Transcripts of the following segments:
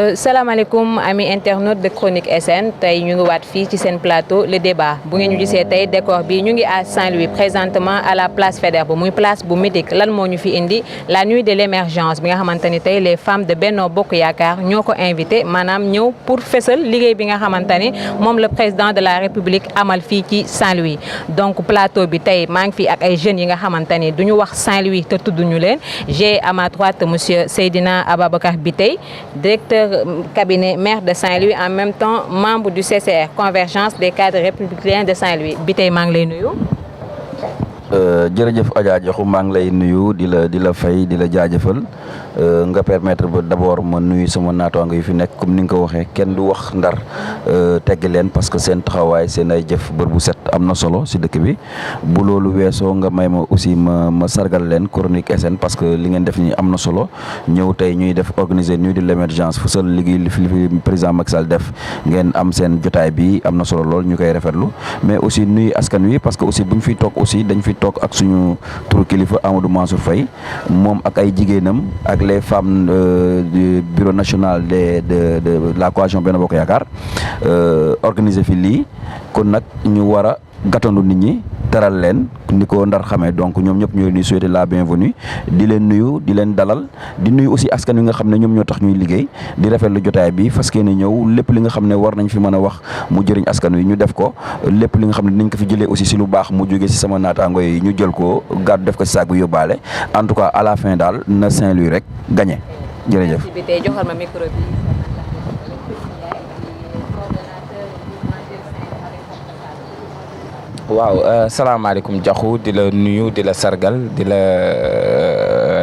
salaamaaleykum ami internaute de Chronique SN tey ñu ngi waat fii ci seen plateau le débat bu ngeen ñu gisee tey décor bi ñu ngi à Saint-Louis présentement à la place Faidherbe muy place bu mythique lan moo ñu fi indi la nuit de l'émergence bi nga xamante ni tey les femmes de Benno Bokk Yaakaar ñoo ko invité maanaam ñëw pour fësal liggéey bi nga xamante ni moom le président de la République amal fii ci Saint-Louis donc plateau bi tey maa ngi fi ak ay jeunes yi nga xamante ni du ñu wax Saint-Louis te tudduñu leen j'ai à ma droite monsieur Seydina Ababacar Biteye directeur cabinet maire de Saint-Louis en même temps membre du CCR Convergence des cadres républicains de Saint-Louis Biteye maa ngi lay nuyu. jërëjëf Adja Diakhou maa ngi lay nuyu di la fay di la jaajëfal nga permettre ba d'abord ma nuyu sama naataango yu fi nekk comme ni nga ko waxee kenn du wax Ndar tegg leen parce que seen taxawaay seen ay jëf bër bu set am na solo si dëkk bi bu loolu weesoo nga may ma aussi ma sargal leen Chronique SN parce que li ngeen def nii am na solo ñëw tey ñuy def organiser nuit de l'émergence fësal liggéey li fi président Macky Sall def ngeen am seen jotaay bi am na solo lool ñu koy rafetlu mais aussi nuyu askan wi parce que aussi bu ñu fiy toog aussi dañ fi toog ak suñu turu kilifa Amadou Mansour Faye moom ak ay jigéenam ak les femmes du bureau national de la coalition Benno Bokk Yaakaar organiser fi lii kon nag ñu war a gàttandu nit ñi teral leen ni ko Ndar xamee donc ñoom ñëpp ñoo leen di souhaiter la bienvenue di leen nuyu di leen dalal di nuyu aussi askan wi nga xam ne ñoom ñoo tax ñuy liggéey di rafetlu jotaay bi fas yéene ñëw lépp li nga xam ne war nañ fi mën a wax mu jëriñ askan wi ñu def ko lépp li nga xam ne dinañ ko fi jëlee aussi si lu baax mu jógee si sama naataango yi ñu jël ko gàddu def ko si saag bi yóbbaale en tout cas à la fin daal na Saint-Louis rek gagné jërëjëf. joxal ma micro bi. waaw salaamaaleykum Diakhou di la nuyu di la sargal di la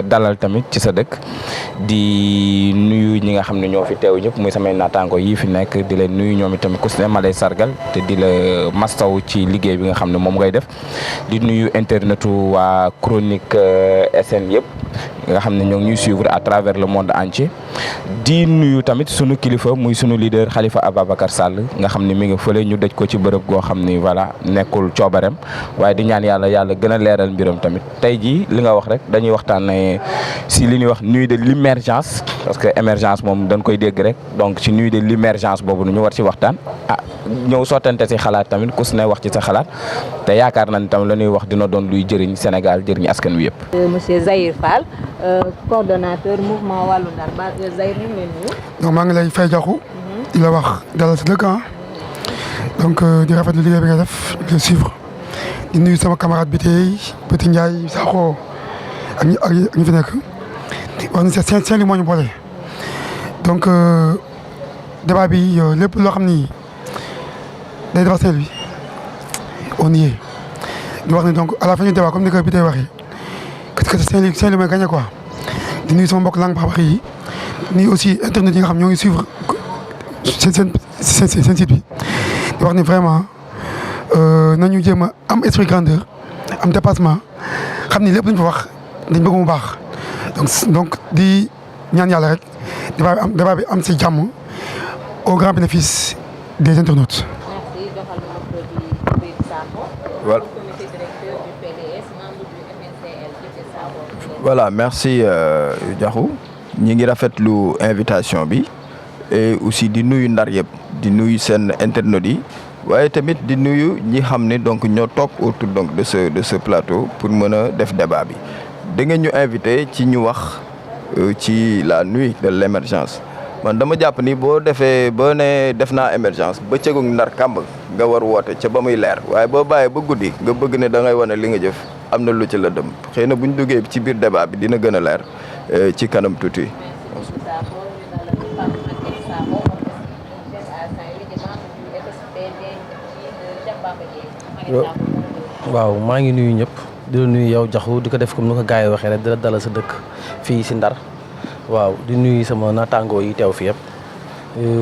dalal tamit ci sa dëkk di nuyu ñi nga xam ne ñoo fi teew ñëpp muy samay naataango yi fi nekk di leen nuyu ñoom itamit ku si ne ma lay sargal te di la mastaw ci liggéey bi nga xam ne moom ngay def di nuyu internetu waa Chronique SN yëpp nga xam ne ñoo ngi ñuy suivre à travers le monde entier di nuyu tamit sunu kilifa muy sunu leader Khalifa Ababacar Sall nga xam ne mi ngi fële ñu dëj ko ci bërëb goo xam ni voilà nekkul coobareem waaye di ñaan yàlla gën a leeral mbiram tamit tey jii li nga wax rek dañuy waxtaanee si li ñuy wax nuit de l'émergence parce que émergence moom dañ koy dégg rek donc ci nuit de l'émergence boobu ñu war ci waxtaan ñëw sottante si xalaat tamit ku si ne wax ci sa xalaat te yaakaar nañ tamit la ñuy wax dina doon luy jëriñ Sénégal jëriñ askan wi yëpp. monsieur Zahir Fall coordonnateur mouvement Wallu Ndar ba Zahir ñu ngi leen nuyu. donc maa ngi lay fay Diakhou di la wax dalal sa dëkk donc di rafetlu liggéey bi nga def di suivre di nuyu sama camarade Biteye Petit Ndiaye Sakho ak ñi fi nekk wax ni Saint-Louis moo ñu boole donc débat bi lépp loo xam ni day defar Saint-Louis on y est di wax ni donc à la fin du débat comme ni ko Biteye waxee que Saint-Louis mooy gagné quoi di nuyu sama mbokk langue baax yi nuyu aussi internet yi nga xam ñoo ngi suivre seen site bi. di wax ni vraiment nañu jéem a am esprit grandeur am dépassement xam ni lépp luñ fa wax dañ bëgg mu baax donc di ñaan yàlla rek débat bi am si jàmm au grand bénéfice des internautes. Voilà merci Diakhou ñi ngi rafetlu invitation bi et aussi di nuyu Ndar yëpp di nuyu seen internautes yi waaye tamit di nuyu ñi xam ne donc ñoo toog autour donc de ce plateau pour mën a def débat bi da ngeen ñu invité ci ñu wax ci la nuit de l'émergence man dama jàpp ni boo defee boo ne def naa émergence bëccëgu Ndar kàmb nga war woote ca ba muy leer waaye boo bàyyee ba guddi nga bëgg ne da ngay wane li nga jëf am na lu ci la dem xëy na bu ñu duggee ci biir débat bi dina gën a leer ci kanam tuuti. waaw maa ngi nuyu ñëpp di la nuyu yow Diakhou di ko def comme ni ko gars yi waxee rek di la dalal sa dëkk fii si Ndar waaw di nuyu sama naataangoo yi teew fi yëpp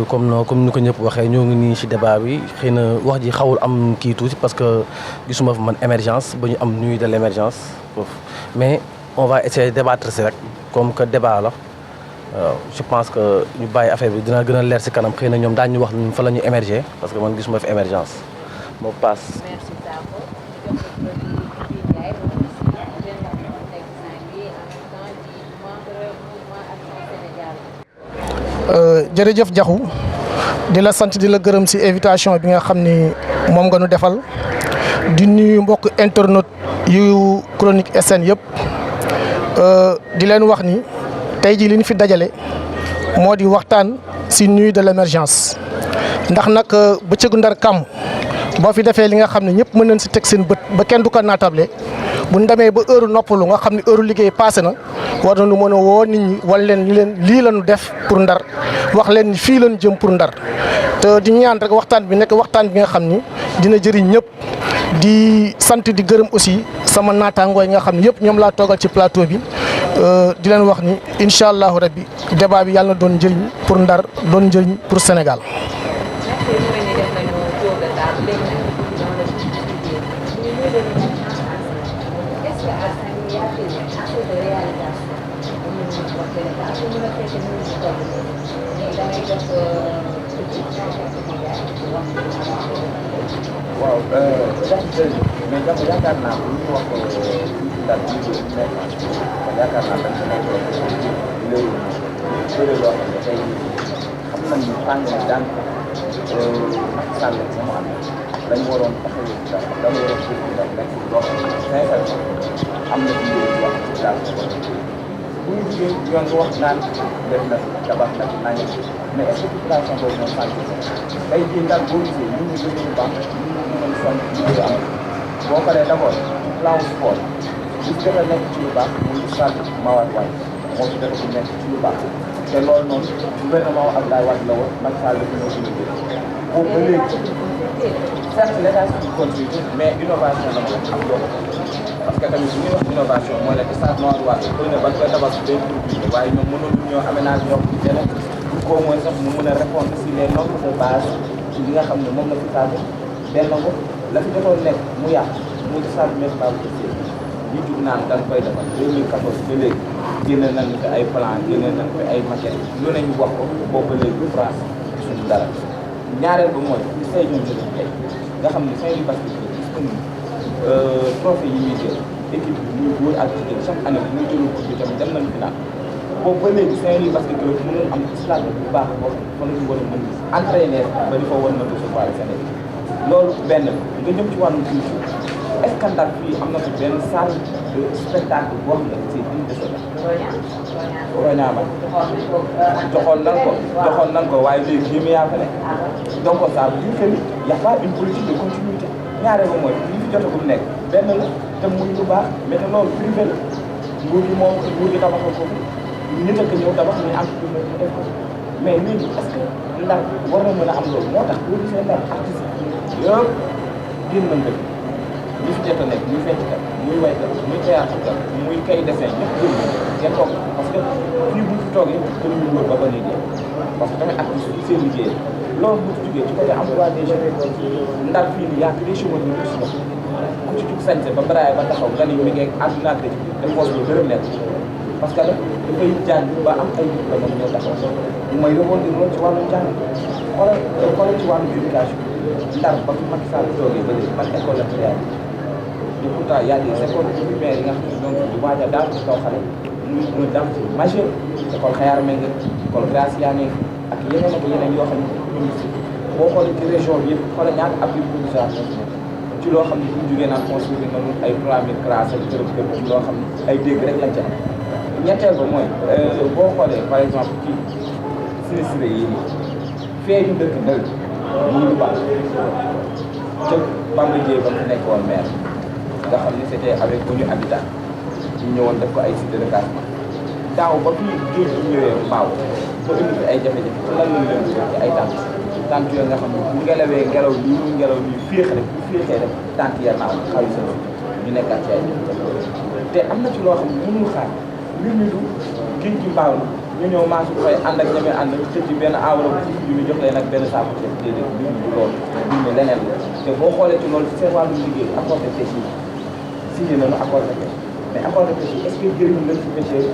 comme ni ko ñëpp waxee ñoo ngi nii si débat bi xëy na wax ji xawul am kii tuuti parce que gisuma fa man émergence ba ñu am nuit de l'émergence foofu mais on va essayer de débattre si rek comme que débat la waaw je pense que ñu bàyyi affaire bi dina gën a leer si kanam xëy na ñoom daañu ñu wax fa la ñu émerger parce que man gisuma fi émergence moo passe. jërëjëf Diakhou di la sant di la gërëm ci invitation bi nga xam ni moom nga nu defal di nuyu mbokk internet yu Chronique SN yëpp di leen wax ni tey jii li ñu fi dajale moo di waxtaan ci nuit de l'émergence ndax nag bëccëgu Ndar Kàmm boo fi defee li nga xam ne ñëpp mën nañ ci teg seen bët ba kenn du ko naatable bu ñu demee ba heure noppalu nga xam ne heure liggéey passé na war nañu mën a woo nit ñi wan leen lii lañu def pour Ndar wax leen ni fii lañu jëm pour Ndar te di ñaan rek waxtaan bi nekk waxtaan bi nga xam ni dina jëriñ ñëpp di sant di gërëm aussi sama naataangoo yi nga xam ne yëpp ñoom laa toogal ci plateau bi di leen wax ni incha allahu rabbi débat bi yàlla na doon njëriñ pour Ndar doon njëriñ pour Sénégal. waaw mais yaakaar naa bu ñu wax daal di ko yaakaar naa dañ ko nekk léegi bëri loo xam ne tey xam nañ ni fànn na daan Macky Sall sama am dañ waroon taxawee ci daal dañ waroon jël ci daal nekk loo xam ne sincèrement am na ci njëriñ wax ci daal bu ñu jugee yoon nga wax naan def na tabax na nañu mais est-ce que population boobu ñoom sant tey jii daal boo gisee ñun ñu gën a baax ñun sant ñu ngi am boo paree d'abord plan sport li ci a nekk ci lu baax muy stade Mawade Wade moo ci def ci nekk ci lu baax te loolu noonu gouvernement Abdoulaye Wade la woon Macky Sall dafa ñëw ci liggéey boobu ba léegi certes l'état ci continue mais innovation la moom am doole parce que tamit su ñuy wax innovation mooy la stade Mawade Wade xëy na ban koy tabax day produit waaye ñoom mënoon ñoo aménage yoo xam ne pour au moins sax mu mën a répondre si les normes de base ci li nga xam ne moom la fi tàgg benn ko la fi jotoon nekk mu yàq muy stade municipal bu ñu jug naan dañ koy defal 2014 ba léegi génne nañ fi ay plan génne nañ fi ay maquette lu ne ñu wax ko boobu ba léegi France suñu dara ñaareel ba mooy li say ñoom jëlee tey nga xam ne Saint-Louis basket gis nañu trophée yi ñuy jël équipe bi muy góor ak jigéen chaque année bu ñu jëlul coupe bi tamit dem nañu final boobu ba léegi Saint-Louis basket club mënul am stade bu baax boo xam ne war a mën entraîner ba di fa war na recevoir Sénégal loolu benn nga jëm ci wàllum culture est-ce que Ndar fii am na fi benn salle de spectacle boo xam ne c'est digne de ce nom. Roñaama joxoon nan ko waaye léegi jéem yaa fa ne donc ça veut dire que ni y a pas une politique de continuité ñaareel ba mooy li fi jotagum nekk benn la te muy lu baax mais te loolu privé la nguur gi moom nguur gi tabaxal ko nit ak ñëw tabax ñu entreprise ñu def ko mais léegi est-ce que Ndar war na mën a am loolu moo tax boo gisee Ndar artiste yëpp génn nañ dëkk li fi jot a nekk muy fecckat muy waykat muy théâtre muy kay dessin ñëpp génn ngeen toog parce que fii bu ñu fi toogee gën ñu wër ba ba léegi parce que tamit artiste yi seen liggéey loolu bu ci jógee ci côté emploi des jeunes Ndar fii nii yaa des chômeurs yu bëri ku ci jug sañse ba baraay ba taxaw nga ni mi ngi àdduna ak dem poos bi dërëm nekk parce que dafay jàng ba am ay diplôme ñoo taxaw mooy rebondir loolu ci wàllu jàng xoolal ci wàllu éducation Ndar ba fi Macky Sall toogee ba léegi ban école la créé et pourtant y a des écoles primaires yi nga xam ne ñoom di waaj a daal ci kaw xale muy un danger majeur école Xayar Mbengue école Graciane ak yeneen yoo xam ne ñu ngi si boo xoolee ci région bi yëpp xoolal ñaata abri provisoire ci loo xam ne bu ñu jugee naan construire nañu ay 3000 classes ak kër ci loo xam ne ay dégg rek lañ ci am ñetteel ba mooy boo xoolee par exemple ci sinistré yi nii fee ñu dëkk ndël muy lu baax ca Bamba Dieye ba mu nekkoon maire nga xam ne c'était avec Bonu Habitat ñu ñëwoon def ko ay site de recasement daaw ba fii géej gi ñëwee mbaaw ba indi fi ay jafe-jafe ci lan lañ leen di ci ay tànk yooyu nga xam ne bu ngelawee ngelaw lii muy ngelaw lii féex rek bu féexee rek tànk ya naaw xaw yi sa ñu nekkaat ci ay jafe-jafe te am na ci loo xam ne mënul xaar mbir mi du géej gi mbaaw na ñu ñëw maasu fay ànd ak ñamee ànd xëcc ci benn enveloppe bu fukki junni jox leen ak benn saako ceeb déedéet mbir mi du loolu mbir mi leneen la te boo xoolee ci loolu ci seen wàllu liggéey accord de pêche yi signé nañu accord de pêche mais accord de pêche yi est-ce que jëriñu lañ ci pêcheur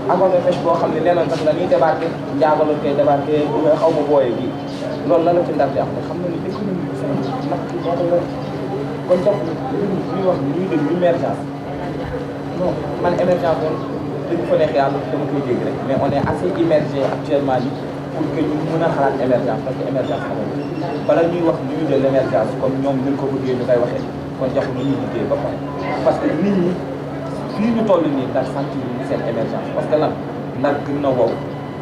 accord de pêche boo xam ne nee na sax la ñuy débarqué njaabalo koy débarqué xaw ma booyee bii loolu la la ci Ndar di am te xam na ni économie bi seen nag ci moo koy kon donc ñuy wax ñuy dégg émergence non man émergence moom dañu fa nekk yàlla dama koy dégg rek mais on est assez immergé actuellement ni pour que ñu mën a xalaat émergence parce que émergence amul bala ñuy wax nuyu de l'émergence comme ñoom ñu ko bëggee ñu koy waxee kon jaxu na ñuy liggéey ba pare parce que nit ñi fii ñu toll nii ndax sentir ñu seen émergence parce que lan ndax gën na wow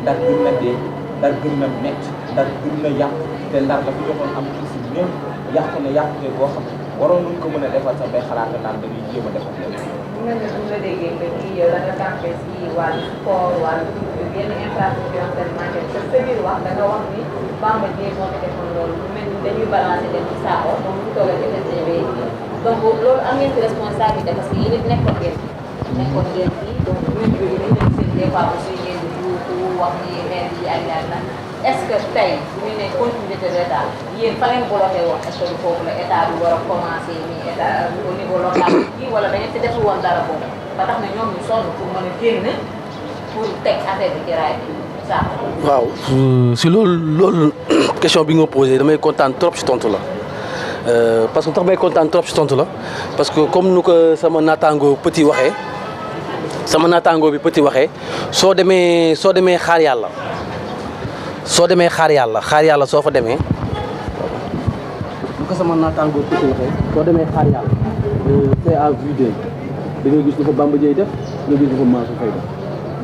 ndax gën na dee ndax gën na métti ndax gën na yàqu te ndax dafa joxoon am si même yàqu na yàqute boo xam ne waroon nañ ko mën a defal sax bay xalaat naan dañuy jéem a defal leen. bu la déggee que kii yow da nga campé si wàllu sport wàllu yenn infrastructure enseignement te sa biir wax da nga wax ni Bamba Dieng moo fi defoon loolu lu mel ni dañuy balancer dem ci saako donc bu toogee ci SDB donc loolu am ngeen ci responsabilité parce que yéen it nekkoon ngeen fii donc bu ngeen jógee dañ leen seen des fois aussi ngeen di yuuxu wax ni maire yi ak yaay na est-ce que tey bu ñu nee continuité de l'état yéen fa ngeen bloqué woon est-ce que du foofu la état bi war a commencé nii état au niveau local yi wala da ngeen ci deful woon dara boobu ba tax na ñoom ñu sonn pour mën a génn pour teg affaire bi ci raay bi sax. waaw si loolu question bi nga posé damay kontaan trop si tontu la parce que tax may kontaan trop si tontu la parce que comme nu ko sama naataango petit waxee soo demee xaar yàlla. soo demee xaar yàlla soo fa demee bu ko sama naataangoo pëti waxee soo demee xaar yàlla c'est à vue d'œil da ngay gis lu fa Bamba Dieye def nga gis lu fa Mansour Faye def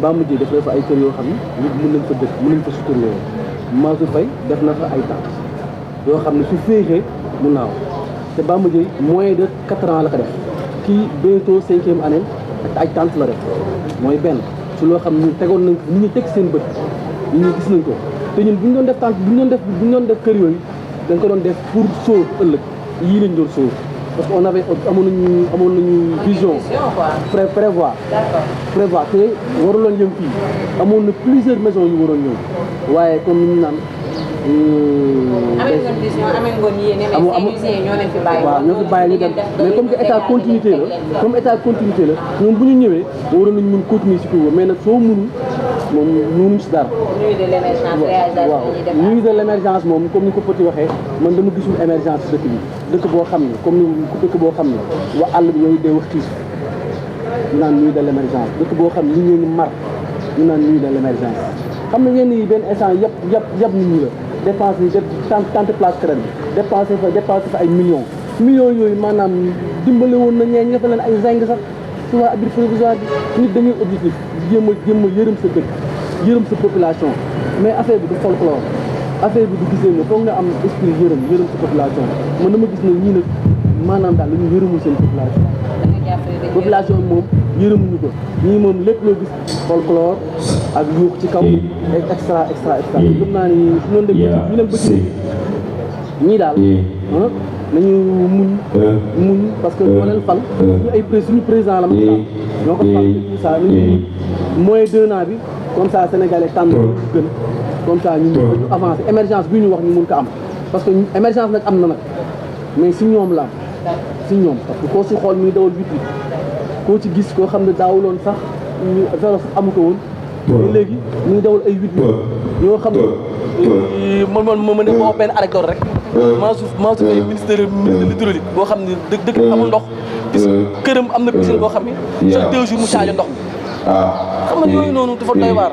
Bamba Dieye def na fa ay kër yoo xam ne nit mën nañ fa dëkk mën nañ fa suturloo Mansour Faye def na fa ay tànk yoo xam ne su féexee mu naaw te Bamba Dieye moins de 4 ans la ko def kii bientôt 5e année ay tànk la def mooy benn su loo xam ne ñu tegoon nañ nit ñi teg seen bët nit ñi gis nañ ko te ñun bu ñu doon def tànk bu ñu doon def kër yooyu dañ ko doon def pour sóor ëllëg yii lañ doon sóor parce que amoon nañu vision prévoir te waruloon yëm fii amoon na plusieurs maisons yu waroon ñëw waaye comme ni ñu naan amee ngoon vision amee ngoon yéene mais Saint-Louisien ñoo leen fi bàyyi waaw ñoo fi bàyyi ñu dem mais comme que état continuité la ñoom bu ñu ñëwee waroon nañu mun continuer si kaw mais nag soo mënul moom mënuñ si dara. nuyu de l'émergence réalisation yi def nuyu de l'émergence moom comme ni ko Petit waxee man dama gisul émergence si dëkk bi dëkk boo xam ne comme ni dëkk boo xam ne waa àll bi ñooy dee wax xiif ñu naan nuyu de l'émergence dëkk boo xam ne ñu ngi mar ñu naan nuyu de l'émergence xam na yenn yi benn instant yëpp nit ñi la dépense yi def tant place crème dépensé fa ay millions yooyu maanaam dimbale woon na ñee ñu fa leen ay zinc sax ci waa abri provisoire bi nit dañuy objectif jéem a yërëm sa dëkk yërëm sa population mais affaire bi du folklore affaire bi du gisee nga foog nga am esprit yërëm sa population man dama gis ne ñii nag maanaam daal dañu yërëmul seen population moom yërëmuñu ko ñii moom lépp loo gis folklore ak yuux ci kaw extra gëm naa ni su noonu dem ñu dem bëcc ñii daal nañu muñ parce que moo leen fal suñu président la Macky Sall ñoo ko fal ça nañu moins 2 ans bi comme ça sénégalais tànn gën comme ça ñu avancé émergence bi ñu wax ñu mun ko am parce que émergence nag am na nag mais si ñoom la am si ñoom parce que koo si xool muy dawal 8 koo ci gis koo xam ne daawuloon sax vélo sax amu ko woon mais léegi ñu ngi dawal ay 8 ñoo xam ne ma ne ma wax benn anecdote rek Mansour Faye ministre de l'hydraulique boo xam ne dëkk amul ndox bis këram am na piscine boo xam ne chaque 2 jours mu changé ndox mi xam nga yooyu noonu dafa doy waar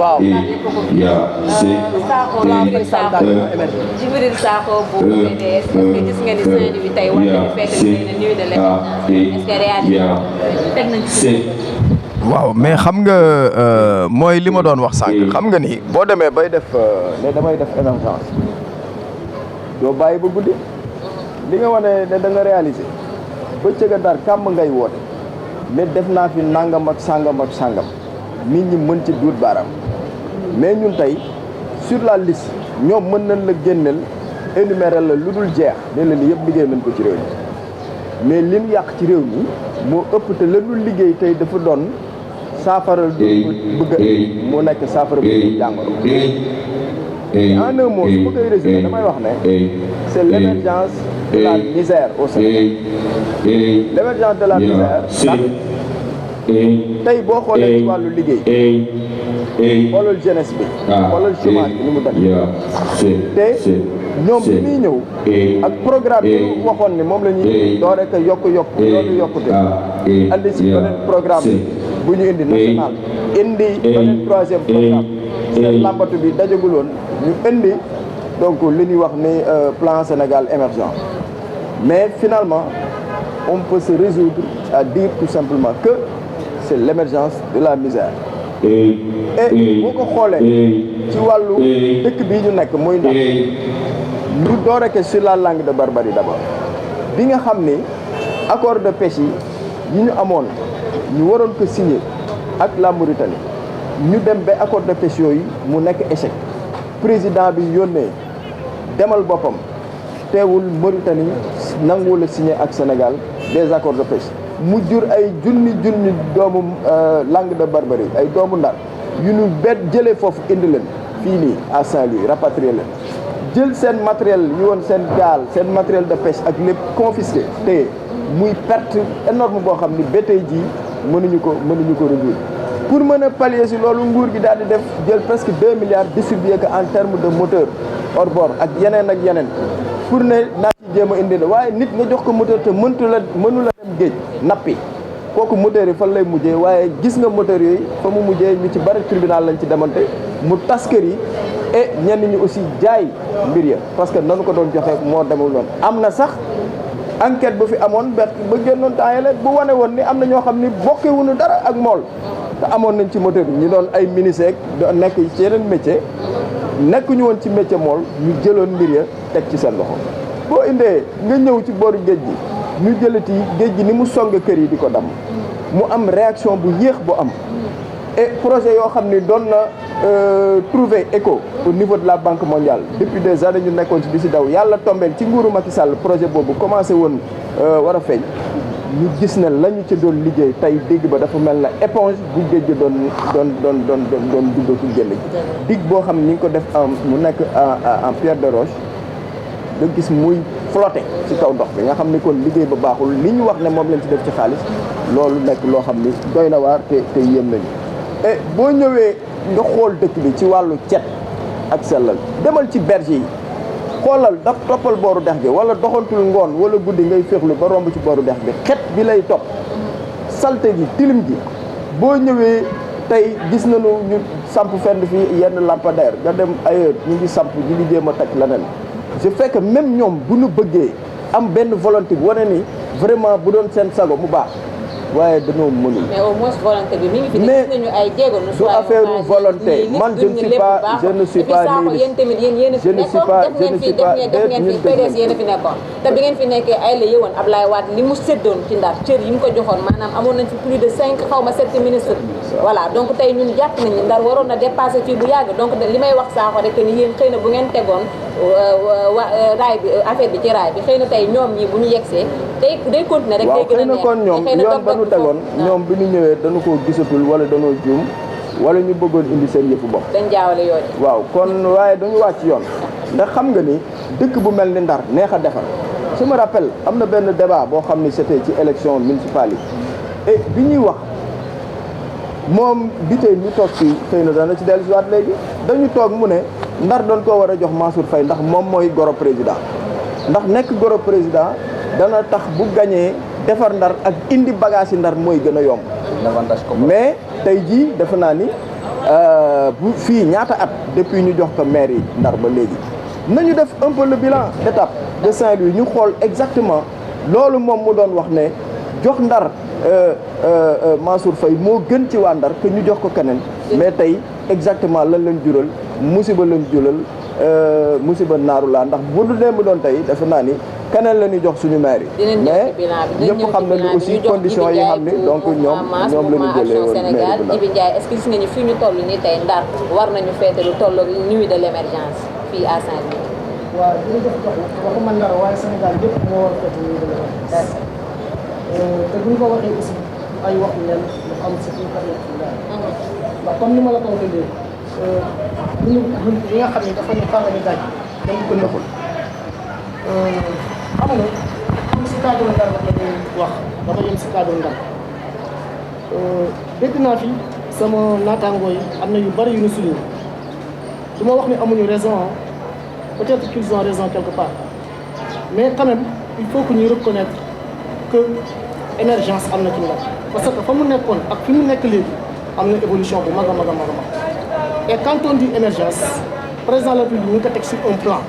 waaw Djibril Sakho bu PDS est-ce que gis nga ni Saint-Louis tey war nañu fekk ni nuyu de l'état est-ce que réalité teg nañ ci waaw mais xam nga mooy li ma doon wax sànq xam nga ni boo demee bay def ne damay def émergence doo bàyyi ba guddi li nga wane ne da nga réaliser bëccëg a dar kàmm ngay woote ne def naa fi nangam ak sangam nit ñi mën ci duut baaraam mais ñun tey sur la liste ñoom mën nañ la génneel énumérer la lu dul jeex ne la ni yëpp liggéey nañ ko ci réew mi mais lim yàq ci réew mi moo ëpp te la dul liggéey tey dafa doon saafaral du bëgg mu nekk saafara bu jàngoro en un mot su ma koy résumer damay wax ne c'est l'émergence de la misère au Sénégal l'émergence de la misère tey boo xoolee ci wàllu liggéey xoolal jeunesse bi xoolal chômage bi ni mu def te ñoom bi ñuy ñëw ak programme bi waxoon ne moom la ñuy doore ko yokku yoonu yokkute andi si beneen programme bu ñu indi national indi beneen troisième programme seen lambatu bi dajaguloon ñu indi donc li ñuy wax ni plan Sénégal émergent mais finalement on peut se résoudre à dire tout simplement que c'est l'émergence de la misère et boo ko xoolee ci wàllu dëkk bii ñu nekk muy Ndar ñu doore que sur la langue de Barbarie d'abord bi nga xam ni accord de pêche yi ñu amoon ñu waroon ko signer ak la Mauritanie ñu dem ba accord de pêche yooyu mu nekk échec président bi yónnee demal boppam teewul Mauritanie nanguwul a signer ak Sénégal des accords de pêche mu jur ay junni doomu langue de Barbarie ay doomu Ndar yu ñu bet jëlee foofu indi leen fii nii à Saint-Louis rapatrier leen jël seen matériel yi woon seen gaal seen matériel de pêche ak lépp confisqué te muy perte énorme boo xam ni ba tey jii mënuñu ko réduire pour mën a pallier si loolu nguur gi daal di def jël presque 2 milliards distribué ko en terme de moteur hors bord ak yeneen pour ne naa ci jéem a indi la waaye nit nga jox ko moteur te mënu la dem géej nappi kooku moteur yi fan lay mujjee waaye gis nga moteur yooyu fa mu mujjee ñu ci bari tribunal lañ ci demante mu tas kër yi et ñenn ñi aussi jaay mbir ya parce que nanu ko doon joxe moo demul noonu am na sax enquête bu fi amoon ba génnoon temps yële bu wane woon ni am na ñoo xam ni bokkewuñu dara ak mool te amoon nañ ci moteur bi ñu doon ay ministère nekk ci yeneen métier nekkuñu woon ci métier mool ñu jëloon mbir ya teg ci seen loxo boo indee nga ñëw ci booru géej gi ñu jëlati géej gi ni mu song kër yi di ko damm mu am réaction bu yéex bu am et projet yoo xam ni doon na trouver écho au niveau de la Banque mondiale depuis des années ñu nekkoon ci di si daw yàlla tombeel ci nguuru Macky Sall projet boobu commencé woon war a feeñ ñu gis ne la ñu ci doon liggéey tey dégg ba dafa mel na éponge bu géej gi doon duggatu génn dig boo xam ni ñu ngi ko def mu nekk en pierre de roche nga gis muy flotté ci kaw ndox bi nga xam ni kon liggéey ba baaxul li ñu wax ne moom lañ ci def ci xaalis loolu nekk loo xam ni doy na waar te yéem nañu et boo ñëwee nga xool dëkk bi ci wàllu cet ak sellal demal ci berge yi xoolal daf toppal booru dex gi wala doxantul ngoon wala guddi ngay féexlu ba romb ci booru dex bi xet bi lay topp salte gi tilim gi boo ñëwee tey gis nañu ñu samp fenn fii yenn lampadaire nga dem ailleurs ñu ngi samp ñu ngi jéem a teg leneen je fais que même ñoom bu ñu bëggee am benn volonté bu wane ni vraiment bu doon seen sago mu baax waaye dañoo mënul. mais au moins volonté bi mi ngi fi. mais gis nañu ay jéego. du affaire volonté man je ne suis pas yéen tamit yéen a fi nekkoon def ngeen fi PDS yéen a fi nekkoon te bi ngeen fi nekkee ay la yëwoon Ablaye Wade li mu séddoon ci Ndar cër yi mu ko joxoon maanaam amoon nañ fi plus de 5 xaw ma 7 ministres voilà donc tey ñun jàpp nañu Ndar waroon na dépasser fii bu yàgg donc li may wax saako rek ni yéen xëy na bu ngeen tegoon raay bi affaire bi ci raay bi xëy na tey ñoom ñi bu ñu yegsee day continuer rek day gën a neex kon ñoom yoon ba ñu tegoon ñoom bi ñu ñëwee dañu ko gisatul wala dañoo juum wala ñu bëggoon indi seen yëfu bopp dañ jaawale yoon waaw kon waaye dañu wàcc yoon ndax xam nga ni dëkk bu mel ni Ndar neex a defar je me rappelle am na benn débat boo xam ni c'était ci élection municipale yi et bi ñuy wax moom bi tey ñu toog fii xëy na dana ci dellusiwaat léegi dañu toog mu ne Ndar doon koo war a jox Mansour Faye ndax moom mooy goro président ndax nekk goro président dana tax bu gañee defar Ndar ak indi bagage yi Ndar mooy gën a yomb mais tey jii defe naa ni bu fii ñaata at depuis ñu jox ko maire yi Ndar ba léegi nañu def un peu le bilan d'étape de Saint-Louis ñu xool exactement loolu moom mu doon wax ne jox Ndar Mansour Faye moo gën ci waa Ndar que ñu jox ko keneen mais tey exactement lan lañ jural musiba lañ jural musiba naaru laa ndax bu dee mu doon tey defe naa ni keneen la ñuy jox suñu maire yi mais ñëpp xam nañu aussi conditions yi xam ni donc ñoom la ñu jëlee woon Sénégal Djibi Ndiaye est-ce que gis nga ni fii ñu toll nii tey Ndar war nañu feete lu toll ak nuit de l'émergence fii à Saint-Louis. waaw jërëjëf waxuma Ndar waaye Sénégal yëpp moo war a feete nuit de l'émergence te bu ñu ko waxee aussi ay waxu leen lu am si suñu carrière ndax comme ni ma la ko waxee léegi li nga xam ne dafa ne fànn ni daaj dañ ko nëbbul xam nga comme si cadre Ndar la ñuy wax dafa yem si cadre Ndar dégg naa fi sama naataangoo yi am na yu bari yu ñu souligné du ma wax ni amuñu raison peut-être qu'ils ont raison quelque part mais quand même il faut que ñu reconnaître que émergence am na ci Ndar parce que fa mu nekkoon ak fi mu nekk léegi am na évolution bu mag a mag a mag a mag et quand on dit émergence président de la République ñu ngi ko teg sur un plan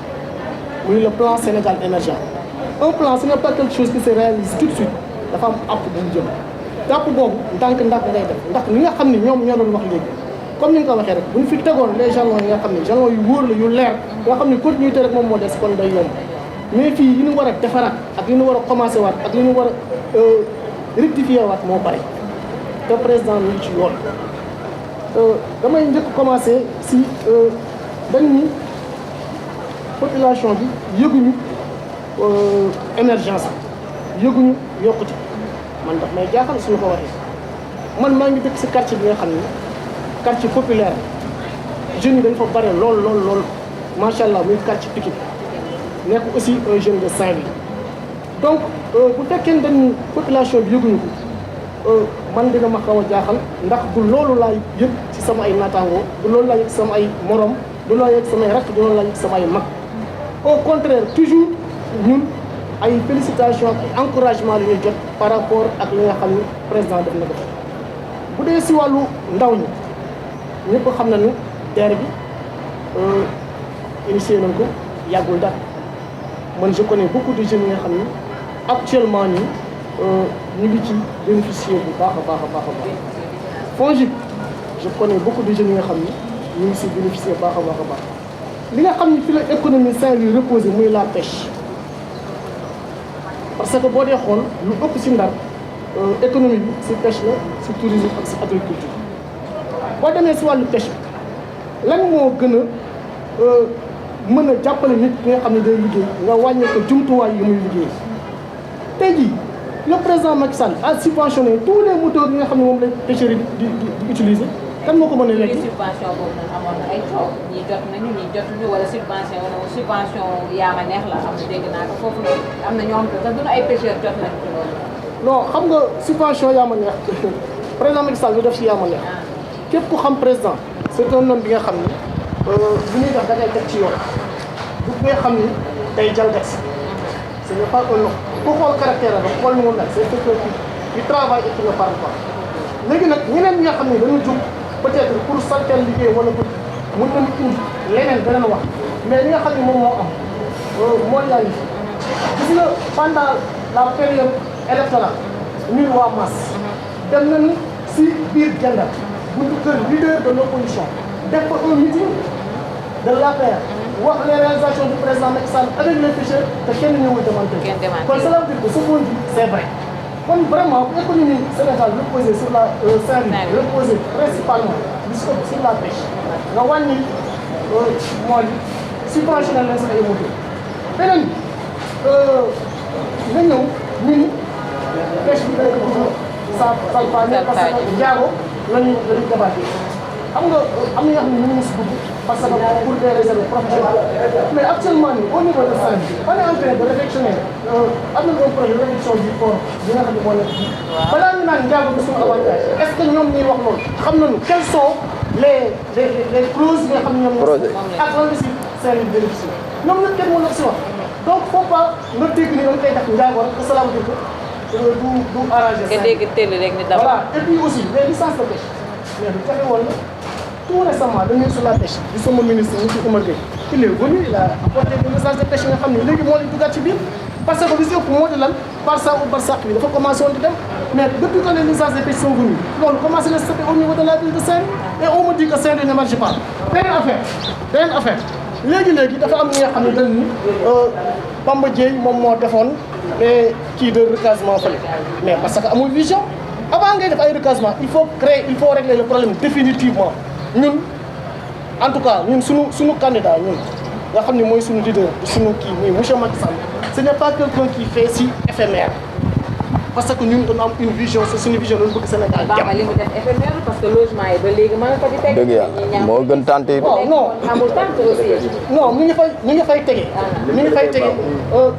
muy le plan Sénégal émergent un plan ce n'est pas quelque chose qui se réalise tout de suite dafa am app bu mu jëm jàpp boobu ndànk-ndànk ngay def ndax li nga xam ne ñoom ñoo doon wax léegi comme ni nga ko waxee rek bu ñu fi tegoon les jalons yi nga xam ne jalons yu wóor la yu leer nga xam ne continuité rek moom moo des kon day yomb mais fii yi ñu war a defaraat ak li ñu war a commencé waat ak li ñu war a rectifier waat moo bari te président ñu ngi ci yoon damay njëkk commencé si dañ ni population bi yëguñu émergence bi yëguñu yokkute man daf may jaaxal suñu ko waxee man maa ngi dëkk si quartier bi nga xam ni quartier populaire jeunes yi dañ fa bare lool lool lool macha allah muy quartier Pikine nekk aussi un jeune de Saint-Louis donc bu fekkee ne dañu population bi yëguñu ko man dina ma xaw a jaaxal ndax du loolu laa yëg ci sama ay naataangoo du loolu laa yëg ci sama ay morom du loolu laa yëg samay rakk du loolu laa yëg ci sama ay mag au contraire toujours ñun ay félicitations ak ay encouragement la ñuy jot par rapport ak li nga xam ni président def na ko bu dee si wàllu ndaw ñi ñëpp xam nañu DER bi initié nañ ko yàggul dara man je connais beaucoup de jeunes yi nga xam ni actuellement nii ñu ngi ci bénéficier bu baax a baax a baax a baax FONGIP je connais beaucoup de jeunes yi nga xam ni ñu ngi si bénéficier baax a baax a baax li nga xam ni fi la économie Saint-Louis reposé muy la pêche parce que boo dee xool lu ëpp si Ndar économie bi si pêche la si tourisme ak si agriculture boo demee si wàllu pêche bi lan moo gën a mën a jàppale nit ki nga xam ne day liggéey nga wàññi ko jumtuwaay yi muy liggéey tey jii le président Macky Sall a subventionné tous les moteurs yi nga xam ne moom lañ pêcheurs yi di utiliser kan moo ko mën a lekk. subvention boobu nag amoon na ay coow ñii jot nañu ñii jotuñu wala subvention yaa ma neex la am na dégg naa ko foofu noonu am na ñoo xam ne duñu ay pêcheurs jot nañu ci loolu. non xam nga subvention yaa ma neex président Macky Sall du def si yaa ma neex képp ku xam président c'est un homme bi nga xam ni bu ñuy def da ngay teg ci yoon bu nga xam ni day jalgati ce n'est pas un homme ku xool caractère la xool ni mu mel c'est quelqu'un qui travaille et qui ne parle pas léegi nag ñeneen ñi nga xam ne dañu jóg peut-être pour saltel liggéey wala pour mën nañu indi leneen beneen wax mais li nga xam ne moom moo am mooy yaa ngi gis nga pendant la période électorale ñun waa Mass dem nañu si biir Gendar buntu kër leader de l'opposition def ko un meeting de l'APR wax les réalisations du président Macky Sall avec les pêcheurs te kenn ñëwul demante kon cela veut dire que ce qu'on dit c'est vrai kon vraiment économie Sénégal reposée sur la Saint-Louis reposée principalement sur la pêche nga wàññi moo di subventionné leen sax ay moto beneen nga ñëw ñu ni pêche bi day ko salfaañe parce que njaago lañu débatté xam nga am na ñoo xam ne ñu ngi si dugg parce que pour des réserves professionnelles mais actuellement nii au niveau de Saint-Louis on est en train de réflexionner am na un projet de réflexion du port bi nga xam ne moo nekk fii balaa ñu naan njaago bi suñu avantage est-ce que ñoom ñuy wax loolu xam nañu quelles sont les clauses yi nga xam ne ñoom ñoo ak lan la si Saint-Louis bénéficier ñoom ñëpp kenn mën na si wax donc faut pas nga dégg ni da nga koy def njaago rek que cela veut dire que du arranger nga dégg télé rek ni d'abord voilà et puis aussi les licences de pêche mais du jafe woon na tout récemment dañuy sur la pêche di sama ministre monsieur Oumar Gueye il est venu il a apporté des licences de pêche yi nga xam ne léegi moo leen dugaat ci biir parce que li si ëpp moo di lan Barça ou Barsaq bi dafa commencé woon di dem mais depuis que les licences de pêche sont venues loolu commencé na stoppé au niveau de la ville de Saint-Louis et on me dit que Saint-Louis ne marche pas beneen affaire léegi dafa am ñi nga xam ne dañ ni Bamba Dièye moom moo defoon kii de recasement fële mais parce que amul vision avant ngay def ay recasement il faut régler le problème définitivement ñun en tout cas ñun suñu candidat ñun nga xam ne mooy suñu leader suñu kii muy monsieur Macky Sall ce n'est pas quelqu'un qui fait si éphémère parce que ñun dañu am une vision c'est suñu vision dañu bëgg Sénégal Bamba li mu def éphémère parce que logement yi ba léegi mën nga ko di teg dëgg yàlla moo gën tante yi non amul tant aussi non mi ngi fay tege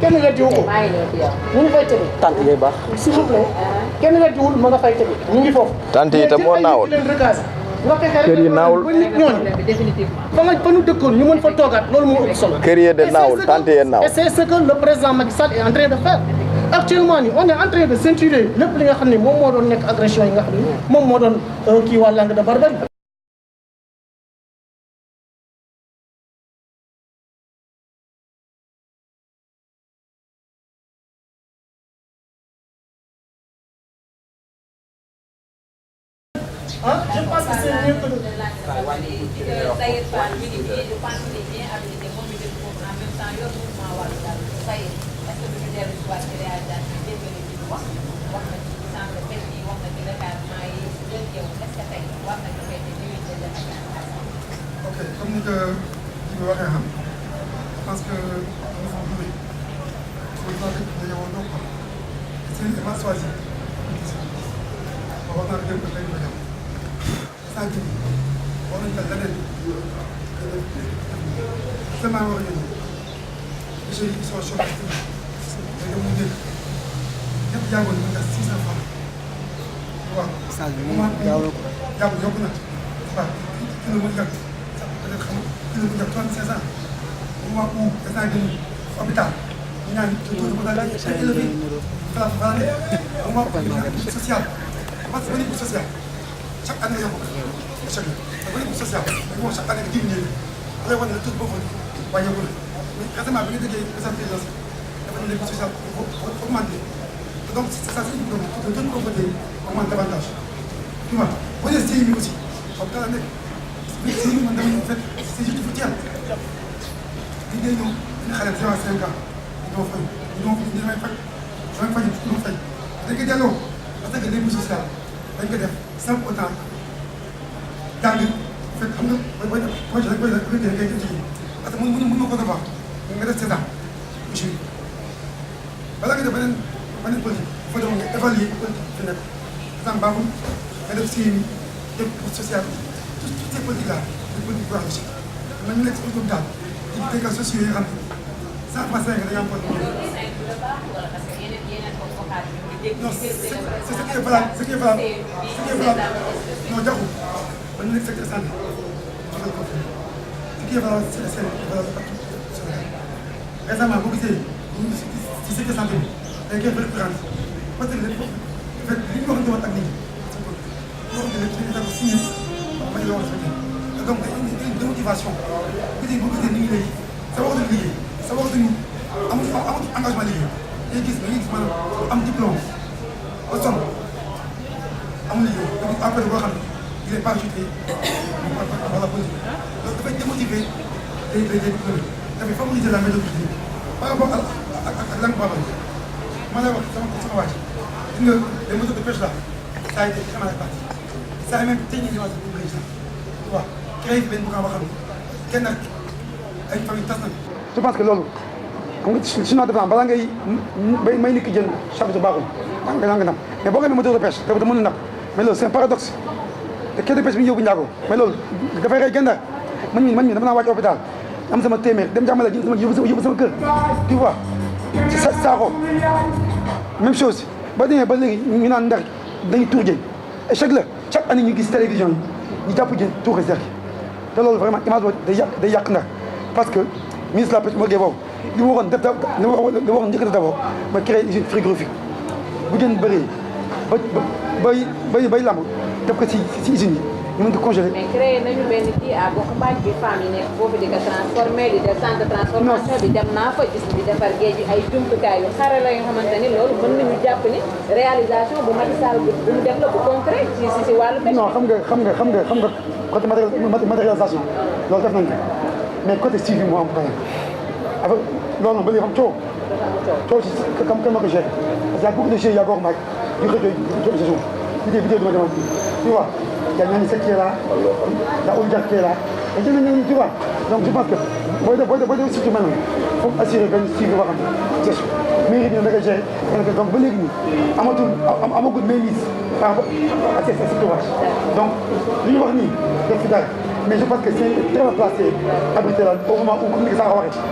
kenn weddiwu ko maa ngi ñëw ci yow mi ngi fay tege tant lay baax s'il vous plaît kenn weddiwul ma nga fay tege ñu ngi foofu tante yi tam moo naawoon leen recaser nga fexe rek kër yi naawul ba nit ñooñu fa nu dëkkoon ñu mën fa toogaat loolu moo ëpp solo. kër yi de naawul tante yee naaw. et c'est ce que le président Macky Sall est en train de faire actuellement nii on est en train de ceinturer lépp li nga xam ne moom moo doon nekk agression yi nga xam ne moom moo doon kii waa Langue de Barbarie. Je pense que c'est mieux que ok comme ni ko kii bi waxee xam parce que dafa am lu bëri dañoo woon quoi c'est une démarche choisie wax naa la démb léegi la saa ji war nañu ko leneen seulement war nañu monsieur yi sont chômés léegi mu njëkk ñëpp jàngoon nañu nga 600 francs waaw moment jàpp yokku na waaw kilo mu njëkk peut-être xam kilo mu njëkk 3500 au moment où instant bii hôpital ñu naan taux de mortalité est élevé voilà ne au moment où social parce que bénéfice social chaque année yokku chaque année bénéfice social dañu wax chaque année di diminuer da lay wane ne taux boobu wàññeeku na mais récemment bi nga déggee président présidence dafa ne bénéfice social augmenté donc c'est ça c'est une problème que gën pauvreté augmente davantage tu vois boo nee CIMI aussi hôpital la nekk CIMI man dama ñëw fekk c'est juste fu teel li ngay ñëw dina xale 0 à 5 ans ñoo fay ñoo damay faj ñoo fay dañ ko delloo parce que bénéfice social dañ ko def sans pour autant jàng fekk xam nga booy booy dañ koy étudier parce que mën ma ko defar nga def 7 ans monsieur balaa nga def beneen politique il faut dem nga évaluer politique fi nekk exemple baaxul nga def CIMI def social toutes ces politiques là des politiques bu baax la man ñu nekk si hôpital di dégâts sociaux yi nga xam ne 100% nga dañoo am problème. Non, c'est ce qui est valable, ce qui est valable, non, jaxu ba ñu nekk secteur santé ce qui est valable c'est valable partout au Sénégal. Récemment boo gisee ci secteur santé bi day koy récurrence parce que lépp li ñu waxante woon ak nit ñi loo xam ne lépp dañuy daal signé ma ñu la war a respecté donc day indi démotivation boo gisee nit ñi léegi sa waxatu liggéey sa waxatu amul engagement liggéey day gis maanaam am diplôme ba sonn amul liggéey donc après boo xam ne il est parachuté wala politique donc dafay démotiver day diplômé dafay favoriser la médiocrité par rapport ak langue barbare ma lay wax sama wàcc gis nga les méthodes de pêche là ça a été vraiment parti ça a même techniquement pour président tu vois créé fi benn programme boo xam ne kenn ak ay famille tas nañ je pense que loolu xam nga sinon def naa balaa ngay may nit ki jën chaque jour baaxul nga ndam mais boo ko amee moteur de pêche dafa mën a napp mais loolu c'est un paradoxe te quai de pêche bi ñu yóbbu Ndiago mais loolu dafay rey gànnaar man mii dama naa wàcc hôpital am sama téeméer dem jàmmale yóbbu sama kër tu vois saako même chose ba demee ba léegi ñu naan Ndar dañuy tuur jën et chaque année ñu gis télévision yi ñu jàpp jën tuuxi serki te loolu vraiment image boobu day yàq Ndar parce que ministre de la pêche moo gee boobu li mu waxoon def li mu waxoon njëkk def d'abord mooy créer usine frigorifique bu jën bëree bay lamb def ko si usine yi ñu mën ko congelé. mais créé nañu benn kii à gox mbaaj bi femmes yi nekk foofu di ko transformé di def centre de transformation bi dem naa fa gis di defar géej gi ay jumtukaay yu xarala yoo xamante ni loolu mën nañu jàpp ni réalisation bu Macky Sall bu mu def la bu concret si wàllu pêche. non xam nga côté matérialisation loolu def nañ ko mais côté suivi moo am problème avec loolu noonu ba léegi xam coow si kan ma ko géré parce que y a beaucoup de jeux yaa gox mbaaj yu xëy gestion vidéo bi ma demoon tu vois il y a Niani Seck qui est là, il y a Olga qui est là, et tu vois. Donc je pense que booy def surtout maintenant il faut assurer benn suivi boo xam ne gestion mairie bi nag géré donc ba léegi nii amagul mainmise par rapport à ces situations. Donc li ñu wax nii def fi dara mais je pense que c'est très bien placé abrité là au moment où comme ni ko Sakho waxee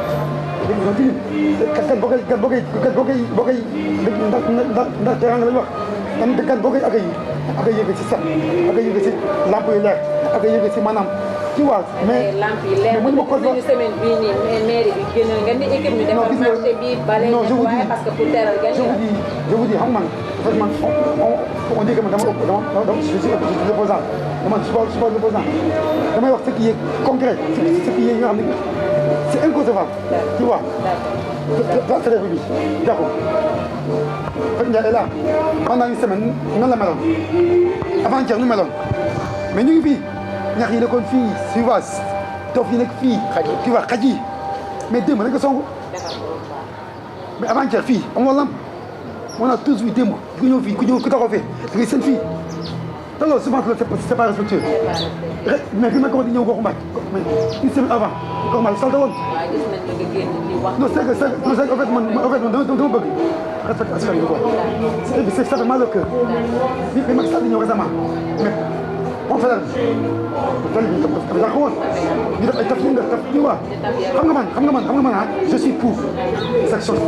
léegi ñoom tamit boo koy ndax terrain la ñu wax kan boo koy accueillir si set accueillir si lampe yu leer ak yëg si maanaam tu vois mais lamp yi leer mënu ma ko nañu semaine bii nii mairie bi génn nga ni équipe bi defar marché bi bale nettoyer parce que pour teral gan je vous dis xam man en fait man on dit que man dama je suis opposant dama je suis pas opposant damay wax ce qui est concret ce qui est nga xam ne c'est inconcevable tu vois place bi jaxu Fatou Ndiaye est là pendant une semaine nan la meloon avant-hier nu meloon mais ñu ngi fii ñax yi nekkoon fii suivage toof yi nekk fii tu vois xaj yi mais démb rek nga songu mais avant-hier fii amoo lamp on a tous vu démb ku ñëw fii ku taxaw fee da ngay seen fii te loolu souvent c'est pas respectueux mais fi ma ko di ñëw goxu mbaaj mais une semaine avant goxu mbaaj salte woon non c'est que en fait man dama bëgg respecter askan wi quoi ça fait mal au cœur bi Macky Sall di ñëw récemment mais on fait tali bi dafa yàqu woon ñu def ay taf tu vois xam nga man je suis pour cette chose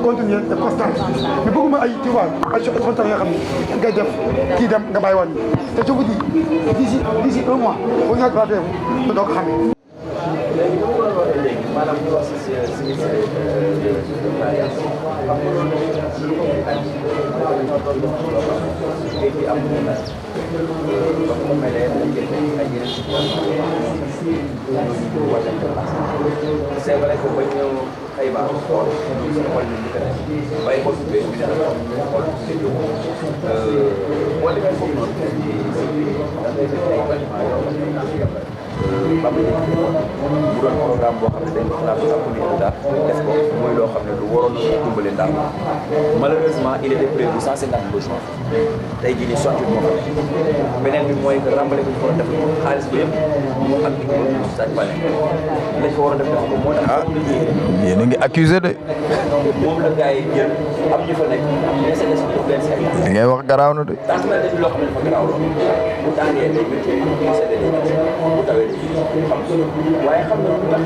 continuer et constante mais bëgguma ay tu vois ay choses spontanées yoo xam ne ngay def kii dem nga bàyyi woon te je vous dis d'ici un mois boo ñëwaat ba feebu te doo ko xamee. léegi li ma doon waxee léegi maanaam ñu wax si c'est vrai que ba ñëw Xayba xool xool ni ñu ko def bay ko fi bi def xool ci jóg boo demee foofu noonu ci da ngay def ay bâtiment yoo xam ne ba mu doon programme boo xam ne dañ ko xalaat sax pour ñu daal def ko muy loo xam ne lu waroon a dimbali Ndar malheureusement il était prévu 150 logements tey jii nii sotti moo xam ne beneen bi mooy que rembale bi ñu ko war a def xaalis bi yëpp mu ak équipe Sadio Mané lañ ko war a def ko moo tax. yéen a ngi accusé de. moom la gars yi jël am ñu fa nekk mais c'est li ngay wax garaaw na de. tant que dañu loo xam ne dafa garaaw lool bu tàngee day métti bu seddee day métti bu tawee day xam waaye xam nga lu tax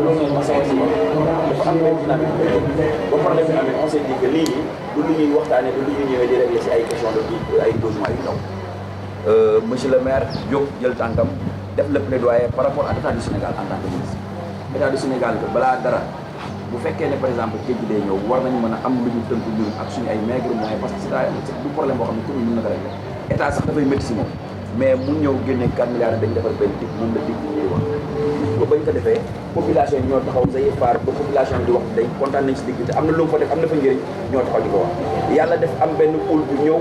loolu ma sama si dafa am benn dynamique ba problème bi amee on s'est dit que lii du lu ñuy waxtaanee du lu ñuy ñëwee di régler si ay question de ay logements yu ndaw monsieur le maire jóg jël tànkam def le plaidoyer par rapport à l'état du Sénégal en tant que ministre état du Sénégal que balaa dara bu fekkee ne par exemple géej gi day ñëw war nañu mën a am lu ñu tënk ñun ak suñu ay maigre moyens parce que c'est du problème boo xam ne commune mën na ko régler état sax dafay métti si moom mais mu ñëw génne 4 milliards dañ defar benn dig moom la dig bi ñuy wax ba bañ ko defee population yi ñoo taxaw say faar ba population bi di wax day kontaan nañ si dig bi te am na lu mu fa def am na fa njëriñ ñoo taxaw di ko wax yàlla def am benn pool bu ñëw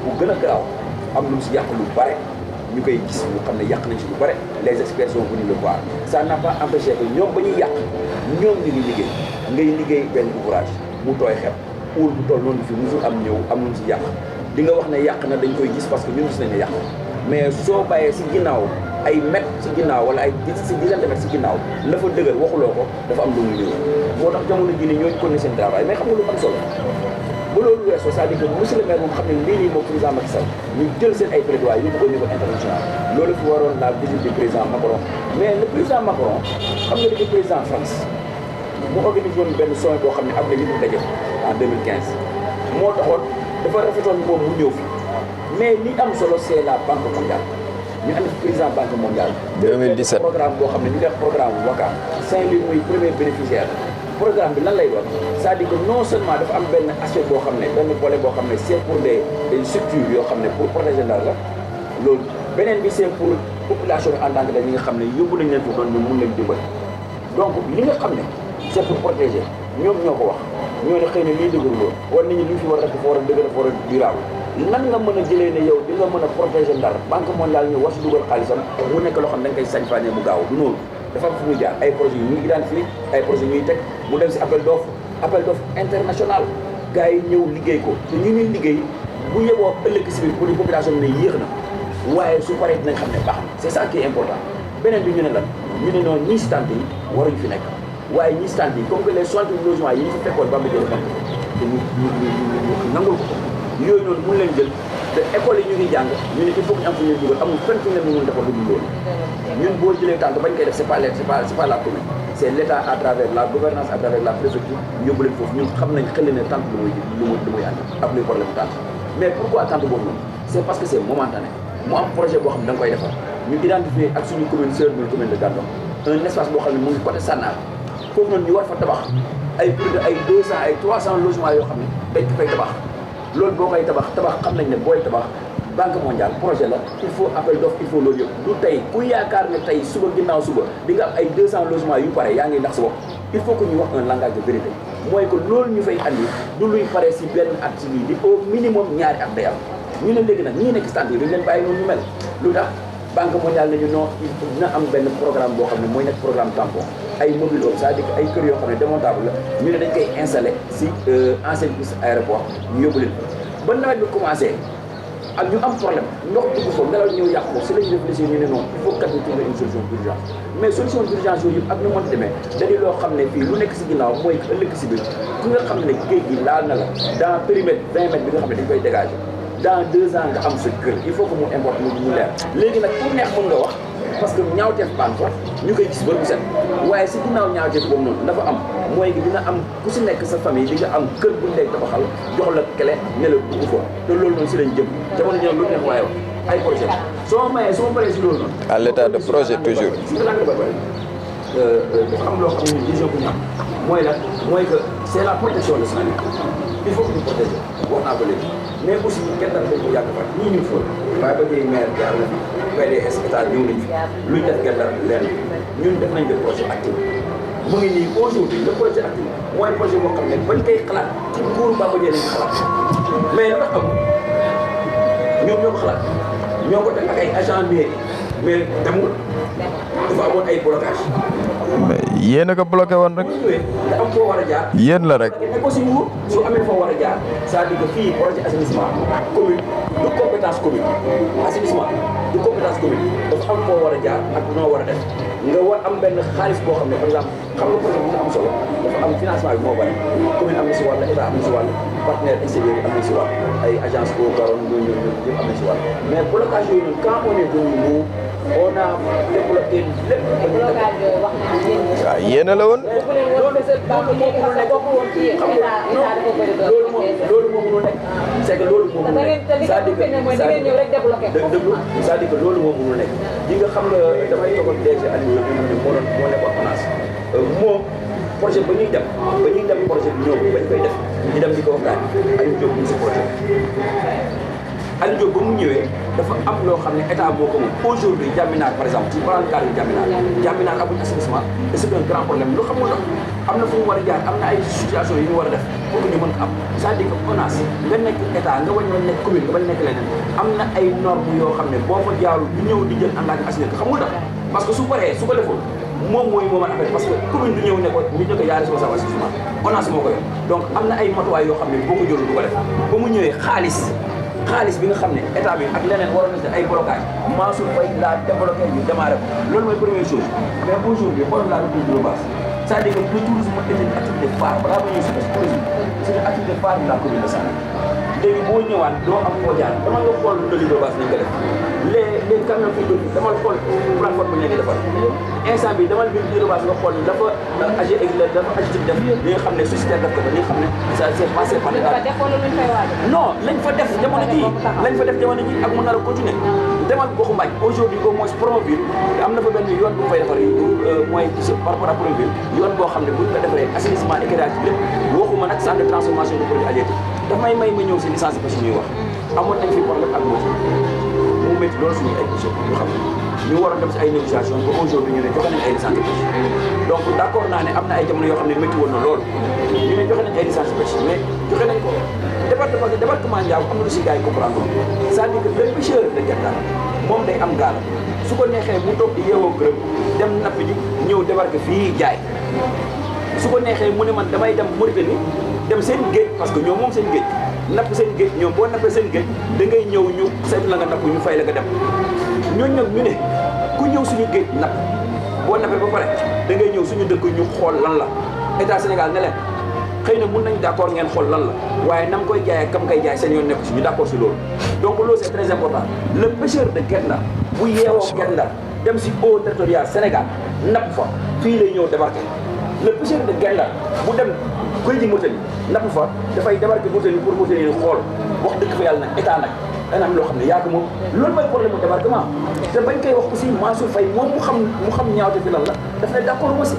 bu gën a garaaw am lu mu si yàq lu bare ñu koy gis ñu xam ne yàq nañ si lu bare les experts sont venus le voir ça n'a pas empêché que ñoom ba ñuy yàq ñoom ñu ngi liggéey ngay liggéey benn ouvrage mu tooy xepp pool bu toll noonu fi musul am ñëw am lu mu si yàq di nga wax ne yàq na dañ koy gis parce que ñun gis nañ ne yàq mais soo bàyyee si ginnaaw ay mètres si ginnaaw wala ay si dizaine de mètres si ginnaaw la fa dëgër waxuloo ko dafa am lu mu ñëw moo tax jamono jii nii ñooñu continuer seen travail mais xam nga lu am solo bu loolu weesoo c'est-à-dire que monsieur le maire moom xam ne lii nii moom président Macky Sall ñu jël seen ay plaidoyer yu ko au niveau international loolu fi waroon la visite du président Macron mais le président Macron xam nga dañu président France mu organisé woon benn sommet boo xam ne am na ñu mu daje en 2015 moo taxoon dafa rafetoon moom mu ñëw fi mais li am solo c'est la banque mondiale ñu andi président banque mondiale 2017 programme boo xam ne ñu def programme Waka Saint-Louis muy premier bénéficiaire programme bi lan lay doon c'est-à-dire que non seulement dafa am benn aspect boo xam ne benn volet boo xam ne c'est pour des structures yoo xam ne pour protéger Ndar la loolu beneen bi c'est pour population bi en tant que ñi nga xam ne yóbbu nañ leen foofu noonu ñu mun leen dimbali donc li nga xam ne c'est pour protéger ñoom ñoo ko wax ñoo ne xëy na lii dëgër loolu war nañu li fi war a def dafa war a dëgër dafa war a durable nan nga mën a jëlee ne yow di nga mën a protéger Ndar banque mondiale ñu war si dugal xaalisam mu nekk loo xam ne da nga koy sañ-fañee bu gaaw du noonu dafa am fu muy jaar ay projets yu ñuy identifié ay projets ñuy teg mu dem si appel d'offre international gars yi ñëw liggéey ko te ñu ñuy liggéey bu yeboo ëllëg si biir pour di population bi ne yéex na waaye su paree dinañ xam ne baax na c'est ça qui est important beneen bi ñu ne lan ñu ne noonu ñii stand yi waruñu fi nekk waaye ñii stand yi comme que les 60 logements yi ñu fi fekkoon ba mu jël banque te ñu nangul ko yooyu noonu mun leen jël te école yi ñu ngi jàng ñu ne il faut que ñu am fu ñu dugal amul fenn fu ñu leen mën defar lu dul loolu ñun boo jëlee tànk bañ koy def c'est pas la commune c'est l'état à travers la gouvernance à travers la préfecture yóbbu leen foofu ñun xam nañ xel ne tànk lu muy andi ab luy problème tànk mais pourquoi tànk boobu noonu c'est parce que c'est momentané mu am projet boo xam ne da nga koy defar ñu identifier ak suñu commune sœur muy commune de Gandon un espace boo xam ne mu ngi côté Sànnaar foofu noonu ñu war fa tabax ay plus de ay 200 ay 300 logements yoo xam ne dañ ko fay tabax loolu boo koy tabax xam nañ ne booy tabax Banque mondiale projet la il faut appel d'offre il faut loolu yëpp du tey ku yaakaar ne tey suba ginnaaw suba di nga am ay 200 logements yu pare yaa ngi ndax sa bopp il faut que ñu wax un langage de vérité mooy que loolu ñu fay andi du luy pare si benn at si lii di au minimum ñaari at day am ñu ne léegi nag ñii nekk stand yi dañ leen bàyyi noonu ñu mel lu tax Banque mondiale nañu non dina am benn programme boo xam ne mooy nekk programme tampon ay mobile home c'est-à-dire que ay kër yoo xam ne démontable la ñu ne dañ koy installé si ancienne piste aéroport ñu yóbbu leen ba nawet bi commencé ak ñu am problème ndox dugg foofu ngelaw ñëw yàq ko si lañu réfléchir ñu ne non il faut kat ñu trouver une solution d'urgence mais solution d'urgence yooyu yëpp ak nu mënti demee dañu loo xam ne fii lu nekk si ginnaaw mooy ëllëg si biir ku nga xam ne géej gi laal na la dans périmètre 20 mètres bi nga xam ne dañ koy dégager dans 2 ans nga am sa kër il faut que mu importe mu leer léegi nag pour neex mën nga wax parce que ñaawteef baan fa ñu koy gis ba bu set waaye si ginnaaw ñaawteef boobu noonu dafa am mooy que dina am ku si nekk sa famille di nga am kër buñ lay tabaxal jox la clé ne la dugg fa te loolu noonu si lañ jëm jamono jëm lu neex waaye wax ay projet soo mayee soo paree si loolu noonu à l'état de projet toujours si nga dafa am loo xam ne vision bu ñu am mooy la mooy que c'est la protection de Saint-Louis il faut que ñu protéger wax naa ko léegi mais aussi kenn dañ ko yàgg fa ñii ñu fóol waaye ba tey maire jaar na fi PDS état ñëw nañ fi luñ def kenn leen ñun def nañ le projet actif mu ngi nii aujourd'hui le projet actif mooy projet boo xam ne bañ koy xalaat ci nguuru Bamba Dièye lañ xalaat mais lu tax am ñoom ñoo ko xalaat ñoo ko def ak ay agent mairie mais demul dafa amoon ay blocage mais yéen a ko bloqué woon rek nga am foo war a jaar yéen la rek ne ko si nguur su amee foo war a jaar c'est-à-dire que fii projet assainissement commune du compétence commune assainissement du compétence commune dafa am foo war a jaar ak noo war a def nga war am benn xaalis boo xam ne par exemple xam nga projet bi nga am solo dafa am financement bi moo bari commune am na si wàll état am na si wàll partenaire extérieur yi am na si wàll ay agence boo garoon ñoo ñëw yëpp am na si wàll mais blocage yooyu noonu quand on est venu nous on a débloqué lépp waaw yéen a la woon loolu moo mënul nekk c'est que loolu moo mënul nekk c'est-à-dire que loolu moo mënul nekk yi nga xam nga damay toog ak DG Aliou moo nekk ordonnance moom projet ba ñuy dem projet bi ñëw bañ koy def ñu dem di ko waxtaan Aliou Diop ñu si projet Aliou Diop ba mu ñëwee dafa am loo xam ne état moo ko moom aujourd'hui Diamina par exemple ci plan cadre Diamina amuñ assainissement et c'est un grand problème lu xamul nag am na fu mu war a jaar am na ay situation yu ñu war a def pour que ñu mën ko am c'est-à-dire que ONAS nga nekk état nga wañ nga nekk commune nga bañ nekk leneen am na ay normes yoo xam ne boo fa jaarul du ñëw di jël en tant que assainisseur xamul tax parce que su paree su ko deful moom mooy moomal affaire parce que commune du ñëw ne ko ñu ne ko yaa responsable assainissement ONAS moo ko yor donc am na ay matuwaay yoo xam ne boo ko jëlul du ko def ba mu ñëwee xaalis bi nga xam ne état bi ak leneen waroon na ay blocage Mansour Faye laa débloqué ñu démarré ko loolu mooy première chose mais aujourd'hui xoolal la reprise de base c'est-à-dire que le tourisme est une activité phare balaa ma ñëw si tourisme c'est une activité phare de la commune de Saint-Louis léegi boo ñëwaat doo am foo jaar dama nga xool lu de base nañ ko def les camions fii dootu dama xool plateforme bi ñu leen di defar instant bi dama bi de base nga xool dafa agité def li nga xam ne société def ko ba li nga xam ne ça c'est passé par l'état non lañ fa def jamono ji ak mën na la continuer demal goxu mbaaj aujourd'hui au moins Promoville am na fa benn yoon bu fay defar mooy par rapport à Promoville yoon boo xam ne buñ ko defaree assainissement éclairage lépp waxuma nag centre de transformation de produits halieutiques dafay may ma ñëw si licence de pêche ñuy wax amoon nañ fi problème ak moom mu métti loolu suñu ay pêche yoo xam ne ñu waroon dem si ay négociations ba aujourd'hui ñu ne joxe nañ ay licence de pêche donc d' accord naa ne am na ay jamono yoo xam ne métti woon na loolu ñu ne joxe nañ ay licence de pêche mais joxe nañ ko département Ndiago am na lu si gars yi comprendre c'est-à-dire que le pêcheur de Guet-Ndar moom day am gaal su ko neexee mu toog di yeewoo gërëm dem napp ji ñëw débarquer fii jaay su ko neexee mu ne man damay dem Mauritanie dem seen géej parce que ñoom moom seen géej napp seen géej ñoom boo nappee seen géej da ngay ñëw ñu saytu la nga napp ñu fay la nga dem ñooñu nag ñu ne ku ñëw suñu géej napp boo nappee ba pare da ngay ñëw suñu dëkk ñu xool lan la état Sénégal ne leen xëy na mun nañ d'accord ngeen xool lan la waaye nam koy jaayee kam koy jaay seen yoon nekk si ñu d'accord si loolu donc loolu c'est très important le pêcheur de Guet-Ndar bu yeewoo Guet-Ndar dem si eau territoriale Sénégal napp fa fii lay ñëw débarquer le pêcheur de Guet-Ndar bu dem koy ji Mauritanie napp fa dafay débarquer Mauritanie pour Mauritanie xool wax dëgg fa yàlla nag état nag dana am loo xam ne yaa ko moom loolu mooy problème mu débarquement te bañ koy wax aussi Mansour Faye moom mu xam ñaawte fi lan la daf ne d'accord aussi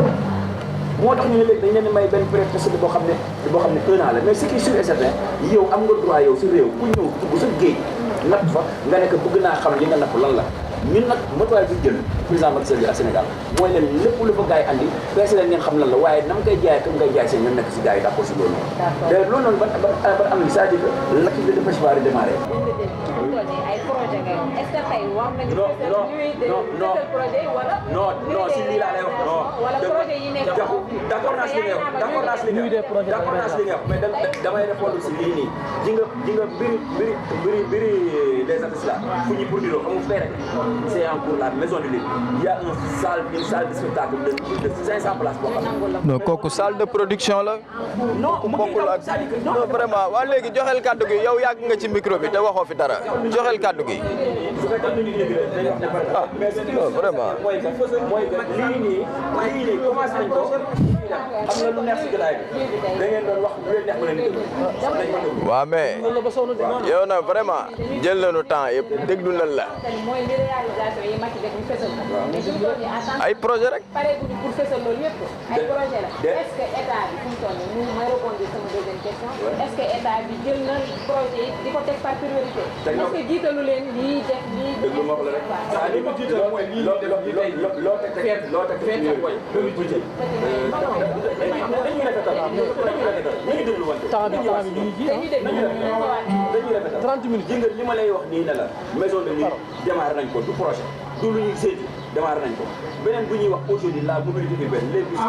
moo tax ñu ne léegi dañ leen di may benn période test boo xam ne 1 an la mais ce qui est sûr et certain yow am nga droit yow si réew ku ñëw dugg sa géej napp fa nga ne bëgg naa xam li nga napp lan la ñun nag matuwaay bi jël président Macky Sall ak Sénégal mooy leen lépp lu fa gars yi andi peese leen ngeen xam lan la waaye nam koy jaayee comme ngay jaay seen ñoom nekk si gars yi d'accord si loolu noonu loolu noonu ban am li c'est-à-dire que l'activité de pêche va redémarrer non si lii laa lay wax non d'accord naa si li nga wax mais damay répondre si lii nii ji nga mbiri les artistes là fu ñu produire amul fay rek c'est en cours la maison de l'île il y a une salle de spectacle de plus de 500 places boo xam ne non kooku salle de production la. non bokkul ak non vraiment waa léegi joxel kàddu gi yow yàgg nga ci micro bi te waxoo fi dara joxel kàddu gi. ah non vraiment. mooy que lii nii commencé nañ ko am na lu neex si gëlaay bi da ngeen doon wax lu leen neex ma leen déglu. waaw mais yow nag vraiment jël nañu temps yëpp déglu nañ la. ay projet rek. pour fësal loolu yëpp ay projet la est-ce que état bi fu mu toll nii mu may répondre sama deuxième question est-ce que état bi jël na projet yi di ko teg par priorité est-ce que jiitalu leen lii def lii déglu ma ko la rek c'est-à-dire que jiital mooy lii loo teg feet mooy budget dañuy rafetal dañuy déglu wante temps bi dañuy rafetal 30 minutes nga li ma lay wax nii ne la maison de l'île démarré nañ ko du projet du lu ñuy seeti démarré nañ ko beneen bu ñuy wax aujourd'hui la mobilité urbaine les bus à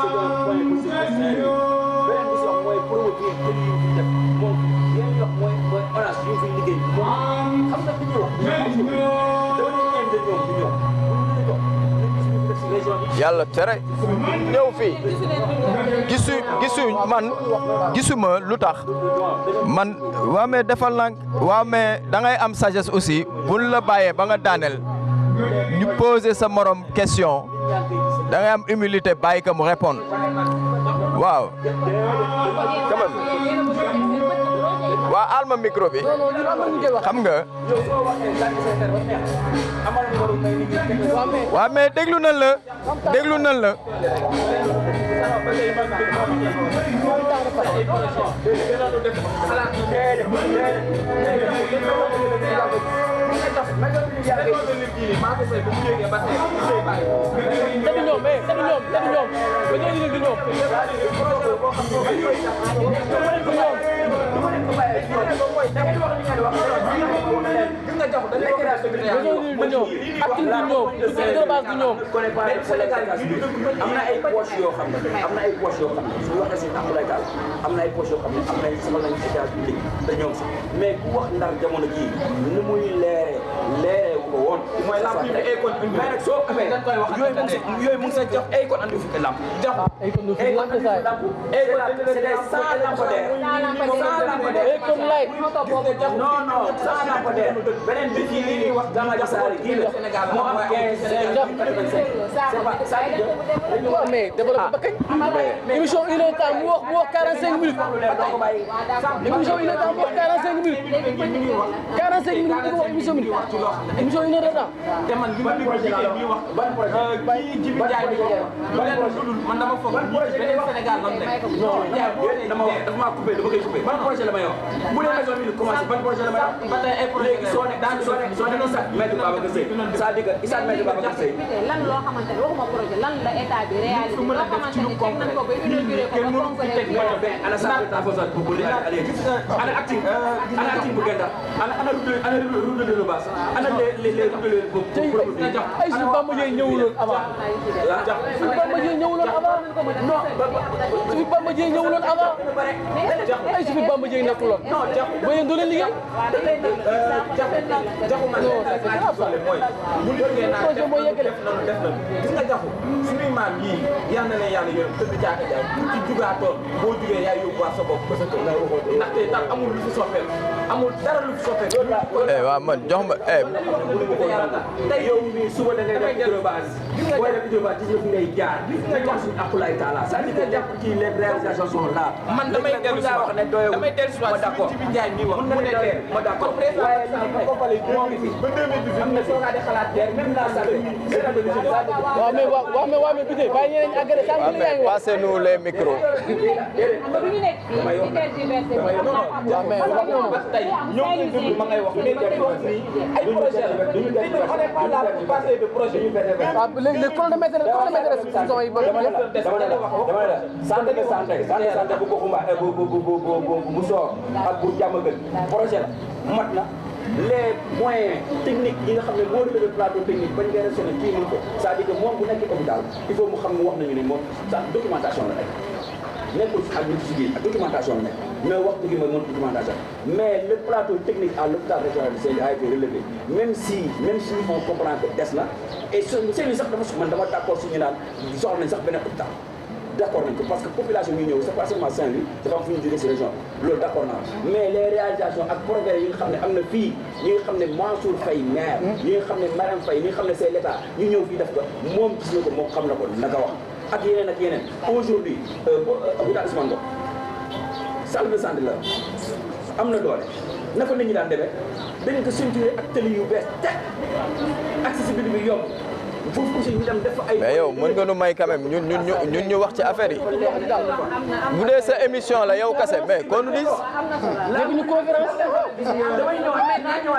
c'est un point possible beneen bi si wax mooy promoteur te li ñu def moom yéen wax mooy ONAS yu fi liggéey moom xam nga bi ñuy wax dama leen invité ñoom du ñoom yàlla tere ñëw fii gisuma lu tax man waa mais defal nag waa mais da ngay am sagesse aussi buñ la bàyyee ba nga daaneel ñu poser sa morom question da ngay am humilité bàyyi ko mu répondre waaw quand même waa alma micro bi xam nga waaw mais déglu nañ la am na ay poches yoo xam ne suñu waxee si taxawalaay am na ay poches yoo xam ne am nañ sama lañ état public te ñoom sax mais ku wax Ndar jamono jii ni muy leeree wu ko woon. mooy lamp yi ay kon indi mais nag soo amee yooyu mu ngi sa jox ay kon andi fi lamp jox ay kon c'est des 100 lampadaires non 100 lampadaires beneen bi fii nii wax Gama Jassari gii la Sénégal moo am 15 mais développé ba kañ. émission une heure temps mu wax 45 minutes. émission une heure temps mu wax 45 minutes. 45 minutes di ko wax émission minute. émission une heure de temps. te man bi ma liggéey bi wax ban Jibi Ndiaye bi man dama foog beneen Sénégal lan nekk. non dama wax dafa maa coupé dama koy coupé ban projet la may wax. bu dee maison bi commencé ban projet la may wax. ba tey ay projet soo nekk sax maître Babacar Seye c'est-à-dire que Issa maître Babacar Seye lan loo xamante ne waxuma projet lan la état bi réalisé loo xamante ne teg nañ ko ba inauguré ko ba concret ana centre de transformation pour ana acting bu Gendar ana route de Rebeuss ana les routes de ay suñu Bamba Dieye ñëwuloon avant. suñu Bamba Dieye ñëwuloon avant. non suñu Bamba Dieye ñëwuloon avant. ay suñu Bamba Dieye nekkuloon. ba yéen doo leen liggéey. jaxuma mooy bu liggéey naa def nañu gis nga jaxu suñuy maam yii yal na leen yàlla yërëm tëdd jaaka jaay ku ci jugaatoon boo jugee yaay yóbbuwaat sa bopp ba sa kër ndaxte tax amul lu fi soppeeku amul dara lu fi soppeeku waaw man jox ma tey yow mii suba da ngay def hydrobase booy def hydrobase gis nga fi ngay jaar nga jox suñu akulaay taala c'est-à-dire que jàpp ci les réalisations sont là man damay dellu si wax ne doyoo ma d'accord ci bi Ndiaye mi wax mu ne doyoo ma d'accord waaye li ko fale moo ngi fi ba 2018 am na soo kaa di xalaat terre même la santé waaw mais bi tey bàyyi ñeneen àggale sànq li yaa ngi wax passez-nous les micros tey ñoo ngi déglu ma ngay wax mais dañuy wax ni ay projet la dañu on n'est pas là pour passer de projet yu léegi chronomètre saison yi santé bu Boxumba bu soor ak bu Diamaguène projet la mat na les moyens techniques yi nga xam ne moo demee le plateau technique bañ koy réceptionné kii mun ko c'est-à-dire que moom bu nekkee hôpital il faut mu xam ne wax nañu ne moom sa documentation la rek nekkul ak nit si biir ak documentation la nekk mais wax dëgg mooy moom documentation mais le plateau technique à l'hôpital régional de Saint-Louis a été relevé même si on comprend que des na et Saint-Louis sax dafa man dama d'accord si ñu naan soxla nañ sax beneen hôpital d'accord nañ ko parce que population bi ñëw c'est pas seulement Saint-Louis dafa am fu ñu jógee si région loolu d'accord naa mais les réalisations ak progrès yi nga xam ne am na fii ñi nga xam ne Mansour Faye maire ñi nga xam ne Marème Faye ñi nga xam ne c'est l'État ñu ñëw fii def ko moom gis na ko moom xam na ko naka wax ak yeneen aujourd'hui hôpital Ousmane Ngom salle de santé la am na doole na ko nit ñi daan demee dañ ko ceinturé ak tëli yu bees teg accessibilité bi yomb foofu aussi ñu dem def ay. mais yow mën nga nu may quand même ñun ñu wax ci affaire yi bu dee sa émission la yow kase mais qu'on nous dise. léegi ñu conférence.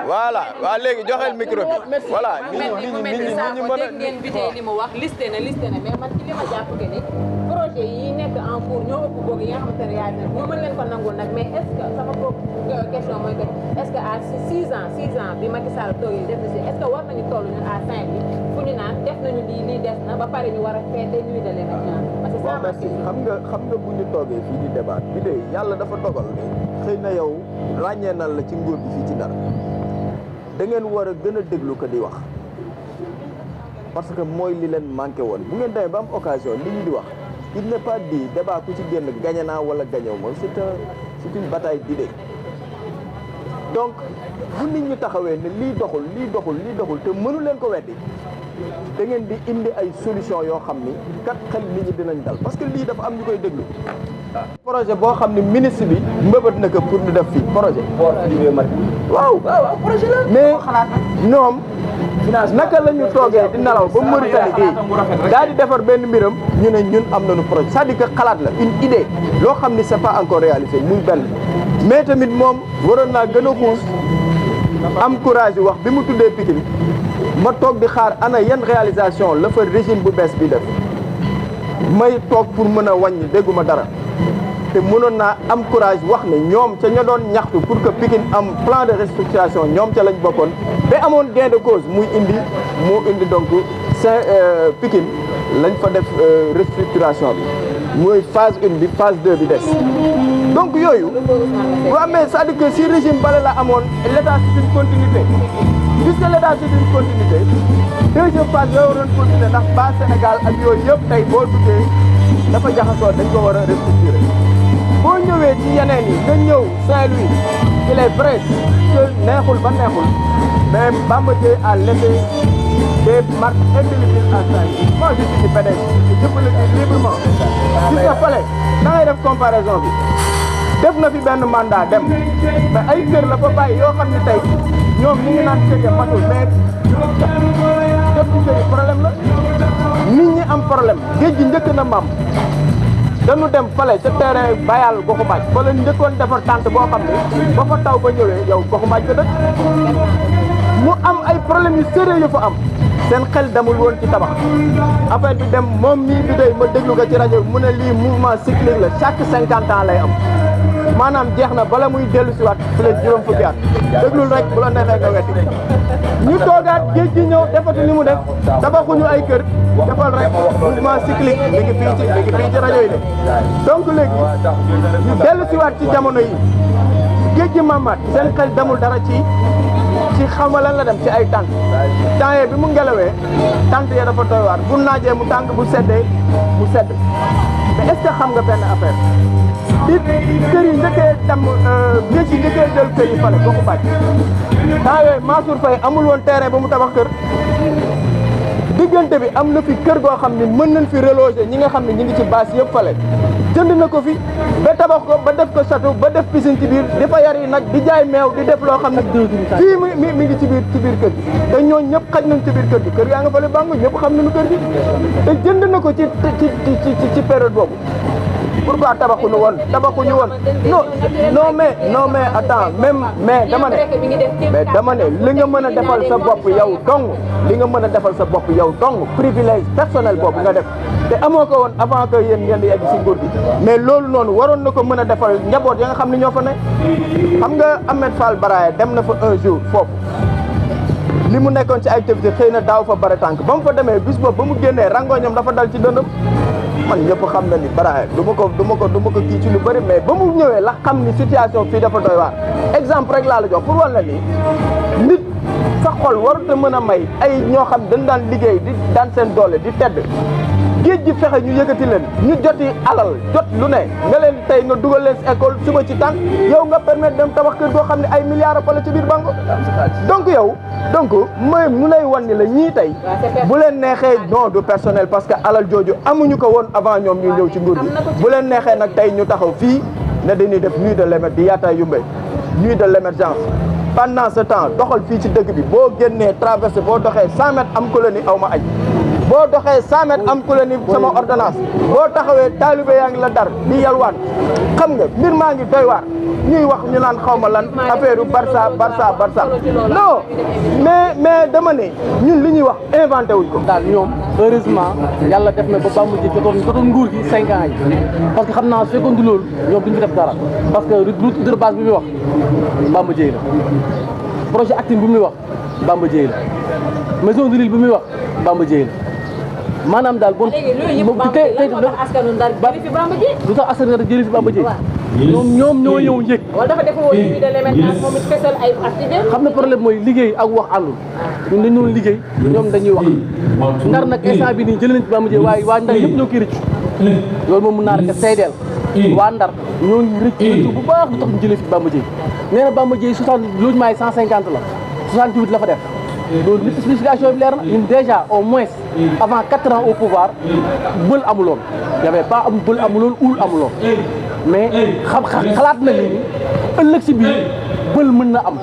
voilà waaw léegi joxeel micro bi voilà. nit ñi mën a ngeen bi tey li mu wax listé na mais man ci li ma jàpp que ni projet yi nekk en cours ñoo ëpp boog yi nga xamante ne yaay ñu mën leen ko nangul nag mais est-ce que sama question mooy que est-ce que à 6 ans bi Macky Sall toogee def na si est-ce que war nañu toll ñun à Saint-Louis fu ñu naan def nañu lii des na ba pare ñu war a fête nuit de l'émergence parce que ça merci xam nga bu ñu toogee fii di débat bi de yàlla dafa dogal xëy na yow ràññee na la ci nguur gi fii ci Ndar da ngeen war a gën a déglu ko di wax parce que mooy li leen manqué woon bu ngeen demee ba am occasion li ñu di wax il n'est pas dit débat ku ci génn gagné naa wala gagné wu ma c'est une bataille d'idées donc bu nit ñi taxawee ne lii doxul te mënu leen ko weddi da ngeen di indi ay solution yoo xam ni kat xel nit ñi dinañ dal parce que lii dafa am ñu koy déglu projet boo xam ne ministre bi mbëbët na ko pour ñu def fii projet waaw projet la mais ñoom naka la ñu toogee di nelaw ba Mauritanie gii daal di defar benn mbiram ñu ne ñun am nañu projet c'est-à-dire que xalaat la une idée loo xam ni c'est pas encore réalisé muy benn mais tamit moom waroon naa gën a xuus am courage yi wax bi mu tuddee Pikine ma toog di xaar ana yan réalisation la fa régime bu bees bi def may toog pour mën a wàññi dégguma dara te mënoon naa am courage wax ne ñoom ca ña doon ñaxtu pour que Pikine am plan de restructuration ñoom ca lañ bokkoon ba amoon gain de cause moo indi donc Pikine lañ fa def restructuration bi mooy phase 1 bi phase 2 bi des donc yooyu waaw mais c'est-à-dire que si régime bale la amoon l'état c'est une continuité puisque l'état c'est une continuité deuxième phase yooyu waroon continuer ndax ba Sénégal ak yooyu yëpp tey boo duggee dafa jaxasoo dañ ko war a restructurer boo ñëwee ci yeneen yi nga ñëw Saint-Louis il est vrai que neexul ba neexul mais Bamba Dièye a laissé des marques indélébiles à Saint-Louis moi je suis du PDS je peux le dire librement gis nga fale da ngay def comparaison bi def na fi benn mandat dem mais ay kër la ba bàyyi yoo xam ne tey ñoom ñu ngi naan kër matul mais jot ci kër yi problème la nit ñi am problème géej gi njëkk na maam dañu dem fale ca terrain bayal goxu mbaaj fa la njëkkoon defar tente boo xam ne ba fa taw ba ñëwee yow goxu mbaaj ko dëkk mu am ay problème yu sérieux yu fa am seen xel demul woon ci tabax affaire bi dem moom mii bi day ma déglu ko ci rajo mu ne lii mouvement cyclique la chaque 50 ans lay am maanaam jeex na bala muy dellu si waat fi la juróom fukki at déglul rek bu la neexee nga wetti ñu toogaat géej gi ñëw defati li mu def tabaxuñu ay kër defal rek mouvement cyclique mi ngi fii ci rajo yi de donc léegi ñu dellu si waat ci jamono yi géej gi mamaat seen xel demul dara ci ci xam lan la dem ci ay tànk temps yii bi mu ngelawee tànk ya dafa doy waar bu naajee mu tànk bu seddee mu sedd mais est-ce que xam nga benn affaire bi kër yi njëkkee dem géej yi njëkkee jël kër yi fale boo ko bàcc temps yooyu Mansour Faye amul woon terrain ba mu tabax kër diggante bi am na fi kër goo xam ne mën nañ fi reloger ñi nga xam ne ñi ngi ci base yëpp fale jënd na ko fi ba tabax ko ba def ko château ba def piscine ci biir di fa yar yi nag di jaay meew di def loo xam ne fii mi ngi ci biir kër gi te ñooñu ñëpp xaj nañ ci biir kër gi kër yaa nga fale bàngu ñëpp xam nañu kër gi te jënd na ko ci période boobu pourquoi tabaxuñu woon non mais attends même mais dama ne li nga mën a defal sa bopp yow dong privilège personnel boobu nga def te amoo ko woon avant que yéen ngeen di yegg si nguur gi mais loolu noonu waroon na ko mën a defal njaboot ya nga xam ne ñoo fa ne xam nga Ahmed Fall Braya dem na fa un jour foofu li mu nekkoon ci ay activité xëy na daaw fa bare tànk ba mu fa demee bis boobu ba mu génnee rangoñam dafa dal ci dëndam man ñëpp xam na ni Braya du ma ko kii ci lu bëri mais ba mu ñëwee la xam ni situation fii dafa doy waar exemple rek laa la jox pour wal na ni nit sa xol warut a mën a may ay ñoo xam dañ daan liggéey di daan seen doole di tedd géej gi fexe ñu yëkkati leen ñu joti alal jot lu ne nga leen tey nga dugal leen si école suba ci tànk yow nga permettre dem tabax kër goo xam ne ay milliards fa la ci biir banque donc mooy mu lay wan ni la ñii tey bu leen neexee non du personnel parce que alal jooju amuñu ko woon avant ñoom ñu ñëw ci nguur gi bu leen neexee nag tey ñu taxaw fii ne dañuy def nuit de l'émergence di yaata yumbe nuit de l'émergence pendant ce temps doxal fii ci dëkk bi boo génnee traversé boo doxee 100 mètres am ko la ni aw ma añ boo doxee 100 mètres am ku la ni sama ordonnance boo taxawee taalibe yaa ngi la dar di yalwaan xam nga mbir maa ngi doy waar ñuy wax ñu naan xaw ma lan affaire Barça non mais dama ne ñun li ñuy wax inventé wuñ ko. daal ñoom heureusement yàlla def na ba Bamba Dièye jotoon nguur gi 5 ans yi parce que xam naa su fekkoon du loolu ñoom duñ fi def dara parce que route de base bi muy wax Bamba Dièye la projet actif bi muy wax Bamba Dièye la maison de l'île bi muy wax Bamba Dièye la maanaam daal bon tey lu tax askanu Ndar jëlee fi Bamba Dièye ñoom ñoo ñëw njëkk. wala dafa def woon nuit de l'émergence moom it fesal ay activités. xam na problème mooy liggéey ak wax àndul ñun dañu doon liggéey ñoom dañuy wax Ndar nag instant bi nii jëlee nañ ci Bamba Dièye waaye waa Ndar yëpp ñoo koy rëcc loolu moom mun naa rek seedeel waa Ndar ñoo ngi rëcc bu baax lu tax ñu jëlee fi Bamba Dièye nee na Bamba Dièye 60 logement yi 150 la 68 la fa def loolu li explication bi leer na ñun déjà au moins avant 4 ans au pouvoir bël amuloon y avait pas am bël amuloon uul amuloon mais xalaat nañu ni ëllëg si biir bël mën na am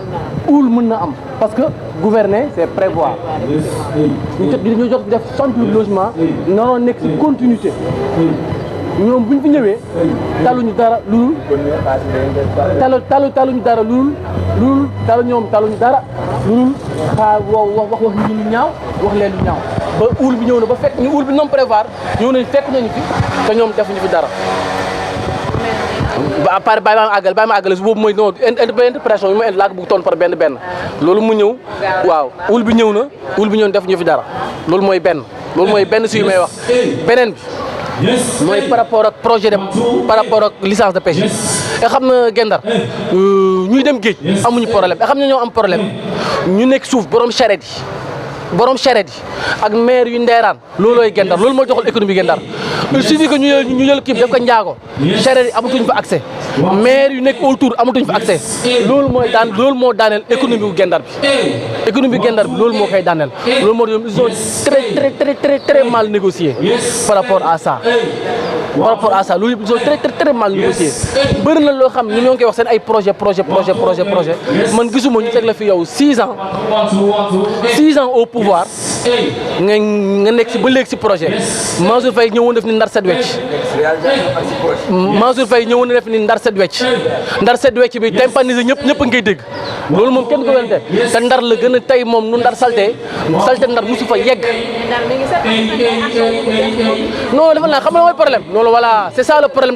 uul mën na am parce que gouverner c'est prévoir ñu jot def 68 logements naroon nekk ci continuité ñoom bu ñu fi ñëwee taluñu dara lulul taluñu dara lulul taluñu dara lulul xaa wax ñu ñaaw wax leen lu ñaaw ba uul bi ñëw na ba fekk ñu uul bi non prévoir ñëw nañ fekk nañu fi te ñoom defuñu fi dara ba pare bàyyi ma àggale su boobu mooy non interprétation bi ma indi laa ko bëgg toon par benn loolu mu ñëw waaw uul bi ñëw na defuñu fi dara loolu mooy benn suy may wax beneen bi mooy par rapport ak projet de par rapport ak licence de pêche et xam na Gendar ñuy dem géej amuñu problème et xam na ñoo am problème ñu nekk suuf borom charrette yi ak maire yu ndeeraan loolooy Gendar loolu moo joxul économie Gendar il suffit que ñu jël kii bi def ko njaago charrette yi amatuñ fa accès maire yu nekk autour amatuñ fa accès loolu moo daaneel économie bu Gendar bi loolu moo koy daaneel loolu moo ñoom ils ont très mal négocié par rapport à ça loolu ils ont très mal négocié bëri na loo xam ne ñoo ngi koy wax seen ay projet man gisuma ñu teg la fi yow 6 ans au pouvoir nga nekk si ba léegi si projet Mansour Faye ñëwoon def ni Ndar set wecc bi tympaniser ñëpp ngay dégg loolu moom kenn ko wente te Ndar la gën a tey moom nu Ndar salte Ndar musu fa yegg non dafa naa xam nga mooy problème loolu voilà c'est ça le problème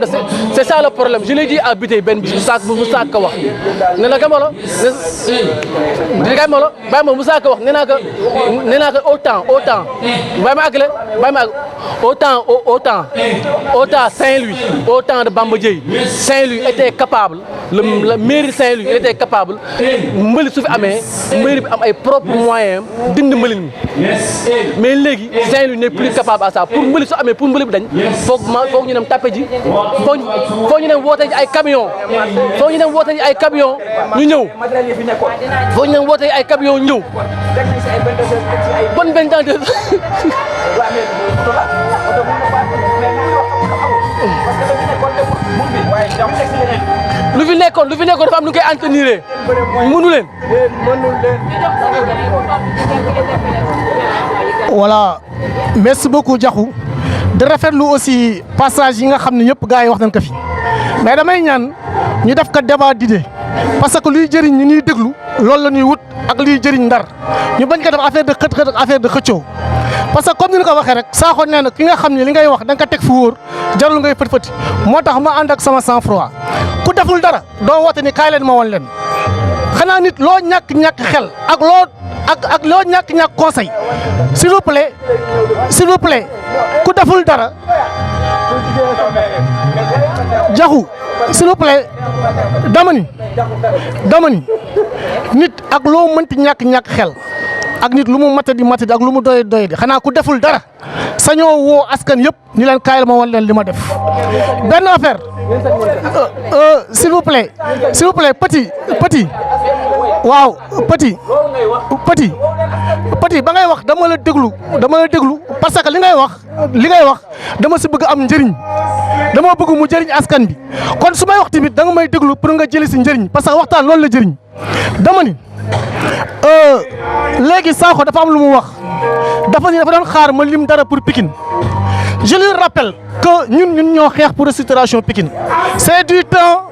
je l'ai dit à Biteye benn bis mu saak ko wax ne na Moussa ko wax nee naa ko autant Saint-Louis, autant de Bamba Dièye, Saint-Louis était capable, la mairie de Saint-Louis était capable, mbalit su fi amee mairie bi am ay propres moyens dindi mbalit mi. Mais léegi Saint-Louis n'est plus capable à ça. Pour mbalit su amee pour mbalit bi dañ foog ñu dem tapé ji, foog ñu dem woote ji ay camion, foog ñu dem woote ji ay camion ñu ñëw, foog ñu dem woote ji ay camion ñu ñëw. Bonne benn lu fi nekkoon dafa am lu koy entretenir mënu leen. Voilà, merci beaucoup Diakhou de rafetlu aussi passage yi nga xam ne ñëpp gars yi wax nañ ko fi mais damay ñaan ñu def ko débat d'idées parce que luy jëriñ ñi ñuy déglu loolu la ñuy wut ak luy jëriñ Ndar ñu bañ ko def affaire de xët-xët ak affaire de xëccoo parce que comme ni ñu ko waxee rek Sakho nee na ki nga xam ne li ngay wax da nga ko teg fu wóor jarul ngay fët-fëti moo tax ma ànd ak sama sang-froid ku deful dara doo woote ni kaay leen ma woon leen xanaa nit loo ñàkk xel ak loo ñàkk conseil s'il vous plaît ku deful dara Diakhou s'il vous plaît dama ni nit ak loo mënti ñàkk xel ak nit lu mu matadi ak lu mu doy di xanaa ku deful dara sañoo woo askan yëpp ni leen kaay la ma wan leen li ma def benn affaire s'il vous plaît petit waaw petit ba ngay wax dama la déglu parce que li ngay wax dama si bëgg am njëriñ dama bëgg mu jëriñ askan bi kon su may wax tamit da nga may déglu pour nga jëli si njëriñ parce que waxtaan loolu la jëriñ dama ni léegi Sakho dafa am lu mu wax dafa doon xaar ma lim dara pour Pikine je lui rappelle que ñun ñoo xeex pour restructuration Pikine c'est du temps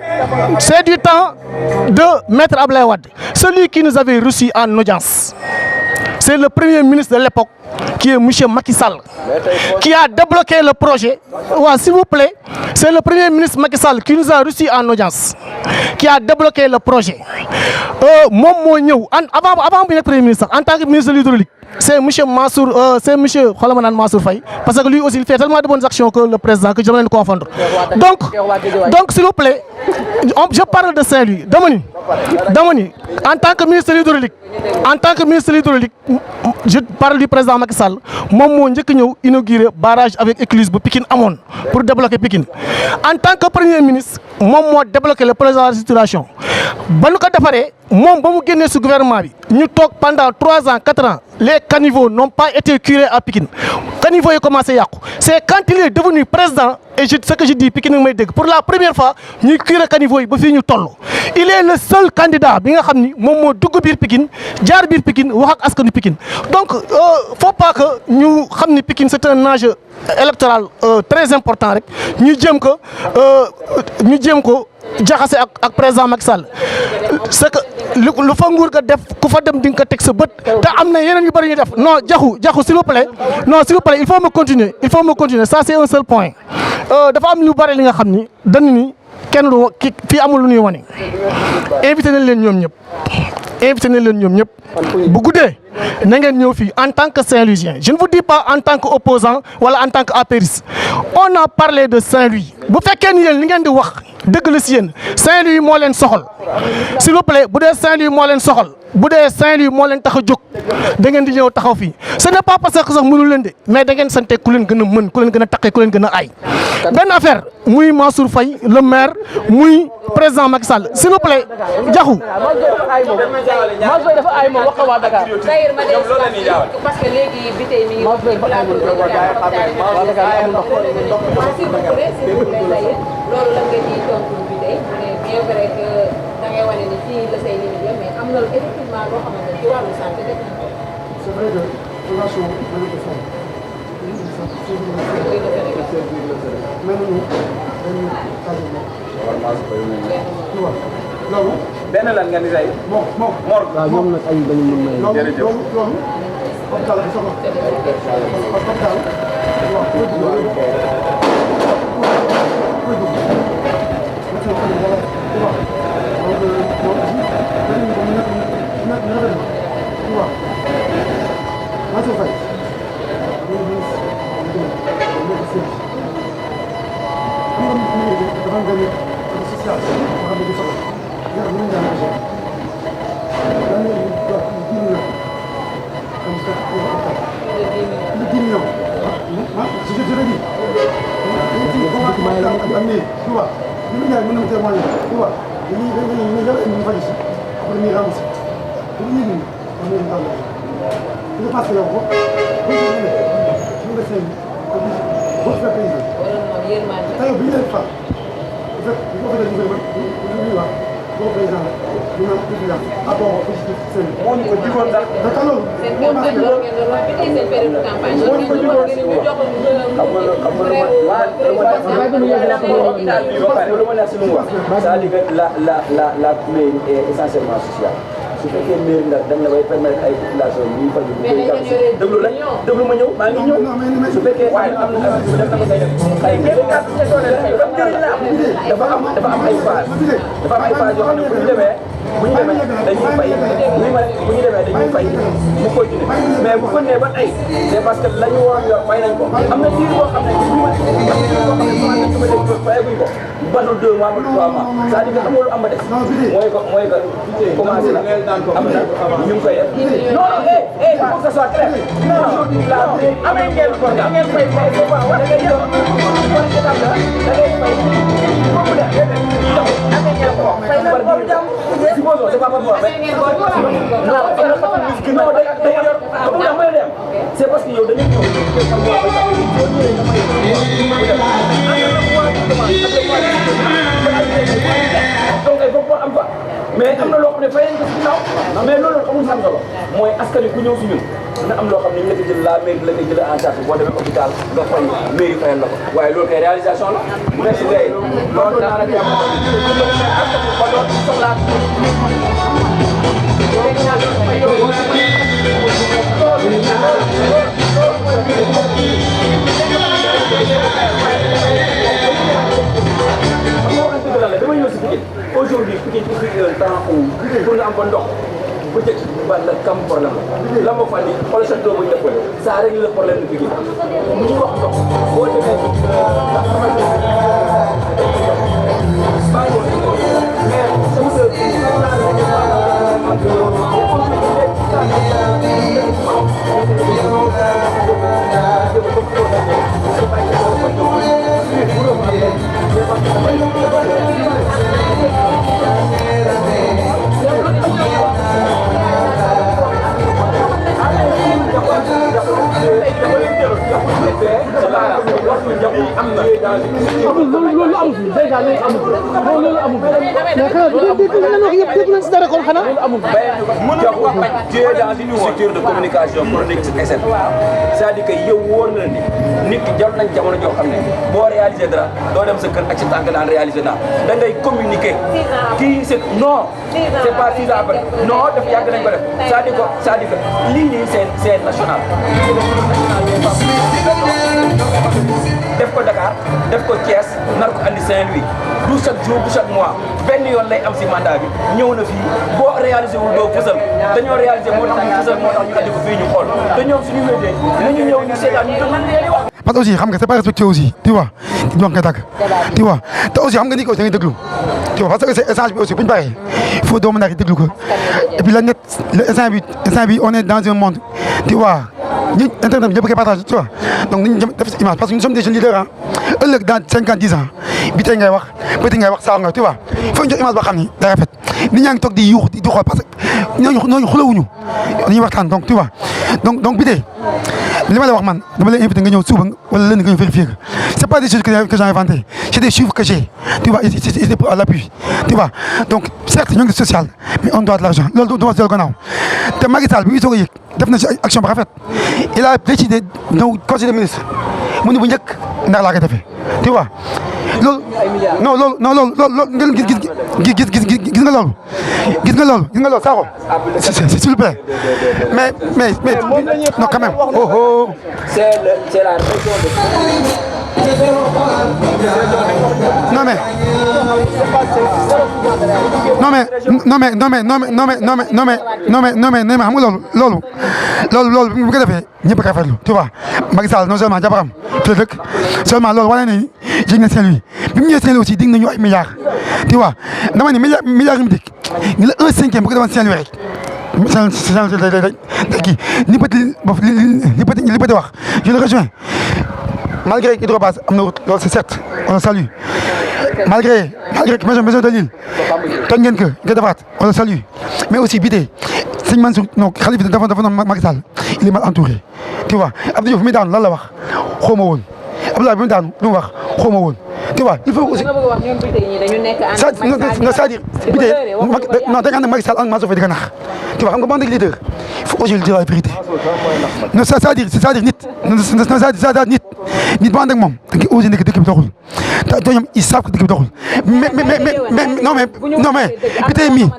de Maître Abdoulaye Wade, celui qui nous avait reçu en audience. C'est le premier ministre de l'époque, qui est M. Macky Sall, qui a débloqué le projet. Ouais, s'il vous plaît, c'est le premier ministre Macky Sall qui nous a reçu en audience, qui a débloqué le projet. Avant d'être premier ministre, en tant que ministre de l'hydraulique, c'est M. Mansour Faye, parce que lui aussi il fait tellement de bonnes actions que le président que je vais le confondre. Donc s'il vous plaît, je parle de Saint-Louis. Damani, en tant que ministre de l'hydraulique, je parle du président Macky Sall. Moi, j'ai inauguré le barrage avec écluse pour Pikine Amon pour débloquer Pikine. En tant que premier ministre, moi, j'ai débloqué le projet de la situation. Moi, je suis ce gouvernement. Nous talk pendant 3 ans, 4 ans. Les caniveaux n'ont pas été curés à Pikine. Caniveau est commencé à c'est quand il est devenu président, et ce que je dis, Pikine pour la première fois, nous curé caniveau, il est le seul candidat, bien que nous Dougou Bir Pikine, Diar Bir Pikine, Wahak Askanu Pikine. Donc, faut pas que nous sachions Pikine, c'est un enjeu électoral très important. Nous disons que jaxase ak président Macky Sall c'est que lu fa nguur ga def ku fa dem di nga ko teg sa bët te am na yeneen yu bëri ñu def non Diakhou s'il vous plaît il faut me continuer ça c'est un seul point dafa am lu bëri li nga xam ni dañu ni kenn du fii amul lu ñuy wane invité nañ leen ñoom ñëpp bu guddee na ngeen ñëw fii en tant que Saint-Louisien je ne vous dis pas en tant qu'opposant wala en tant qu'apériste on a parlé de Saint-Louis bu fekkee ni yéen li ngeen di wax dëgg la si yéen Saint-Louis moo leen soxal s'il vous plaît bu dee Saint-Louis moo leen soxal bu dee Saint-Louis moo leen tax a jóg da ngeen di ñëw taxaw fii ce n'est pas parce que sax mënul leen de mais da ngeen sante ku leen gën a mën ku leen gën a taqee ku leen gën a aay benn affaire muy Mansour Faye le maire muy président Macky Sall s'il vous plaît Diakhou dafa ay moom wax ko waa Dakar parce que léegi bi tey mi ngi wax loolu la ngeen di tontu bi tey bien vrai que da ngay wane ni fii la say limite la mais am na effectivement loo xamante ne ci wàllu santé def na ko. C'est vrai que relation mën na ko benn lan nga ni tey. Mor waaw ñoom nag ay dañu mën na jërëjëf loolu hôpital bi sama hôpital waaw c'est-à-dire que la mairie est essentiellement sociale. su fekkee mairie nag dem na bay permettre ay population yi ñuy faju déglu la déglu ma ñëw maa ngi ñëw su fekkee waaye am na def na ko ngay def ay dafa am ay phase yoo xam ne bu ñu demee dañuy fay bu ñu demee dañuy fay mu continuer mais bu continuer ba tey c'est parce que la ñu waroon yor fay nañ ko am na diir boo xam ne fayaguñ ko batul 2 mois ba 3 mois c'est-à-dire que amul am ba des mooy que commencé na am na ñu ngi koy def non non il faut que ça soit clair non amee ngeen ko da ngeen fay waaw da ngay yow par étape la da ngay fay foofu la amee ngeen ko fay na ko jam supposons c'est pas pour c'est parce que yow da ngay ñëw donc il faut que am fa mais am na loo xam ne fay nañ ko si ginnaaw mais loolu amul sam solo mooy askan wi ku ñëw si ñun dina am loo xam ne ñu la ko jël la mairie la koy jël en charge boo demee hôpital nga fay mairie fayal la ko waaye loolu kay réalisation la merci léegi loolu daanaka jàmm askan wi ba doon soxlaa dama ñëw si Pikine aujourd'hui Pikine il un temps où pour nga am fa ndox bu njëkk ba la kam problème la ma fa andi xoolal sa doo bu ñu defoon ça règle le problème de Pikine mu ñuy wax ndox boo demee loolu amul fi déjà loolu amul mais xanaa dégg nañ si dara kon xanaa loolu amul tu es dans une structure de communication chronique SN c'est-à-dire que yow wóor na ni nit ki jot nañ jamono joo xam ne boo réalisé dara doo dem sa kër ak sa tànk daan réalisé naa da ngay communiquer kii c'est non c'est pas 6 ans après non daf yàgg nañ ko def c'est-à-dire que lii nii c'est national def ko Dakar def ko Thiès nar ko andi Saint-Louis du chaque jour du chaque mois benn yoon lay am si mandat bi ñëw na fii boo réalisé wul doo fësal dañoo réalisé moo tax ñu fësal moo tax ñu andi ko fii ñu xool te ñoom suñu wéetee nañu ñëw ñu seetaan ñu déglu leen di wax. parce que aussi xam nga c'est pas respecté aussi tu vois di wax nga dàgg tu vois te aussi xam nga ni ko da ngay déglu tu vois parce que c'est échange bi aussi bu ñu paree il faut doo mën a déglu ko et puis la net le instant bi on est dans un monde tu vois ñi internet bi ñëpp koy partage tu vois donc nañu def image parce que nous sommes des jeunes leaders ah ëllëg dans 50 10 ans bi tey ngay wax bëti ngay wax saa nga tu vois il faut ñu jox image boo xam ni day rafet nit ñaa ngi toog di yuux di xool parce que ñooñu xulawuñu dañuy waxtaan donc tu vois donc bi tey li ma la wax man dama lay invité nga ñëw suba wala lundi nga ñëw vérifier que c'est pas des choses que j'ai inventé c'est des chiffres que j'ai tu vois c'est à l'appui tu vois donc certes ñoo ngi social mais on doit de l'argent loolu du ma jël gannaaw te Macky Sall bi muy soog a yëg def na ci action ba rafet il a décidé ñëw conseil des ministres mu ni bu njëkk ndax laa koy defee tu vois loolu non loolu ngeen gis nga loolu Sakho s'il vous plaît mais non quand même oh c'est la raison de non mais xam nga loolu bu ko defee ñëpp a rafetlu tu vois Macky Sall non seulement jabaram fi la dëkk seulement loolu wane ni jég na Saint-Louis bi mu ñëwee Saint-Louis aussi dig nañu ay milliards tu vois dama ne milliards yi mu dig ni la 1/5 bu ko defoon Saint-Louis rek kii li bëti wax je le rejoins malgré Hydrobase am na route loolu c'est certes on le salue malgré maison de l'île toj ngeen ko nga defaat on le salue mais aussi bi tey sëñ Mansour non Khalifa dafa noon Macky Sall il est mal entouré tu vois Abdou Diouf mi daanu lan la wax xaw ma woon Abdoulaye bi mi daanu lu mu wax xaw ma woon tu vois il faut aussi c'est-à-dire bi tey non da nga ànd ak Macky Sall ak Mansour Faye di ko nax tu vois xam nga bande de leader il faut aussi dire la vérité non c'est-à-dire nit nit bu ànd ak moom da nga osé nekk dëkk bi doxul te ñoom ils savent que dëkk bi doxul mais bi tey mii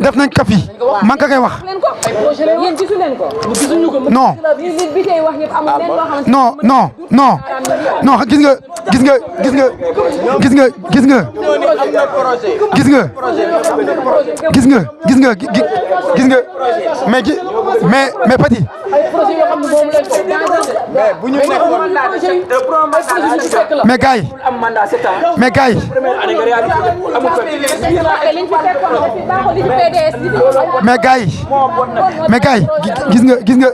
def nañ kaf yi man ka koy wax non gis nga mais Pati mais gars yi gis nga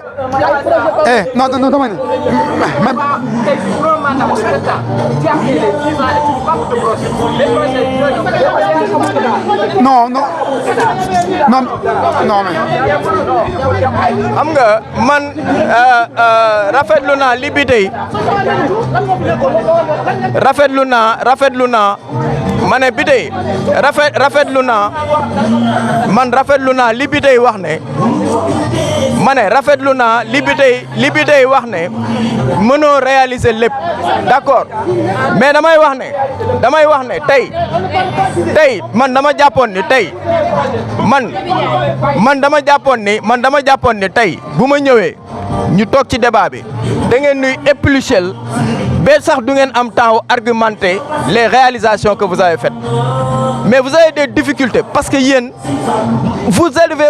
non dama ne non mais xam nga man rafetlu naa li bi tey rafetlu naa ma ne bi tey rafetlu naa li bi tey wax ne ma ne rafetlu naa li bi tey wax ne mënoo réaliser lépp d'accord mais damay wax ne tey man dama jàppoon ni tey man dama jàppoon ni tey bu ma ñëwee ñu toog ci débat bi da ngeen nuy éplucher ba sax du ngeen am temps argumenter les réalisations que vous avez faites mais vous avez des difficultés parce que yéen vous élevez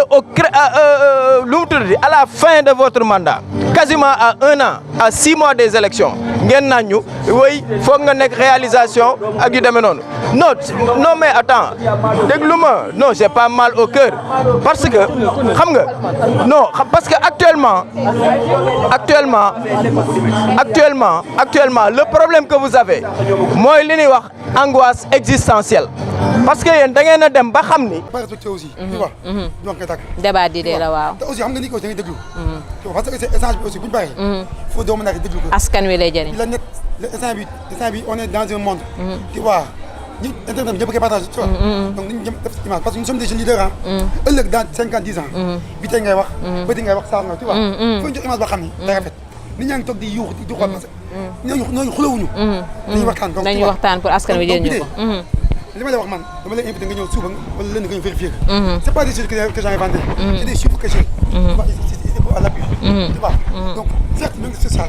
à la fin de votre mandat quasiment à 1 an à 6 mois des élections ngeen naan ñu woy foog nga nekk réalisation ak yu demee noonu non mais attends déglu ma non j'ai pas mal au cœur parce que xam nga non parce que actuellement le problème que vous avez mooy li ñuy wax angoisse existentielle parce que yéen da ngeen a dem ba xam ni. débat di de la waaw. te aussi xam nga ni ko da ngay déglu. parce que échange bi aussi bu ñu paree. il faut doo mën a déglu ko. askan wi lay jëriñ. la net instant bi on est dans un monde. tu vois ñu internet bi ñëpp a koy partagé. tu vois donc nañu jëm def image parce que nous sommes des jeunes leaders ah. ëllëg dans 5 ans 10 ans. bi tey ngay wax. bëti ngay wax saa nga tu vois. il faut ñu jox image boo xam ni day rafet. nit ñaa ngi toog di yuux di xool parce que ñooñu xulawuñu. dañuy waxtaan pour askan wi jëriñu ko. li ma lay wax man dama lay invité nga ñëw suba wala lenn nga ñëw vérifier ko. c'est pas des choses que j'ai inventé. c'est des chiffres que j'ai. c'est à l'appui. tu vois donc certes même c'est ça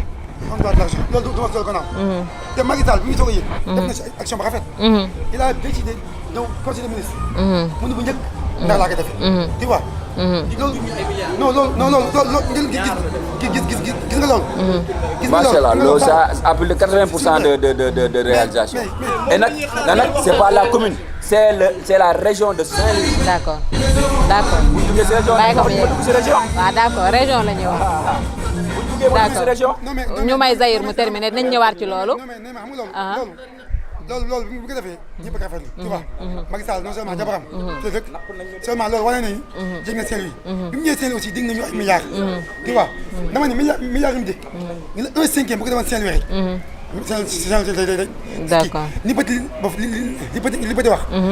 on doit de l'argent loolu du ma soog a naaw. te Macky Sall bi muy soog a yëg. def na si action ba rafet. il a décidé ñëw conseil des ministres. mu ne bu njëkk ndax laa koy defee. tu vois. loolu gis nga loolu. macha allah loolu ça a plus de 80% de réalisation. et nag c'est pas la commune c'est la région de Saint-Louis. d'accord. bàyyi ko mu yegg waaw d'accord région la ñu wax. d'accord ñu may Zahir mu terminé nañ ñëwaat ci loolu. loolu bu ko defee ñëpp a rafetlu tu vois Macky Sall non seulement jabaram te dëkk seulement loolu wane nañu jég na Saint-Louis bi mu ñëwee Saint-Louis aussi dig nañu ay milliards tu vois dama ne milliards yi mu dig ni la 1/5 bu ko defoon Saint-Louis rek d'accord li bëti wax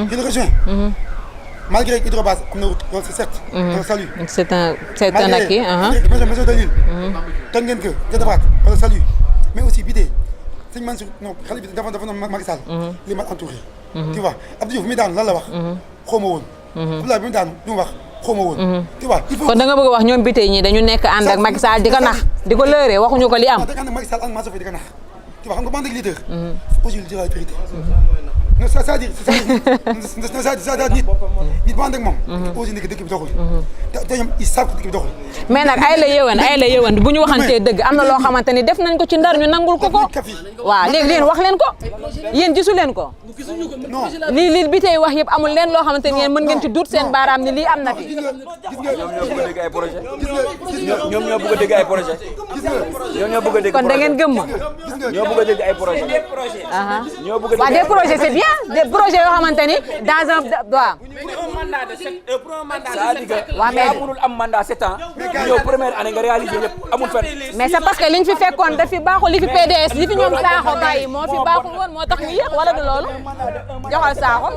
je le rejoins malgré Hydrobase am na route loolu c'est certes on le salue c'est un acquis maison de l'île toj ngeen ko nga defaat on le salue mais aussi bi tey sëñ Mansour non Khalifa dafa noon Macky Sall li mal entouré tu vois Abdou Diouf mi daanu lan la wax xaw ma woon Abdoulaye bi mi daanu lu mu wax xaw ma woon tu vois kon da nga bëgg a wax ñoom bi tey ñi dañu nekk ànd ak Macky Sall di ko nax di ko lëre waxuñu ko li am dañ ànd ak Macky Sall ak Mansour Faye di ko nax tu vois xam nga bande leader aussi dire la vérité non c'est-à-dire nit bu ànd ak moom. aussi nekk dëkk bi doxul. te ñoom ils savent que dëkk bi doxul. mais nag ay la yëwan bu ñu waxantee dëgg am na loo xamante ni def nañ ko ci Ndar ñu nangul ko ko. waaw léegi yéen wax leen ko yéen gisu leen ko. lii bi tey wax yëpp amul leen loo xamante ni yéen mën ngeen ci duut seen baaraam ni lii am na fi. ñoom ñoo bëgg a dégg ay projet ñoom ñoo bëgg a dégg kon da ngeen gëm ma. ñoo bëgg a dégg ay projet ñoo bëgg a dégg waaw des projets c'est bien des projets yoo xamante ni dans un waaw. waaw mais mënul am mandat 7 ans ñëw première année nga réaliser lépp amul fenn. mais c'est parce que liñ fi fekkoon daf fi baaxul li fi PDS li fi ñoom Sakho bàyyi moo fi baaxul woon moo tax ñu yéex wala du loolu joxal Sakho.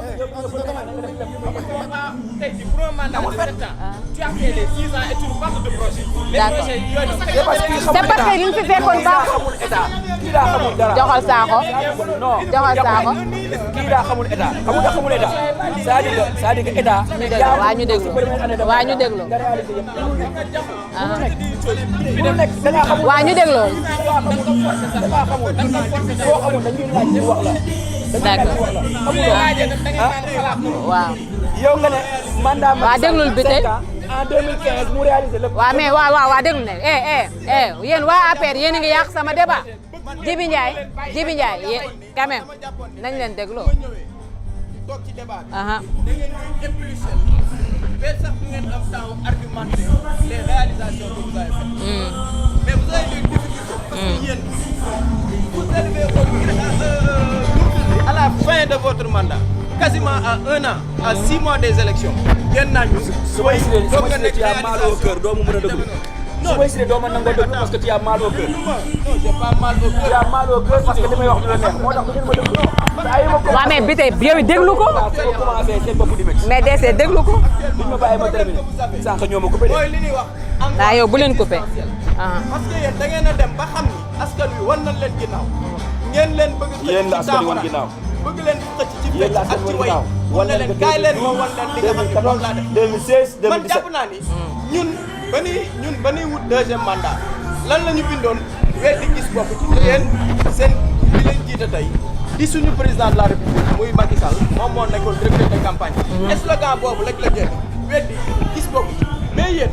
d'accord c'est parce que liñ fi fekkoon baaxul. joxal Sakho joxal Sakho. kii daa xamul état xamul état c'est-à-dire que état. waa ñu déglu waa ñu déglu. waa ñu déglu. d'accord. waaw. yow nga ne mandat. waa déglul bi tey. en 2015 mu réalisé lépp. waaw mais waaw déglu ne yéen waa APR yéen a ngi yàq sama débat. Djibi Ndiaye yéen quand même nañ leen déglu. toog ci débat bi. aha da ngeen ñuy impulser ba sax du ngeen am temps argumenter les réalisations que vous avez faites. mais vous avez des difficultés. parce que yéen vous arrivez à la fin de votre mandat quasiment à 1 an à 6 mois des élections. ngeen naan ñu. su ma gisee tu as mal au cœur doo ma mën a déglu. su ma gisee doo ma nangoo déglu parce que tu as mal au cœur. non j'ai pas mal au cœur. tu as mal au cœur parce que li may wax du la neex moo tax du ngeen ma déglu. waaw mais bi tey yow déglu ko. mais dese déglu ko. duñ ma bàyyi ma terminer sànq ñoo ma coupé de. mooy li ñuy wax. ah yow bu leen coupé. parce que yéen da ngeen a dem ba xam ni askan wi wan nañ leen ginnaaw. ngeen leen bëgg xëcc ci yéen la askan wi wan ginnaaw. bëgg leen xëcc ci fecc ak ci way wan na leen kaay leen ma wan leen li nga xam ne moom laa def. 2016 2017 man jàpp naa ni ñun ba ñuy wut deuxième mandat lan la ñu bindoon weddi gis bopp ci yéen seen li leen jiite tey di suñu président de la république muy Macky Sall moom moo nekkoon directeur de campagne. slogan boobu rek la génn weddi gis bopp ci mais yéen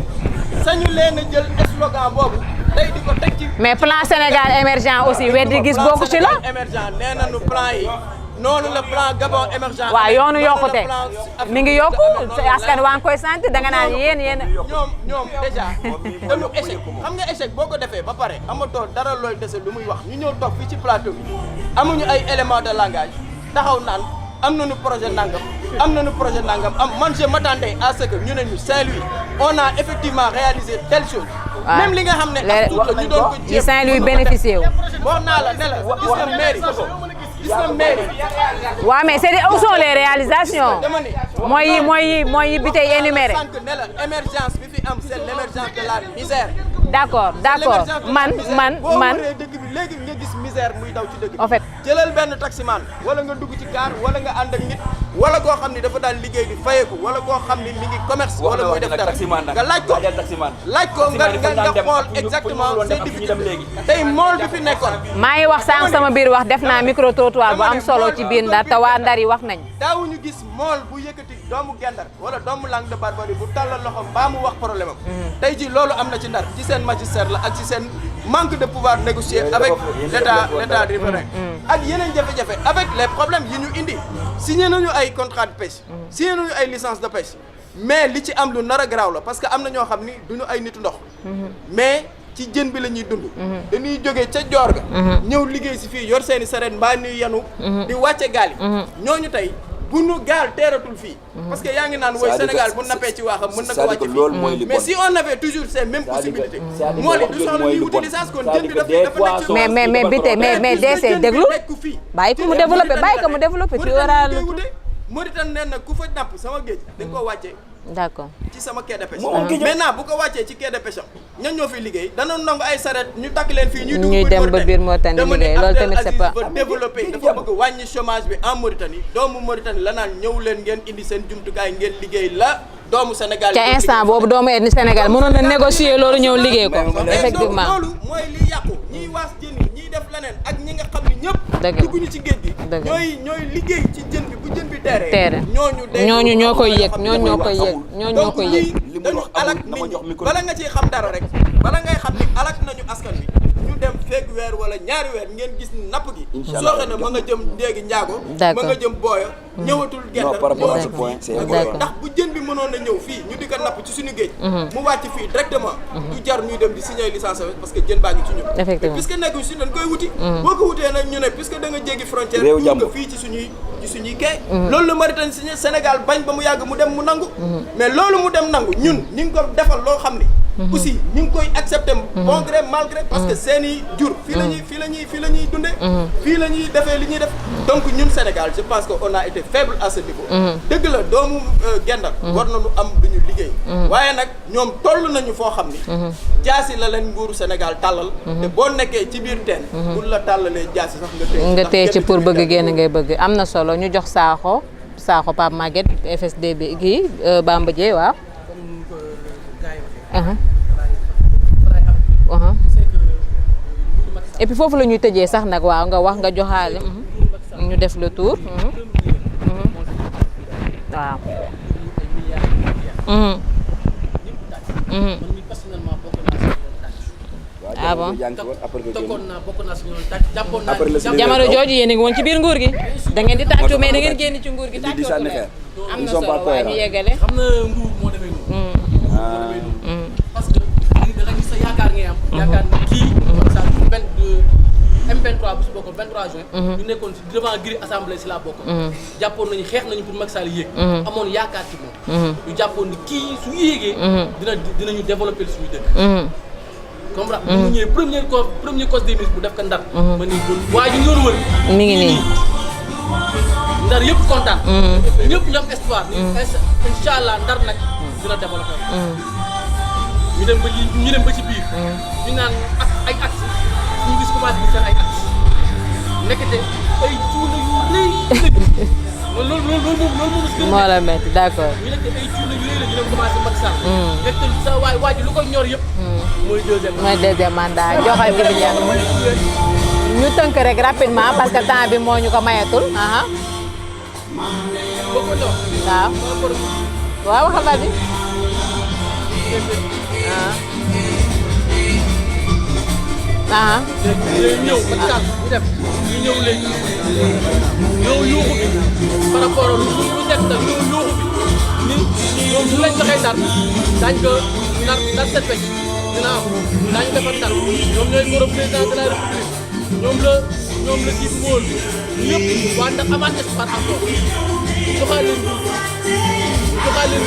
sañu leen a jël slogan boobu tey di ko teg ci. mais plan Sénégal émergent aussi weddi gis bokku ci la. plan Sénégal émergent nee nañu plan yi noonu la plan Gabon émergent. waaw yoonu yokkute mi ngi yokku askan waa ngi koy sant danga naan yéen. ñoom déjà dañu échec xam nga échec boo ko defee ba pare amatoo dara looy dese lu muy wax ñu ñëw toog fii ci plateau bi amuñu ay éléments de langage taxaw naan am nañu projet nangam man je m'attendais à ce que ñu ne ñu Saint-Louis on a effectivement réalisé telle chose. même li nga xam ne ak tuut la ñu doon ko jéem Saint-Louis bénéficié wu. wax naa la ne la gis nga mairie. gis nga mairie. waaw mais c'est où sont les réalisations. mooy yi bi tey énuméré. sànq ne la émergence bi fi am c'est l'émergence de la misère. d'accord man. boo waree dëkk bi léegi nga gis misère muy daw ci dëkk bi. en fait jëlal benn taximan wala nga dugg ci car wala nga ànd ak nit wala koo xam ni dafa daal liggéey di fayeeku wala koo xam ni mi ngi commerce. wala muy def dara nga laaj ko nga xool exactement ses difficultés tey mool bi fi nekkoon. maa ngi wax sànq sama biir wax def naa micro trottoir bu am solo ci biir Ndar te waa Ndar yi wax nañ. daawuñu gis mool bu yëkkati doomu Gendar wala doomu Langue de Barbarie bu tàllal loxoom baa mu wax problème am. tey ji loolu am na ci Ndar ci seen magistère la ak ci seen manque de pouvoir négocier avec l'état riverain ak yeneen jafe-jafe avec les problèmes yi ñu indi signé nañu ay contrat de pêche signé nañu ay licence de pêche mais li ci am lu nar a garaaw la parce que am na ñoo xam ni duñu ay nitu ndox mais ci jën bi la ñuy dund dañuy jógee ca joor ga ñëw liggéey si fii yor seeni sareet mbaa ñuy yanu di wàcce gaal yi ñooñu tey bu nu gaal teeratul fii parce que yaa ngi naan woy Sénégal bu nappee ci waaxam mën na ko wàcc fii mais si on avait toujours ces mêmes possibilités moo li du soxla ñuy wuti licence kon jën bi dafa nekk mais bi tey mais DC déglu bàyyi ko mu développé tu auras le tout Mauritanie nee na ku fa napp sama géej dañ koo wàccee d'accord ci sama quai de pêche maintenant bu ko wàccee ci quai de pêche ñan ñoo fi liggéey dana nangu ay saret ñu takk leen fii ñuy dem ba biir Mauritanie liggéey loolu tamit c'est pas développé dafa bëgg wàññi chômage bi en Mauritanie doomu Mauritanie la naan ñëw leen ngeen indi seen jumtukaay ngeen liggéey la doomu Sénégal ca instant boobu doomu Sénégal mënoon na négocier loolu ñëw liggéey ko effectivement loolu mooy li yàqu ñiy waas jën yi ñiy def leneen ak ñi nga xam ni ñëpp dugguñu ci géej gi ñooy liggéey ci jën bi bu jën bi teere ñooñu ñoo koy yëg ñoo koy yëg dañu alak nit ñi bala nga ciy xam dara rek bala ngay xam ni alak nañu askan bi ñu dem fekk weer wala ñaari weer ngeen gis napp gi sooxe na ma nga jëm ndéegi njaago ma nga jëm booya ñëwatul gendal ndax bu jën bi mënoon a ñëw fii ñu di ko napp ci suñu géej mu wàcc fii directement du jar ñuy dem di signer licence parce que jën baa ngi ci ñun puisque nekkuñ si dañ koy wuti boo ko wutee nag ñu ne puisque da nga jéggi frontière tuur nga fii ci suñuy kay loolu la Mauritanie signé Sénégal bañ ba mu yàgg mu dem mu nangu mais loolu mu dem nangu ñun ñi ngi ko defal loo xam ni aussi ñu ngi koy accepter bon gré mal gré parce que seeni jur fii la ñuy dunde fii la ñuy defee li ñuy def donc ñun Sénégal je pense que on a été faible à ce niveau dëgg la doomu gendal war nañu am lu ñu liggéey waaye nag ñoom toll nañu foo xam ni jaasi la leen nguuru Sénégal tàllal te boo nekkee ci biir teen buñ la tàllalee jaasi sax nga téye ci pour bëgg génn ngay bëgg am na solo ñu jox Sakho Pape Maguette FSD bi kii Bamba Dieng waaw et puis foofu la ñuy tëjee sax nag waaw nga wax nga joxaale ñu def le tour waaw ah bon jamono jooju yéen a ngi woon ci biir nguur gi da ngeen di tàccu mais da ngeen génn ci nguur gi tàccu am na solo waaye ñu yeggale xam na nguur moo demee noonu parce que da nga gis sa yaakaar ngay am yaakaar na kii sa M23 bu si bokkoon 23 juin ñu nekkoon si devant grille assemblée si la bokkoon jàppoon nañu xeex nañu pour Macky Sall yéeg amoon yaakaar ci moom ñu jàppoon ni kii su yéegee dinañu développer suñu dëkk comprendre bu ñu ñëwee premier cause des ministres bu def ko Ndar ma ni waa ji ñoonu wër mi ngi nii Ndar yëpp kontaan ñëpp ñu am espoir ni incha allah Ndar nag dina développer ñu dem ba ci biir ñu naan ay actes ñu gis commencé di seen ay actes nekkate ay cuuna yu rëy loolu moo la métti d'accord ñu nekk ay cuuna yu rëy la ñu dem commencé Macky Sall nekk sa waa ji lu koy ñor yëpp mooy deuxième mandat joxal gi bi ñu tënk rek rapidement parce que temps bi moo ñu ko mayatul waaw waxal bi ñëw Macky Sall ñu dem ñu ñëw léegi ñëw yuuxu bi par rapport lu nekk nag ñëw yuuxu bi ni ñoom su lañ joxee Ndar daañ ko Ndar set wecc dina am daañu defar Ndar ñoom ñooy goro président de la République ñoom la jiit wóol ñëpp waa Ndar amaat espoir encore joxaale leen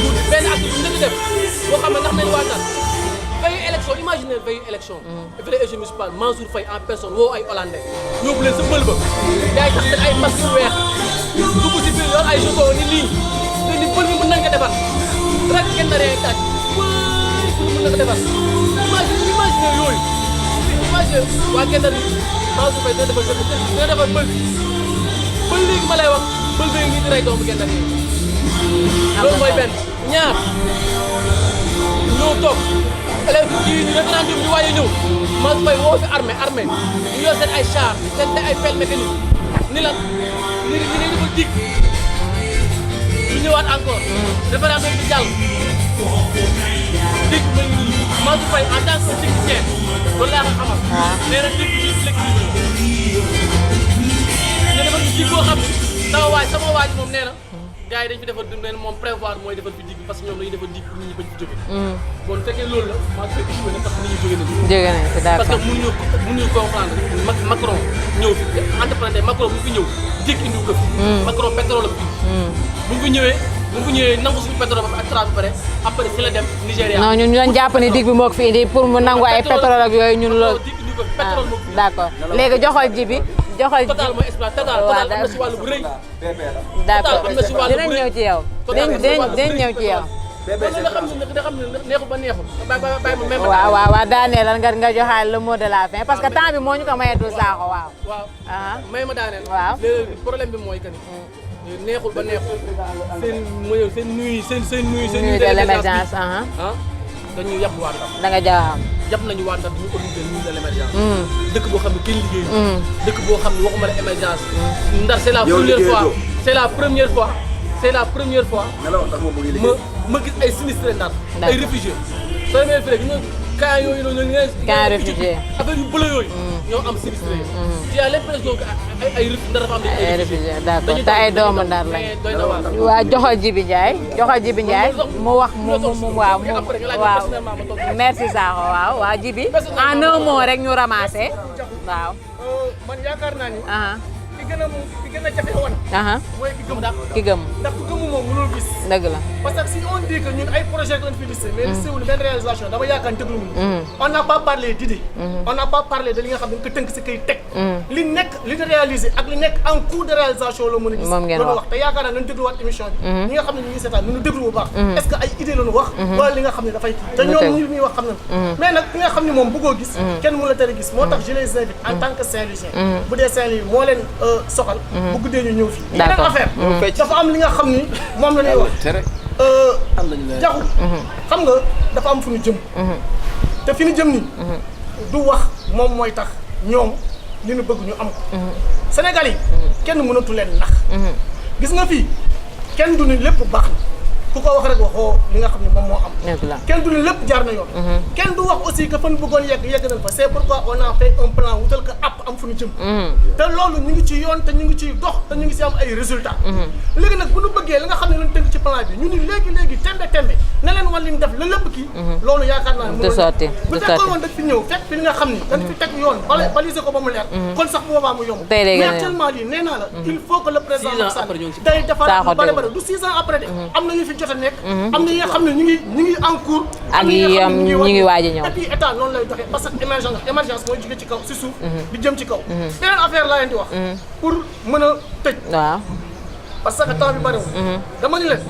nguur benn acte bu njëkk def boo xam ne ndax nañ waa Ndar veille élection imaginez veille élection élection municipale Mansour Faye en personne woo ay hollandais ñóbbu leen sa bël ba yaay tax seen ay masque yu weex dugg si biir yor ay jeton ni lii te ni bël bi mën nañ ko defar rek kenn na ree tàcc mën na ko defar imagine yooyu imagine waa kenn ni Mansour Faye dina defar bël ba léegi ma lay wax bël bi ngi di rey doomu kenn loolu mooy benn ñaar ñoo toog référendum bi waaye ñëw Mansour Faye woo fi armée ñu yor seen ay char seen ay pelle mécanique ni la ni dafa dig ñu ñëwaat encore référendum bi jàll dig Mansour Faye en tant que technicien loolu laa ko xamal nee na dig bi flexible ne dafa dig boo xam ne sama waay moom nee na gars yi dañ fi defar dund moom prévoir mooy defar fi dig parce que ñoom dañuy defar dig pour nit ñi bañ fi jóge bon fekkee loolu la maa ngi koy na parce que nit ñi jóge nañ fi d'accord parce que mënuñu comprendre Macron ñëw fi entrepreneur Macron bu fi ñëw dig indi ko fi Macron pétrole bi bu fi ñëwee nangu suñu pétrole ba ak tra bi pare après fi la dem Nigéria non ñun ñu doon jàpp ni dig bi moo ko fi indi pour mu nangu ay pétrole ak yooyu ñun loolu d'accord léegi joxal ji bi total mooy exploité total am na si wàllu bu rëy d'accord dinañ ñëw ci yow dinañ ñëw ci yow nga xam ne neexul ba neexul bàyyi ma même waaw daaneel nga joxaale le mot de la fin parce que temps bi moo ñu ko mayeetul Sakho waaw may ma daaneel waaw léegi problème bi mooy que ni neexul ba neexul seen nuyu de l'émergence dañuy yàpp waa Ndar da nga jawaam yab nañu waa Ndar ñu organiser nuit de l'émergence. dëkk boo xam ne kenn liggéeyu. dëkk boo xam ne waxuma la émergence. Ndar c'est la première fois ma gis ay sinistré Ndar. ay réfugiés soo demee fii rek ñu cas yooyu noonu ñu ngi cas réfugié affaire yu bële yooyu. ñoo am sinistré. tu as l'impression que ay Ndar dafa am ay réfugiés d'accord te ay doomu Ndar lañ. waaw joxal Djibi Ndiaye mu wax waaw merci Sakho waaw Djibi en un mot rek ñu ramassé waaw. man yaakaar naa ni. ki gën a jafe woon. mooy ki gëm daal. ki gëm. ndax ku gëmu moom mënul gis. dëgg la. parce que si on dit que ñun ay projet lañ fi listé. mais listé wul benn réalisation dama yaakaar ni déglu on n'a pas parlé d'idée. on n'a pas parlé de li nga xam ne dañ ko tënk si kay teg. li ñu réalisé ak li nekk en cours de réalisation la mën a gis. moom ngeen wax te yaakaar naa nañu dégluwaat émission bi. ñi nga xam ne ñu ngi seetaan nañu déglu bu baax. est-ce que ay idée lañu wax. wala li nga xam ne dafay kii te ñoom ñi wax xam nañ mais nag ki nga xam ne moom bëggoo gis. kenn mu la tere gis moo tax je les invite en tant que Saint-Louisien. bu dee Saint-Louis moo leen soxal bu guddee ñu ñëw fii. d'accord affaire dafa am li nga xam ni moom la ñuy wax. jaxu xam nga dafa am fu ñu jëm. te fi ñu jëm nii. du wax moom mooy tax ñoom li ñu bëgg ñu am ko. Sénégal yi kenn mënatu leen nax. gis nga fii kenn du ni lépp baax na ku ko wax rek waxoo li nga xam ne moom moo am. kenn du ni lépp jaar na yoon. kenn du wax aussi que fan bëggoon yegg nañ fa c'est pourquoi on a fait un plan wutal ko app am fu ñu jëm. te loolu ñu ngi ci yoon te ñu ngi ciy dox te ñu ngi si am ay résultats. léegi nag bu ñu bëggee li nga xam ne lañ tënk ci plan bi ñu ni léegi tembe na leen wan li ñu def la lépp kii. loolu yaakaar naa ne du sotti bu fekkoon woon daf fi ñëw fekk fi li nga xam ni dañ fi teg yoon balisé ko ba mu leer. kon sax bu boobaa mu yomb. mais actuellement lii nee naa la il faut que le président Macky Sall day defar lu bari du 6 ans après de am na ñu fi jot a nekk am na ñi nga xam ne ñu ngi en cours. ak ñu ngi waaj a ñëw. et puis état noonu lay doxee parce que émergence mooy jóge ci kaw si suuf. di jëm ci kaw. beneen affaire laa leen di wax. pour mën a tëj. waaw parce que temps bi bariwul. dama ni leen.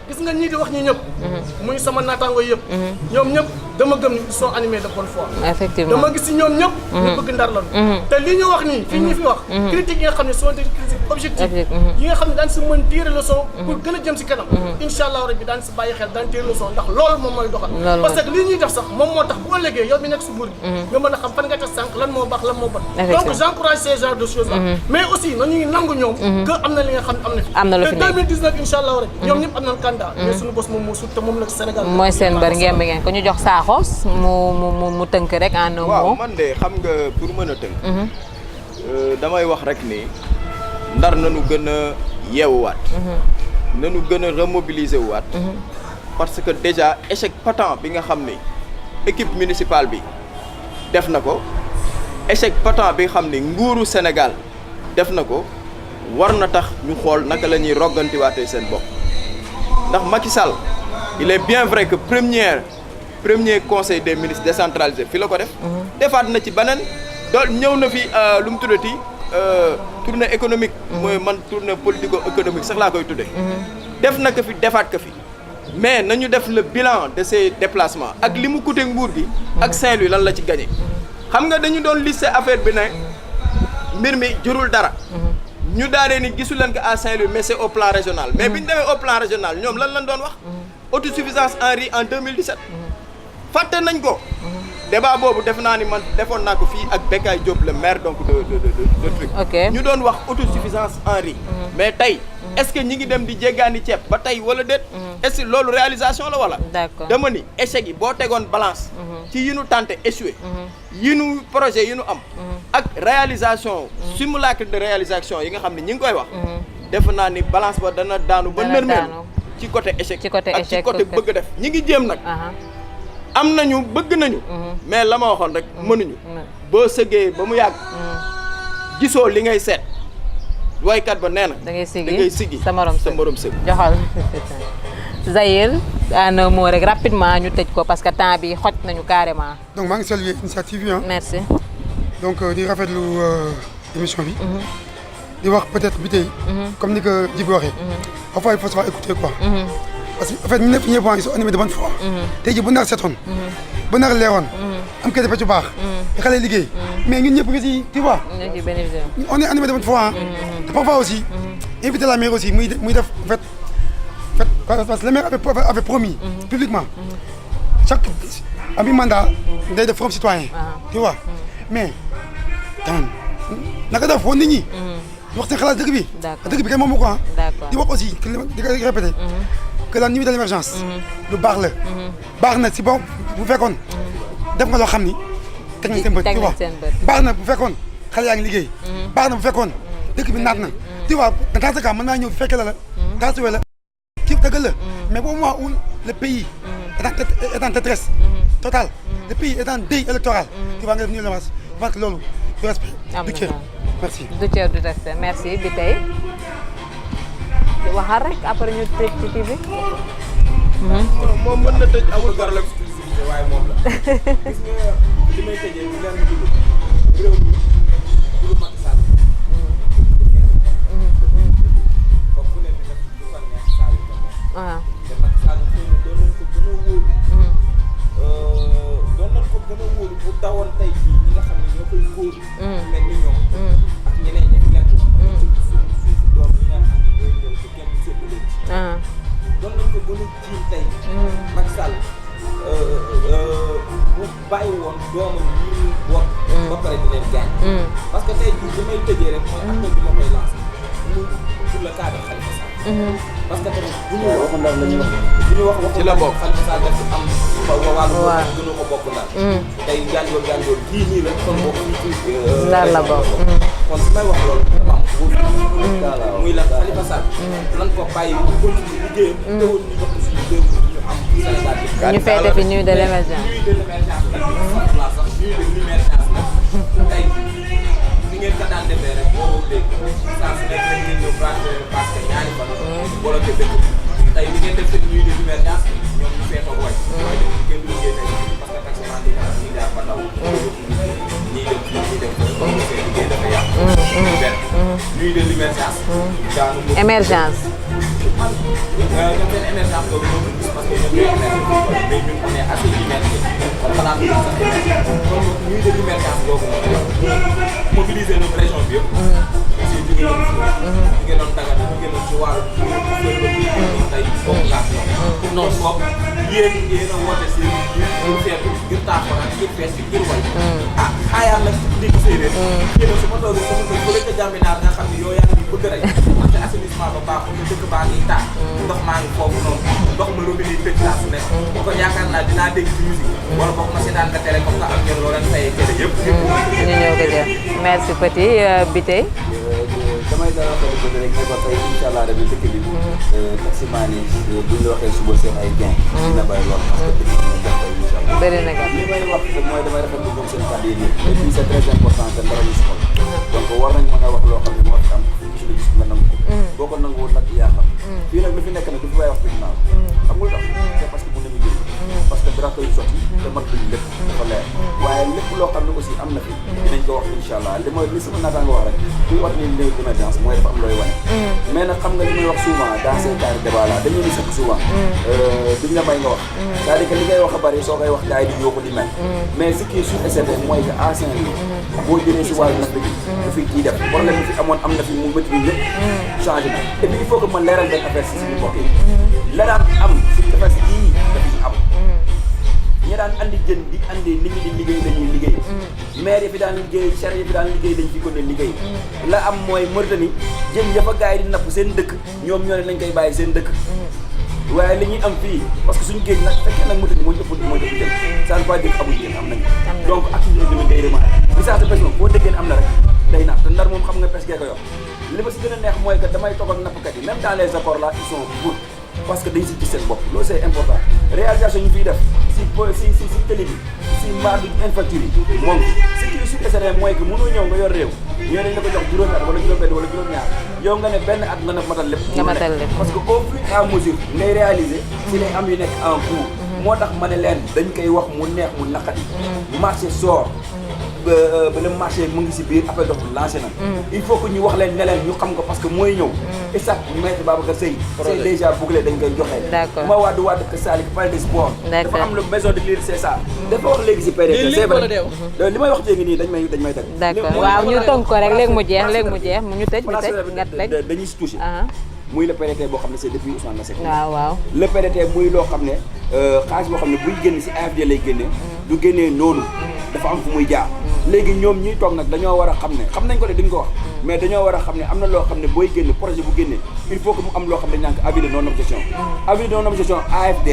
gis nga ñii di wax ñi ñëpp. muy sama naataango yëpp. ñoom ñëpp dama gëm ni ils sont animés de bonne foi. effectivement dama gis si ñoom ñëpp. ñu bëgg Ndar lañu. te li ñu wax nii fii ñu fi wax. critiques yi nga xam ne sont des critiques objectives. yi nga xam ne daan si mën tirer leçon. pour gën a jëm si kanam. incha allah rabbi daan si bàyyi xel daan tirer leçon ndax loolu moom mooy doxal. parce que lii ñuy def sax moom moo tax bu ëllëgee yow mi nekk si nguur gi. nga mën a xam fan nga teg sànq lan moo baax lan moo bon. donc j'encourage ces genres de choses là. mais aussi nañuy nangu ñoom. que am na li nga xam ne am na fi. te 2019 incha allah rabbi ñoom ñëpp am nañ candidat. mais suñu bos moom moo sut te moom la Sénégal. mooy seen bër ngeen bi ngeen ko ñu jox Sakho mu tënk rek en un mot. waaw man de xam nga pour mën a tënk. damay wax rek ni Ndar nañu gën a yeewuwaat. nañu gën a remobiliser waat. parce que déjà échec patent bi nga xam ni équipe municipale bi def na ko échec patent bi nga xam ni nguuru Sénégal def na ko war na tax ñu xool naka la ñuy roggantiwaatee seen bopp. ndax Macky Sall il est bien vrai que premier conseil des ministres décentralisé fi la ko def. defaat na ci beneen dool ñëw na fi lu mu tuddati tournée économique. mooy man tournée politico économique sax laa koy tuddee. def na ko fi defaat ko fi mais nañu def le bilan de ces déplacements ak li mu coûté nguur gi. ak Saint-Louis lan la ci gagné. xam nga dañu doon listé affaire bi ne mbir mi jurul dara. ñu daanee ni gisu leen ko à Saint-Louis mais c'est au plan régional mais bi ñu demee au plan régional ñoom lan lañ doon wax autosuffisance en riz en 2017 fàtte nañ ko débat boobu def naa ni man defoon naa ko fii ak Bekay Diop le maire donc de truc ñu doon wax autosuffisance en riz mais tey est-ce que ñi ngi dem di jéggaani ceeb ba tey wala déet est-ce que loolu réalisation la wala dama ni échec yi boo tegoon balance ci yi nu tenté échoué yi nu projet yi nu am ak réalisation simulacre de réalisation yi nga xam ne ñi ngi koy wax def naa ni balance ba dana daanu ba nërmeelu ci côté échec ak ci côté bëgg def ñi ngi jéem nag am nañu bëgg nañu mais la ma waxoon rek mënuñu boo sëggee ba mu yàgg gisoo li ngay seet waykat ba nee na da ngay siggi sa morom sëgg joxal Zahir en un mot rek rapidement ñu tëj ko parce que temps bi xoj nañu carrément. donc maa ngi saluer initiative bi merci. donc di rafetlu émission bi. di wax peut-être bi tey. comme ni ko Djibi waxee. parfois il faut savoir écouter quoi. parce que en fait ñëpp ils sont animés de bonne foi. tey jii bu nar setoon. bu nar leeroon. am kay dafa ci baax. di xale liggéey. mais ñun ñëpp nga si tu vois. on est animé de bonne foi. te parfois aussi. inviter la mairie aussi muy def en fait parce que le maire avait promis publiquement ami mandat day def forum citoyen tu vois mais tamit naka def woon nit ñi wax seen xalaat dëkk bi kay moom moo ko di wax aussi di ko répété que la nuit de l'émergence lu baax la baax na si bon bu fekkoon def nga loo xam ni teg nañ seen bët tu vois baax na bu fekkoon xale yaa ngi liggéey baax na bu fekkoon dëkk bi naat na tu vois dans ce cas mën naa ñëw fekke la taasuwe la kii dëgg la mais au moment où le pays est en détresse totale le pays est en deuil électoral tu vois nga def nuit de l'émergence je pense que loolu du respect du cër merci du cër du respect merci bi tey waxal rek après ñu tëj ci kii bi moom mën na tëj amul gar la exclusivité waaye moom la gis nga li may tëjee bu leen dugg réew mi du lu Macky Sall bokk ku ne di def lu fa neex saa yu ko neex te Macky Sall xëy na doon nañ ko gën a wóolu doon nañ ko gën a wóolu bu dawoon tey jii ñi nga xam ne ñoo koy wóolu mel ni ñoom ak ñeneen ñi nekk suufu doom yi nga xam ne ñooy ñëw te kenn seetlu leen ci doon nañ ko gën a jiin tey Macky Sall bu bàyyi woon doomam yi ñu bokk ba pare di leen gaañ parce que tey jii li may tëjee rek mooy appel bi ma koy lancé muy pour le cas de Khalifa Sall parce que tamit bu ñu wax ndax la ñuy wax bu ñu wax ci la bokk Khalifa Sall def am wàllu gënu ko bokk ndax tey gànjoor kii nii la kon bokk ci Ndar la bokk kon su may wax loolu dama am muy la Khalifa Sall lan ko bàyyi mu continue liggéeyam teewul ñu jox suñu liggéeyam ñu am Sénégal bi ñu fête fi nuit de l'émergence nuit de l'émergence la sax nuit de l'émergence la tey ni ngeen ko daan defee rek boobu léegi saa su nekk rek ngeen ñëw parce que ñaari fan bloqué dëkk tey ni ngeen def seen nuit de l'émergence ñoom ñu feeto woy mooy def kenn du liggéey tey parce que taximan yi ñi jaar ba ndaw ñii dem fii ñii dem fii seen liggéey dafa yàq nuit de l'émergence daanu émergence man ñoom seen émergence boobu ñoo ko gis parce que ñoom ñooy émergence mais ñun on est assez immergé kon xanaa ñu sax émergence kon nuit de l'émergence boobu noonu mobiliser notre région bi yëpp aussi ñu ngi doon dagal ñu ngi doon ci wàllu tey foofu laa pour noonu bopp yéen a woote si ngir feetu ngir taaxoon ngir fees bi ngir way ah xaayaar nag dégg séeréer yéen a su ma toogee sama kër bële ca jàmbinaar nga xam ne yow yaa ngi bëgg rek parce que assainissement ba baaxul te dëkk baa ngi taa ndox maa ngi foofu noonu ndox ma robinet yi tëj saa su nekk kon yaakaar naa dinaa dégg ci musique wala boog ma seetaan nga télé comme nga am ngeen loolu fayee télé yëpp ñu ñëw ko jël merci petit bi tey damay dalal xel ko rek ne ko tey incha allah rabi dëkk bi taximaan yi buñ la waxee suba seen ay gain dina bàyyi lool parce que dëkk bi ñu def tey incha allah bëri na kat li may wax mooy damay rafetlu ñoom seen kàddu yi et puis c'est très important que dara ñu si xol donc war nañ mën a wax loo xam ne moo fi am gis la gis nga nangu ko boo ko nanguwul nag yaa xam fii nag lu fi nekk nag du fi bàyyi wax bi naaw xam nga tax c'est parce que bu nemu jël parce que dara koy sotti te mat duñu lépp dafa leer waaye lépp loo xam ne aussi am na fi dinañ ko wax incha allah li mooy li sama naataango wax rek kuy wax ni néew d'émergence mooy dafa am looy wane mais nag xam nga li may wax souvent dans ces cas de débat là dañuy ni sax souvent duñ la may nga wax c'est-à-dire que li ngay wax a bëri soo koy wax gars yi di ñoo ko di mel mais ce qui est sûr et certain mooy que à Saint-Louis boo jëlee si wàllu nag bi dafay kii def problème bi fi amoon am na fi mu métti lépp changé na et puis il faut que man leeral benn affaire si suñu mbokk yi la daan am si affaire si yii dafa si am ñi daan andi jën di andi nit ñi di liggéey dañuy liggéey maire yi fi daan liggéey charge yi fi daan liggéey dañ fi ko ne liggéey la am mooy Mauritanie jën ya fa gars yi di napp seen dëkk ñoom ñoo ne nañ koy bàyyi seen dëkk waaye li ñuy am fii parce que suñu géej nag fekkee nag Mauritanie mooy ëpp jën ça ne veut pas dire amuñ jën am nañ donc activité bi day remarqué licence de pêche moom boo déggee am na rek day naat te Ndar moom xam nga pêche gee ko yor li ma si gën a neex mooy que damay toog ak nappkat yi même dans les accords là ils sont pour parce que dañ si gis seen bopp loolu c'est important réalisation ñu fiy def si télé bi si mbaar bi infrastructure yi moom ce qui est sûr et certain mooy que mënoo ñëw nga yor réew ñoo dañ la ko jox juróomi at wala juróom-benn wala juróom-ñaar yow nga ne benn at nga ne matal lépp parce que au fur et à mesure ngay réaliser si lay am yu nekk en cours moo tax ma ne leen dañ koy wax mu neex mu naqati marché sort ba le marché mu ngi si biir appel d'offre lancé na il faut que ñu wax leen ne leen ñu xam ko parce que mooy ñëw et ça maître Babacar Seye c'est déjà bouclé dañ koy joxe ma waadu que Salik palais des sports dafa am le maison de l'île c'est ça dafa wax léegi si PDG c'est vrai li may wax léegi nii dañ may dagg d'accord waaw ñu tënk ko rek léegi mu jeex mu ñu tëj nga tëj dañuy si touché muy le PDT boo xam ne c'est depuis Ousmane Masseck. waaw le PDT muy loo xam ne xaalis boo xam ne buy génn si AFD lay génne. du génnee noonu. dafa am fu muy jaar. léegi ñoom ñuy toog nag dañoo war a xam ne xam nañ ko de duñ ko wax. mais dañoo war a xam ne am na loo xam ne booy génne projet bu génne il faut que mu am loo xam ne dañ naan ko avis de non objection. avis de non objection AFD.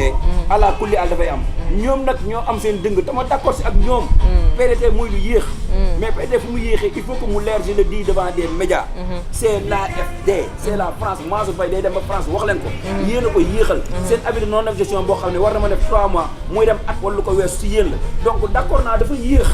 ala kulli al dafay am. ñoom nag ñoo am seen dëng dama d'accord si ak ñoom. PDT muy lu yéex. mais PDT fu mu yéexee il faut que mu leer je le dis devant des médias. c'est l'AFD c'est la France Mansour Faye day dem ba France wax leen ko. yéen a ko yéexal. seen avis de non objection boo xam ne war na ma def 3 mois muy dem at wala lu ko weesu si yéen la donc d'accord naa dafa yéex.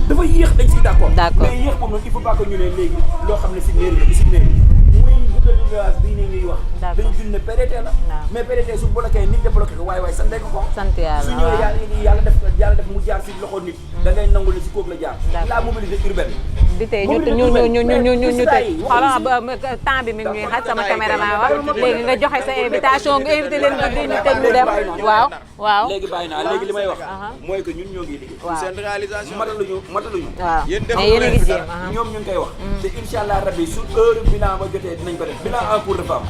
dafa yéex dañ siy d'accord. mais yéex moom nag il faut pas que ñu ne léegi loo xam ne si mairie la si mairie muy gouvernement bii nii ñuy wax. dañu jul ne PDT la. mais PDT su bloqué nit de bloqué ko waaye sant ko. sant yàlla su ñëwee yàlla def mu jaar si loxo nit. da ngay nangu li si kooku la jaar. la mobilité urbaine. di tey ñu tey xoolal temps bi mi ngi ñuy xaj sama caméraman wax léegi nga joxe sa invitation nga invité leen guddi ñu teg ñu dem waaw léegi bàyyi naa léegi li may wax mooy que ñun ñoo ngi liggéey seen réalisation mataluñu waaw mais yéen a ngi jéem ñoom ñu ngi koy wax te incha allah rabbi su heure bilan ba jotee dinañ ko def bilan en cours de femme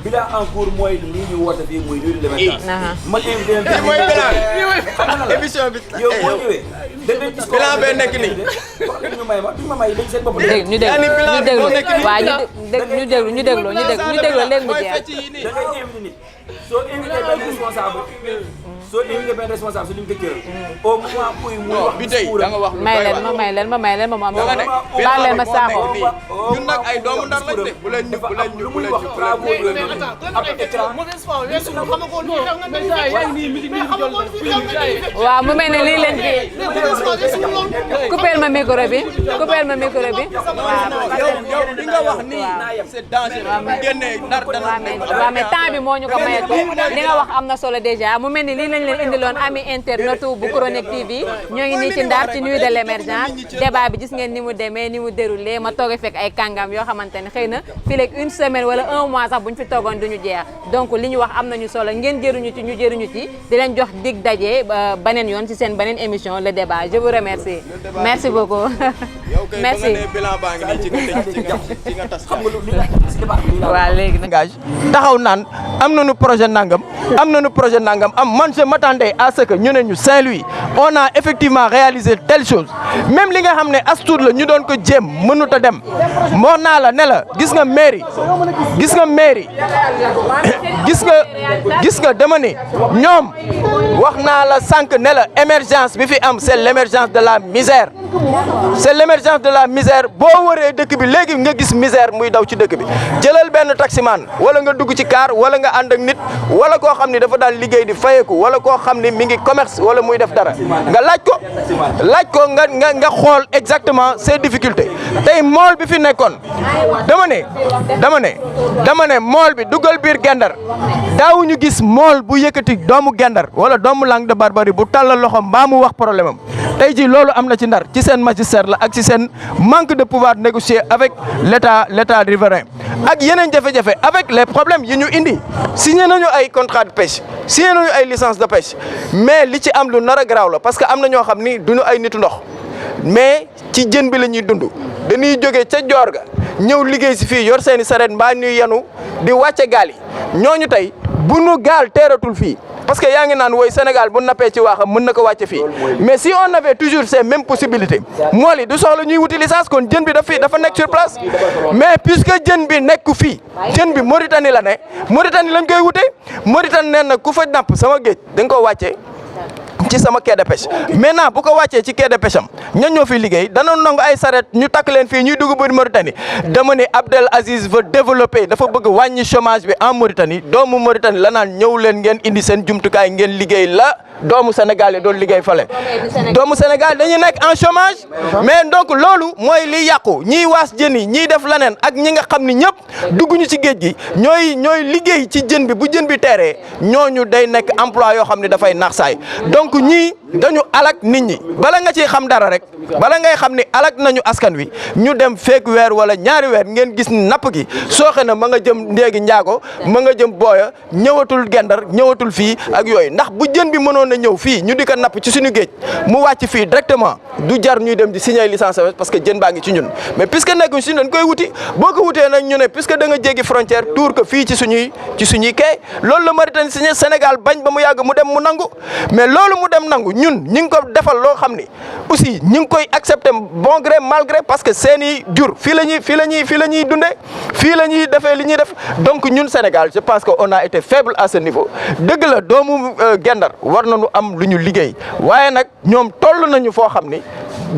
bilan en cours mooy lii ñu woote fii muy nuyu l'émergence ma invité mooy bilan émission bi yow boo ñëwee da ngay gis bilan bee nekk nii ñu may ma duñ ma may dañ seen bopp ñu déglu waaw ñu déglu léegi mu jeex da ngay invité nit soo invité benn responsable soo invité benn responsable su ñu ko cëral au moins muy wax bi tey da nga wax lu may leen ma baal leen ma saaxo ñun nag ay doomu Ndar lañ de bu leen wax travaux yooyu ab écran waaw mu mel ne lii leen fi coupeel ma micro bi yow li nga wax nii c'est dangereux génne Ndar waaw mais temps bi moo ñu ko mayatu li nga wax am na solo déjà mu mel ni lii lañ leen indiloon ami internet bu Chronique TV ñoo ngi nii ci Ndar ci nuit de l'émergence débat bi gis ngeen ni mu demee ni mu déroulé ma toogee fekk ay kàngam yoo xamante ne xëy na fii léegi une semaine wala 1 mois sax bu ñu fi toogoon duñu jeex donc li ñu wax am nañu solo ngeen jëruñu ci ñu jëruñu ci di leen jox dig daje beneen yoon ci seen beneen émission le débat je vous remercie merci beaucoup merci waaw léegi nag taxaw naan am nañu projet nangam man je m'attendais à ce que ñu ne ñu Saint-Louis on a effectivement réalisé telle chose même li nga xam ne as tuut la ñu doon ko jéem mënut a dem moo naa la ne la gis nga mairie gis nga dama ne ñoom wax naa la sànq ne la émergence bi fi am c'est l'émergence de la misère boo wëree dëkk bi léegi nga gis misère muy daw ci dëkk bi jëlal benn taximan wala nga dugg ci car wala nga ànd ak nit wala koo xam ni dafa daal liggéey di fayeku wala koo xam ni mi ngi commerce wala muy def dara nga laaj ko nga xool exactement ses difficultés tey mool bi fi nekkoon dama ne mool bi duggal biir Gendar daawuñu gis mool bu yëkkati doomu Gendar wala doomu Langue de Barbarie bu tàllal loxo mbaa mu wax problème am tey ji loolu am na ci Ndar ci seen magistère la ak ci seen manque de pouvoir négocier avec l'état riverain ak yeneen jafe-jafe avec les problèmes yi ñu indi signé nañu ay contrat de pêche signé nañu ay licence de pêche mais li ci am lu nar a garaaw la parce que am na ñoo xam ni duñu ay nitu ndox mais ci jën bi la ñuy dund dañuy jógee ca joor ga ñëw liggéey si fii yor seeni sareet mbaa ñuy yenu di wàcce gaal yi ñooñu tey bu nu gaal teeratul fii parce que yaa ngi naan woy Sénégal bu nappee ci waaxam mën na ko wàcce fii mais si on avait toujours ces mêmes possibilités mool yi du soxla ñuy wuti licence kon jën bi dafa nekk sur place mais puisque jën bi nekk fii jën bi Mauritanie la ne Mauritanie lañ koy wute Mauritanie nee na ku fa napp sama géej da nga ko wàccee ci sama quai de pêche maintenant bu ko wàccee ci quai de pêche am ñan ñoo fi liggéey dana nangu ay saret ñu takk leen fii ñuy dugg biir Mauritanie dama ne Abdel Aziz veut développer dafa bëgg wàññi chômage bi en Mauritanie doomu Mauritanie la naan ñëw leen ngeen indi seen jumtukaay ngeen liggéey la doomu Sénégal yi doon liggéey fale doomu Sénégal dañuy nekk en chômage mais donc loolu mooy liy yàqu ñiy waas jën yi ñiy def leneen ak ñi nga xam ni ñëpp dugg ñu ci géej gi ñooy liggéey ci jën bi bu jën bi teeree ñooñu day nekk emploi yoo xam ne dafay nax saay donc ñii dañu alak nit ñi bala nga ciy xam dara rek bala ngay xam ni alak nañu askan wi ñu dem feek weer wala ñaari weer ngeen gis napp gi sooxe na ma nga jëm ndéegi njaago ma nga jëm booya ñëwatul gendar ñëwatul fii ak yooyu ndax bu jën bi mënoon a ñëw fii ñu di ko napp ci suñu géej mu wàcc fii directement du jar ñuy dem di signer licence parce que jën baa ngi ci ñun mais puisque nekkuñ si dañ koy wuti boo ko wutee nag ñu ne puisque da nga jéggi frontière tuur ko fii ci suñuy kay loolu la Mauritanie signé Sénégal bañ ba mu yàgg mu dem mu nangu mais loolu mu dem nangu ñun ñi ngi ko defal loo xam ni aussi ñi ngi koy accepter bon gré mal gré parce que seeni jur fii la ñuy dundee fii la ñuy defee li ñuy def donc ñun Sénégal je pense que on a été faible à ce niveau dëgg la doomu gendar war nañu am lu ñu liggéey waaye nag ñoom toll nañu foo xam ni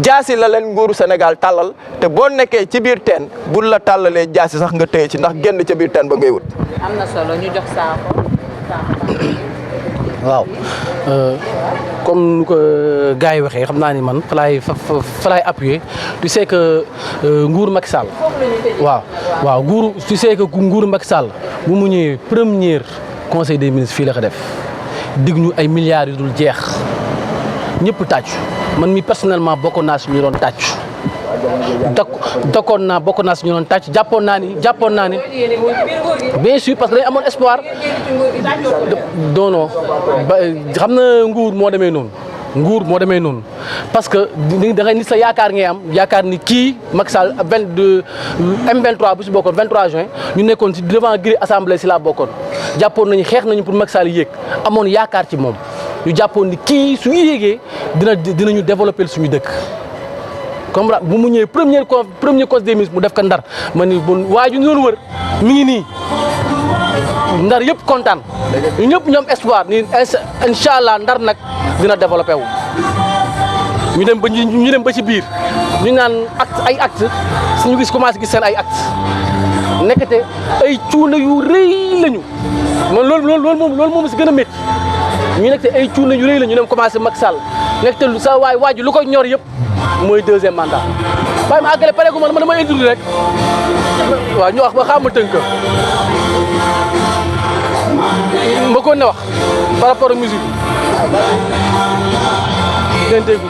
jaasi la leen nguuru Sénégal tàllal te boo nekkee ci biir teen bu la tàllalee jaasi sax nga téye ci ndax génn ca biir teen ba ngay wut. am na solo ñu jox saako. waaw comme nu ko gars yi waxee xam naa ni man fa laay appuyer tu sais que nguuru Macky Sall waaw nguuru tu sais que nguuru Macky Sall bu mu ñëwee première conseil des ministres fii la ko def dig ñu ay milliards yu dul jeex ñëpp tàccu man mi personnellement bokkoon naa si ñu doon tàccu bokkoon naa si ñu doon tàcc jàppoon naa ni bien sûr parce que dañu amoon espoir non xam na nguur moo demee noonu parce que da ngay nit sa yaakaar ngay am yaakaar ni kii Macky Sall M23 bu si bokkoon 23 juin ñu nekkoon si devant grille assemblée si laa bokkoon jàppoon nañu xeex nañu pour Macky Sall yéeg amoon yaakaar ci moom ñu jàppoon ni kii su yéegee dinañu développer suñu dëkk. comme bu mu ñëwee premier conseil des ministres mu def ko Ndar ma ni bon waa ju ñu doon wër mi ngi nii Ndar yëpp kontaan ñëpp ñoom espoir ni incha allah Ndar nag dina développé wu. ñu dem ba ci biir ñu naan ay acte suñu gis commencé gis seen ay acte nekkate ay cuuna yu rëy lañu man loolu moom si gën a métti ñu nekkate ay cuuna yu rëy lañu dem commencé Macky Sall nekkate sa waaju lu ko ñor yëpp. mooy deuxième mandat bàyyi ma àggale pare gu man dama introduire rek waaw ñu wax ba xam ma tënk ma ko ne wax par rapport ak musique ngeen dégg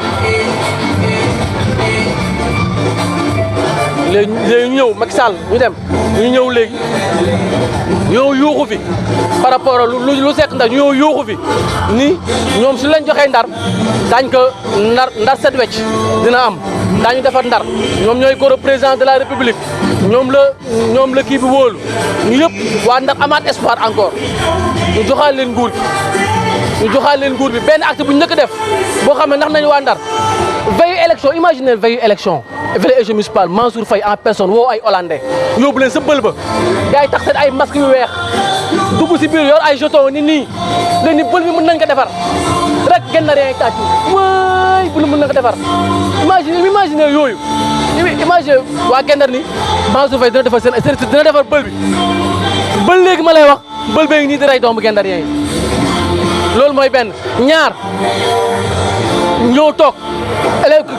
léegi ñu ñëw Macky Sall ñu ñëw léegi ñoo yuuxu fi par rapport lu sekk ndax ñoo yuuxu fi ni ñoom su leen joxee Ndar daañ ko Ndar set wecc dina am daañu defar Ndar ñoom ñooy ko président de la République ñoom la kii bi wóolu ñu yëpp waa Ndar amaat espoir encore ñu joxaal leen nguur bi benn acte bu ñu njëkk def boo xam ne ndax nañu waa Ndar veille élection imaginez veille élection municipal Mansour Faye en personne woo ay hollandais yóbbu leen sa bël ba gars yi tax seen ay masques yu weex dugg si biir yor ay jeton nii léegi ni bël bi mën nañ ko defar rek gën na rien tàcc waay bël mën nañ ko defar imagine yooyu imagine waa Gendar ni Mansour Faye dina defar bël bi ba léegi ma lay wax bël bee ngi nii di rey doomu Gendarien yi loolu mooy benn ñaar ñëw toog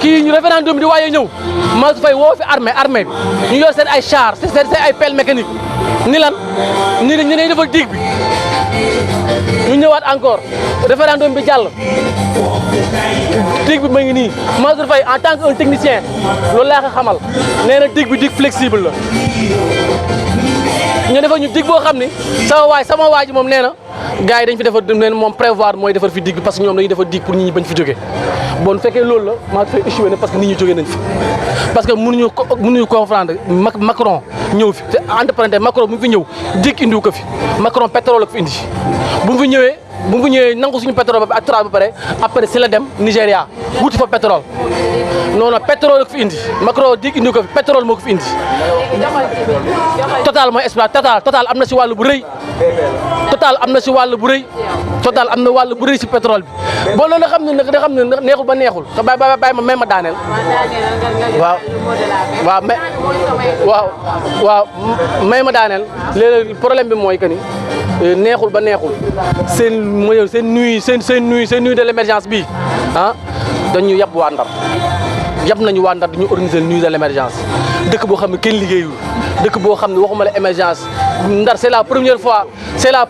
kii ñu référendum di waaye ñëw Mansour Faye woo fi armée bi ñu yor seen ay char seen ay pelle mécanique ni lan ni ñu ne defal digue bi ñu ñëwaat encore référendum bi jàll digue bi ma ngi nii Mansour Faye en tant que un technicien loolu laa ko xamal nee na digue bi digue flexible la ñu defal ñu digue boo xam ni sama waay ji moom nee na gars yi dañ fi defar leen moom prévoir mooy defar fi digue parce que ñoom dañuy defar digue pour nit ñi bañ fi jógee bon fekkee loolu la maa ngi fay échoué na parce que nit ñi jógee nañ fi parce que mënuñu comprendre Macron ñëw fi te entrepreneur Macron bu mu fi ñëw digue indiwu ko fi Macron pétrole la ko fi indi bu mu fi ñëwee nangu suñu pétrole ba ak ba pare après si la dem Nigéria wuti fa pétrole non pétrole la ko fi indi Macron digue indiwu ko fi pétrole moo ko fi indi Total mooy exploit Total am na si wàllu bu rëy Total am na si wàll bu rëy Total am na wàll bu rëy si pétrole bi bon loolu nga xam ne neexul ba neexul te bàyyi ma may ma daaneel waaw may ma daaneel léeg-léeg problème bi mooy que ni neexul ba neexul seen nuit de l'émergence bi dañu yab waa Ndar yab nañu waa Ndar dañu organiser nuit de l'émergence dëkk boo xam ne kenn liggéeyul dëkk boo xam ne waxuma la émergence Ndar c'est la première fois c'est la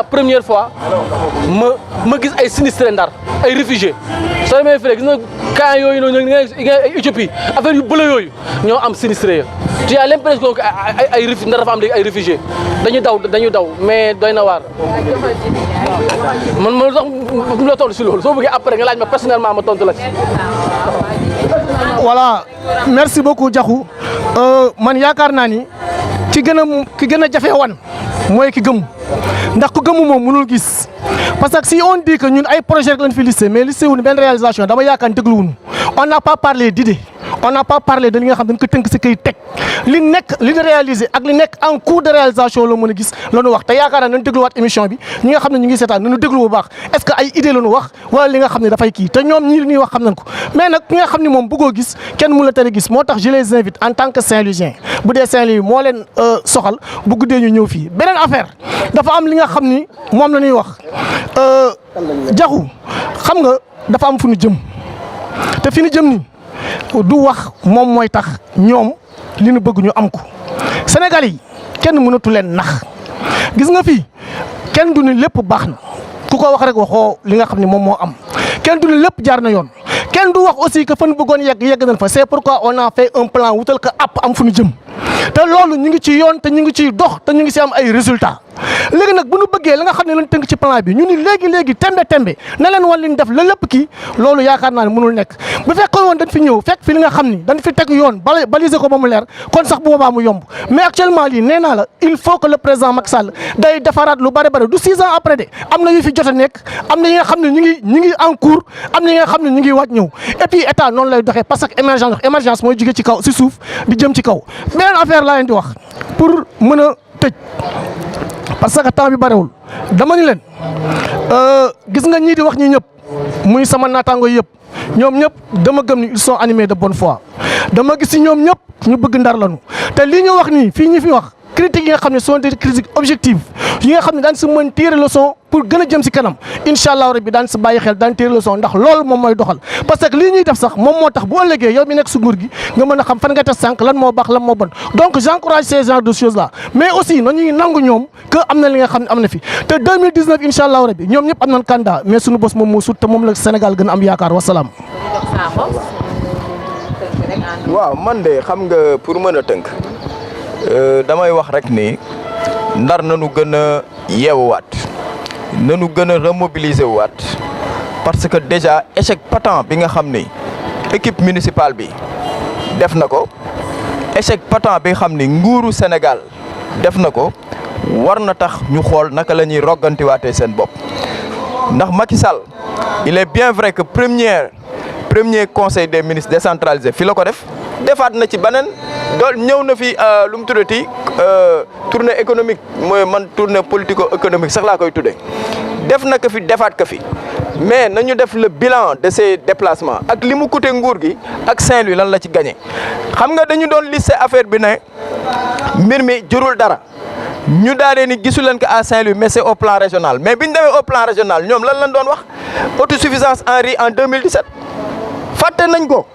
première fois ma gis ay sinistrés Ndar ay réfugiés soo demee fii gis nga camp yooyu noonu ay Éthiopie affaire yu bële yooyu ñoo am sinistrés ya tu as l'impression que ay Ndar dafa am léegi ay réfugiés dañu daw mais doy na waar man sax mu la tontu si loolu soo bëggee après nga laaj ma personnellement ma tontu la ci. Voilà merci beaucoup Diakhou man yaakaar naa ni ki gën a jafe wan mooy ki gëm ndax ku gëmu moom mënul gis parce que si on dit que ñun ay projet rek lañ fi listé mais listé wuñu benn réalisation dama yaakaar ni dégluwuñu on n'a pas parlé d'idée on n'a pas parlé de li nga xam dañ ko tënk si kay teg li ñu réalisé ak li nekk en cours de réalisation la mën a gis la ñu wax te yaakaar naa nañ dégluwaat émission bi ñi nga xam ne ñu ngi seetaan nañu déglu bu baax est-ce que ay idée la ñu wax wala li nga xam ne dafay kii te ñoom ñi li ñuy wax xam nañ ko mais nag ki nga xam ne moom bëggoo gis kenn mënu la tere gis moo tax je les invite en tant que Saint-Louisien bu dee Saint-Louis moo leen soxal bu guddee ñu ñëw fii beneen affaire dafa am li nga xam ni moom la ñuy wax Diakhou xam nga dafa am fu ñu jëm te fi ñu jëm ni du wax moom mooy tax ñoom li ñu bëgg ñu am ko Sénégal yi kenn mënatu leen nax gis nga fii kenn du ni lépp baax na ku ko wax rek waxoo li nga xam ne moom moo am kenn du ni lépp jaar na yoon kenn du wax aussi que fan bëggoon yegg nañ fa c'est pourquoi on a fait un plan wutal ko app am fu ñu jëm te loolu ñu ngi ci yoon te ñu ngi ciy dox te ñu ngi si am ay résultats léegi nag bu ñu bëggee li nga xam ne lañ tënk ci plan bi ñu ni léegi tembe na leen wan li ñu def la lépp kii loolu yaakaar naa ne mënul nekk bu fekkoon woon dañ fi ñëw fekk fi li nga xam ni dañ fi teg yoon baliser ko ba mu leer kon sax bu boobaa mu yomb mais actuellement lii nee naa la il faut que le président Macky Sall day defaraat lu bari du 6 ans après de am na yu fi jot a nekk am na yi nga xam ne ñu ngi en cours am na yi nga xam ne ñu ngi waaj ñëw et puis état noonu lay doxee parce que émergence mooy jóge ci kaw si suuf di jëm ci kaw beneen affaire laa leen di wax pour mën a tëj parce que temps bi barewul dama ni leen gis nga ñii di wax ñi ñëpp muy sama naataango yëpp ñoom ñëpp dama gëm ni ils sont animés de bonne foi dama gis ci ñoom ñëpp ñu bëgg Ndar lañu te lii ñu wax nii fii ñu fi wax critiques yi nga xam ne sont des critiques objectives yi nga xam ne daan si mën tirer leçon pour gën a jëm si kanam incha allah rabbi daan si bàyyi xel daan tirer leçon ndax loolu moom mooy doxal parce que lii ñuy def sax moom moo tax bu ëllëgee yow mi nekk si nguur gi nga mën a xam fan nga teg sànq lan moo baax lan moo bon donc j'encourage ces genres de choses là mais aussi nañuy nangu ñoom que am na li nga xam ne am na fi te 2019 incha allah rabbi ñoom ñëpp am nañ candidat mais suñu bos moom moo sut te moom la Sénégal gën a am yaakaar wasalaam. waaw man de xam nga pour mën a tënk damay wax rek ni Ndar nañu gën a yeewuwaat nañu gën a remobiliser waat parce que déjà échec patent bi nga xam ni équipe municipale bi def na ko échec patent bi nga xam ni nguuru Sénégal def na ko war na tax ñu xool naka la ñuy roggantiwaatee seen bopp ndax Macky Sall il est bien vrai que premier conseil des ministres décentralisé fi la ko defaat na ci beneen dool ñëw na fi lu mu tuddati tournée économique mooy man tournée politico économique sax laa koy tuddee def na ko fi defaat ko fi mais nañu def le bilan de ces déplacements ak li mu coûté nguur gi ak Saint-Louis lan la ci gagné xam nga dañu doon listé affaire bi ne mbir mi jurul dara ñu daanee ni gisu leen ko à Saint-Louis mais c'est au plan régional mais bi ñu demee au plan régional ñoom lan lañ doon wax autosuffisance en riz en 2017 fàtte nañ ko.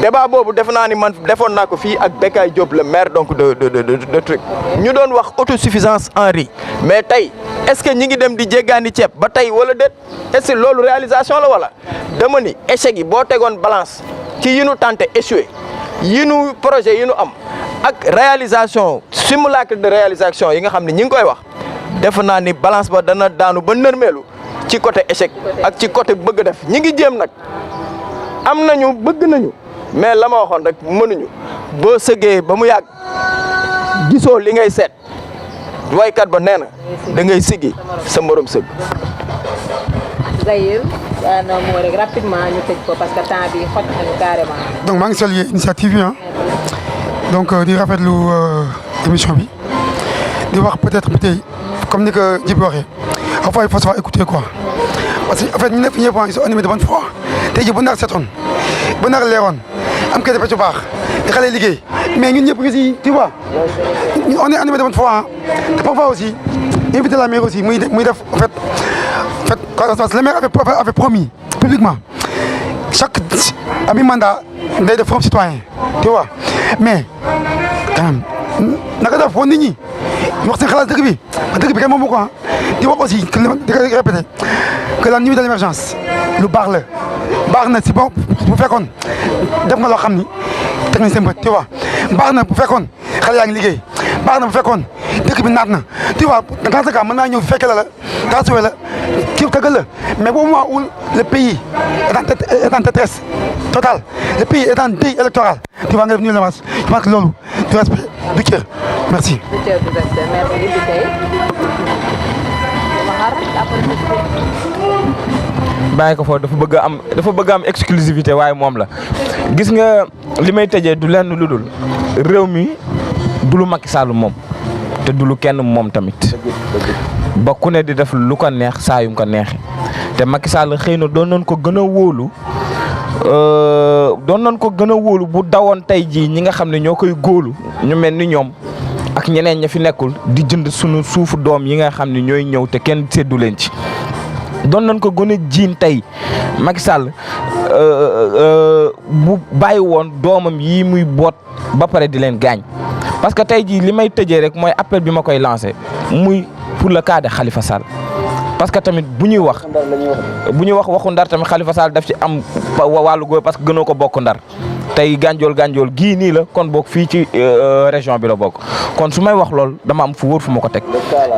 débat boobu def naa ni man defoon naa ko fii ak Bekay Diop le maire donc de truc ñu doon wax autosuffisance en riz mais tey est-ce que ñi ngi dem di jéggaani ceeb ba tey wala déet est-ce que loolu réalisation la wala dama ni échec yi boo tegoon balance ci yi nu tenté échoué yi nu projet yi nu am ak réalisation simulacre de réalisation yi nga xam ne ñi ngi koy wax def naa ni balance ba dana daanu ba nërmeelu ci côté échec ak ci côté bëgg def ñi ngi jéem nag am nañu bëgg nañu mais la ma waxoon rek mënuñu boo sëggee ba mu yàgg gisoo li ngay seet waykat ba nee na da ngay siggi sa morom sëgg. Zahir non moo rek rapidement ñu tëj ko parce que temps bi xoj nañu carrément. donc maa ngi saluer initiative yi donc di rafetlu émission bi di wax peut-être bi tey comme ni ko Djibi waxee parfois il faut savoir écouter quoi parce que en fait ñu nekk fi ñëpp ils sont animés de bonne foi tey jii bu nar setoon bu nar leeroon am kay dafa ci baax di xale liggéey mais ñun ñëpp aussi tu vois on est animé de bonne foi te parfois aussi inviter la mairie aussi muy def en fait le maire avait promis publiquement chaque mi-mandat day def forum citoyen tu vois mais quand même naka def foo nit ñi wax seen xalaat dëkk bi kenn moomu ko ah di wax aussi di ko répété que la nuit de l'émergence lu baax la baax na si bon bu fekkoon def nga loo xam ni teg nañ seen bët tu vois baax na bu fekkoon xale yaa ngi liggéey baax na bu fekkoon dëkk bi naat na tu vois dans ce cas mën naa ñëw fekke la taasuwe la kii tëggal la mais au moment où le pays est en détresse totale le pays est en deuil électoral tu vois nga def nuit de l'émergence je pense que loolu du respect du cër merci. du cër du respect merci bi tey bàyyi ko foofu dafa bëgg am exclusivité waaye moom la gis nga li may tëjee du lenn lu dul réew mi du lu Macky Sall moom te du lu kenn moom tamit ba ku ne di def lu ko neex saa yu ko neexee te Macky Sall xëy na doon nañ ko gën a wóolu bu dawoon tey jii ñi nga xam ne ñoo koy góolu ñu mel ni ñoom ak ñeneen ña fi nekkul di jënd sunu suufu doom yi nga xam ne ñooy ñëw te kenn séddu leen ci. doon nañ ko gën a jiin tey Macky Sall bu bàyyi woon doomam yi muy boot ba pare di leen gaañ parce que tey jii li may tëjee rek mooy appel bi ma koy lancé muy pour le cas de Khalifa Sall parce que tamit bu ñuy wax waxu ndar tamit Khalifa Sall daf ci am wàllu góor parce que gënoo ko bokk ndar tey gànjool gii nii la kon bokk fii ci région bi la bokk kon su may wax loolu dama am fu wóor fu ma ko teg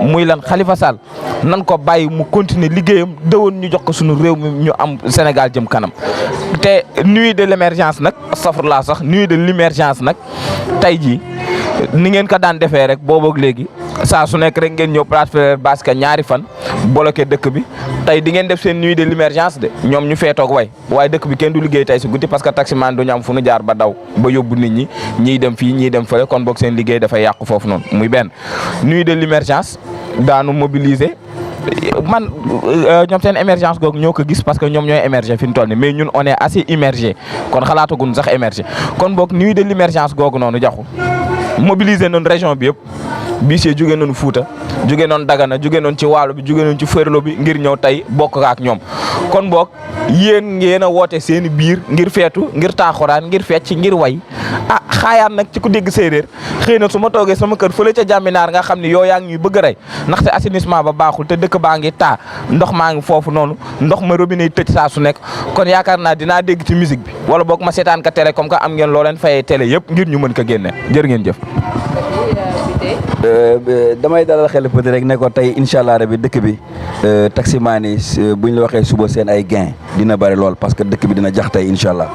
muy lan Khalifa Sall nan ko bàyyi mu continuer liggéeyam dëwoon ñu jox ko suñu réew mi ñu am Sénégal jëm kanam te nuit de l'émergence nag safrla sax nuit de l'émergence nag tey jii ni ngeen ko daan defee rek boobu ak léegi saa su nekk rek ngeen ñëw place Faidherbe basket ñaari fan bloqué dëkk bi tey di ngeen def seen nuit de l'émergence de ñoom ñu feetoog waaye dëkk bi kenn du liggéey tey si guddi parce que taximan duñu am fu nu jaar ba daw ba yóbbu nit ñi ñiy dem fii ñiy dem fële kon boog seen liggéey dafay yàqu foofu noonu muy benn nuit de l'émergence daanu mobiliser man ñoom seen émergence googu ñoo ko gis parce que ñoom ñooy émerger fi ñu toll nii mais ñun on est assez immergé kon xalaatagun sax émerger kon boog nuit de l'émergence googu noonu jaxu mobiliser noonu région bi yëpp bis yi jóge noonu Fuuta jóge noonu Dagana jóge noonu ci Waalo bi jóge noonu ci Ferlo bi ngir ñëw tey bokk ak ñoom kon boog yéen ngeen a woote seeni biir ngir feetu ngir taaxuraan ngir fecc ngir way xaayaan nag ci ku dégg séeréer xëy na su ma toogee sama kër fële ca jàmminaar nga xam ne yow yaa ngi ñuy bëgg a rey ndaxte assainissement ba baaxul te dëkk baa ngi taa ndox maa ngi foofu noonu ndox ma robinet yi tëj saa su nekk kon yaakaar naa dinaa dégg ci musique bi wala boog ma seetaan ka télé comme que am ngeen loo leen fayee télé yëpp ngir ñu mën ko génne jërë ngeen jëf. damay dalal xel peut rek ne ko tey incha allah rabi dëkk bi taximaan yi bu ñu la waxee suba seen ay gain dina bari lool parce que dëkk bi dina jax tey incha allah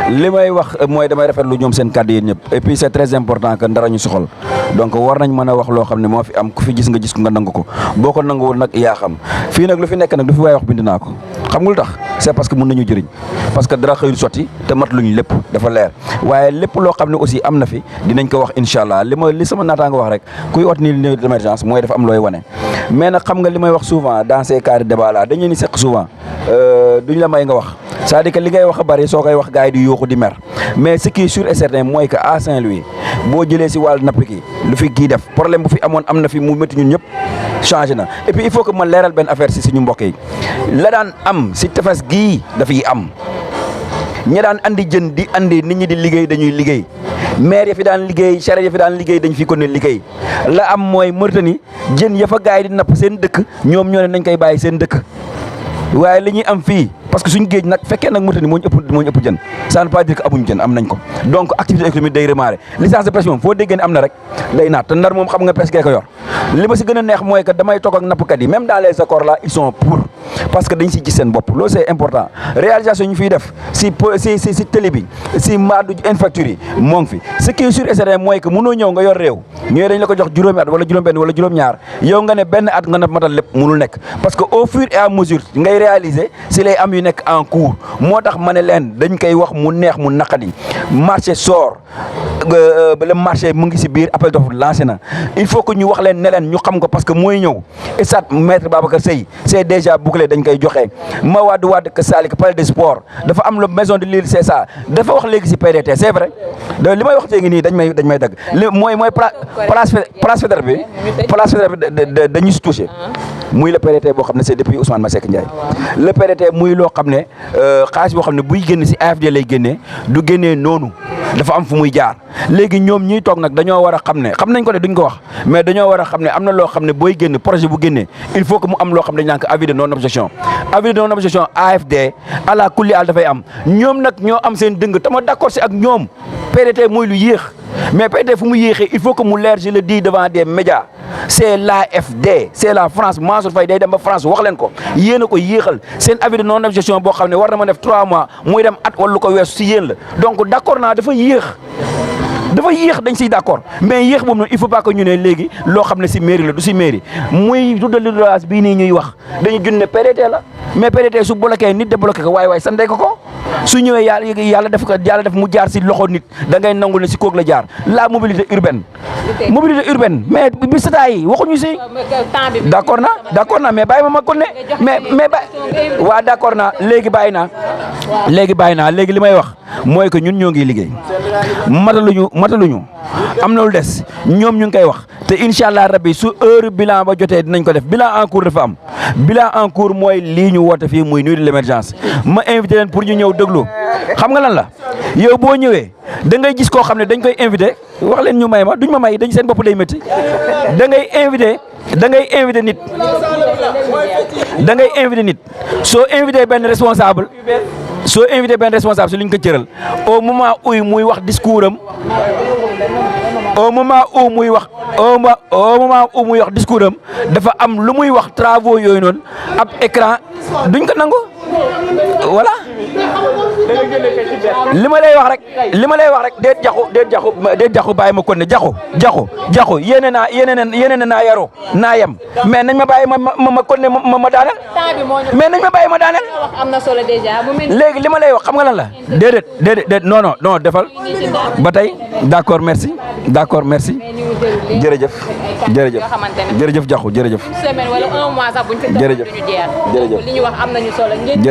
li may wax mooy damay rafetlu ñoom seen kàddu yéen ñëpp et puis c'est très important que ndara ñu soxal donc war nañ mën a wax loo xam ne moo fi am ku fi gis nga gis ko nga nangu ko boo ko nanguwul nag yaa xam fii nag lu fi nekk nag lu fi waay wax bind naa ko xam nga lu tax c'est parce que mën nañu jëriñ parce que dara xëyul sotti te mat luñu lépp dafa leer waaye lépp loo xam ne aussi am na fi dinañ ko wax incha allah li sama naataanga wax rek kuy ot nii nuit d'émergence mooy dafa am looy wane mais nag xam nga li may wax souvent dans ces cas de débat là dañu ni seq souvent duñ la may nga wax c'est-à-dire que li ngay wax a bari soo koy wax gars yi di yuuxu di mer mais ce qui est sûr et certain mooy que à Saint-Louis boo jëlee si wàllu napp gi lu fi kii def problème bu fi amoon am na fi mu métti ñun ñëpp changé na et puis il faut que ma leeral benn affaire si suñu mbokk yi la daan am si tefes gii dafay am ñi daan andi jën di andi nit ñi di liggéey dañuy liggéey maire ya fi daan liggéey charrette ya fi daan liggéey dañ fi ko ne liggéey la am mooy Mauritanie jën ya fa gaay di napp seen dëkk ñoom ñoo ne nañ koy bàyyi seen dëkk waaye li ñuy am fii parce que suñu géej nag fekkee nag Mauritanie moo ñu ëpp jën ça ne veut pas dire que amuñu jën am nañ ko donc activité économique day redémarrer licence de pêche moom foo déggee ne am na rek day naat te Ndar moom xam nga pêche gee ko yor li ma si gën a neex mooy que damay toog ak nappkat yi même dans les accords là ils sont pour parce que dañ si gis seen bopp loolu c'est important réalisation ñu fiy def si télé bi si maadu infrastructure yi moo ngi fi ce qui est sûr et certain mooy que mënoo ñëw nga yor réew ñooy dañ la ko jox juróomi at wala juróom-benn wala juróom-ñaar yow nga ne benn at nga na matal lépp mënul nekk parce que au fur et à mesure ngay réaliser si lay am yu nekk en cours moo tax ma ne leen dañ koy wax mu neex mu naqadi marché sort le marché mu ngi si biir appel d'offre lancé na il faut que ñu wax leen ne leen ñu xam ko parce que mooy ñëw stade maître Babacar Seye c'est déjà bouclé dañ koy joxe ma wadd que Salik palais de sport dafa am la maison de l'île c'est ça dafa wax léegi si PDT c'est vrai li may wax tey ngi nii dañ may dagg li mooy place Faidherbe bi dañuy si touché muy le PDT boo xam ne c'est depuis Ousmane Masseck Ndiaye le PDT muy loo xam ne xaalis boo xam ne buy génn si AFD lay génnee du génnee noonu dafa am fu muy jaar léegi ñoom ñiy toog nag dañoo war a xam ne xam nañ ko de duñ ko wax mais dañoo war a xam ne am na loo xam ne booy génn projet bu génnee il faut que mu am loo xam ne dañ naan ko avis de non objection avis de non objection AFD ala kulli al dafay am ñoom nag ñoo am seen dëng tama d'accord si ak ñoom PDT muy lu yéex mais PDT fu mu yéexee il faut que mu leer je le dis devant des médias c'est l'AFD c'est la France Mansour Faye day dem ba France wax leen ko yéen a ko yéexal seen avis de non objection boo xam ne war na ma def 3 mois muy dem at wala lu ko weesu si yéen la donc d'accord naa dafa yéex dañ siy d'accord mais yéex boobu noonu il faut pas que ñu ne léegi loo xam ne si mairie la du si mairie muy route de l'Île bii nii ñuy wax dañu junne PDT la mais PDT su bloqué nit de bloqué ko waaye sante ko su ñëwee yàlla def mu jaar si loxo nit da ngay nangu ne si kooku la jaar la mobilité urbaine mais bi sata yi waxuñu si d'accord naa mais bàyyi ma kon ne mais waa d'accord naa léegi bàyyi naa léegi li may wax mooy que ñun ñoo ngi liggéey mataluñu am na lu des ñoom ñu ngi koy wax te incha allah rabbi su heure bilan ba jotee dinañ ko def bilan en cours dafa am bilan en cours mooy lii ñu woote fii muy nuit de l'émergence ma invité leen pour ñu ñëw déglu xam nga lan la yow boo ñëwee da ngay gis koo xam ne dañ koy invité wax leen ñu may ma duñ ma may dañ seen bopp day métti da ngay invité nit soo invité benn responsable si li ñu ko cëral au moment où muy wax discours am dafa am lu muy wax travaux yooyu noonu ab écran duñ ko nangu voilà li ma lay wax rek déet jaxu bàyyi ma kon ne jaxu yéene naa yaroo naa yem mais nañ ma bàyyi ma kon ne ma daaneel mais nañ ma bàyyi ma daaneel am na solo déjà léegi li ma lay wax xam nga lan la déedéet non defal ba tey d'accord merci jërëjëf jaxu jërëjëf semaine wala 1 mois sax buñ fi jërëjëf li ñu wax am nañu solo ngeen ñu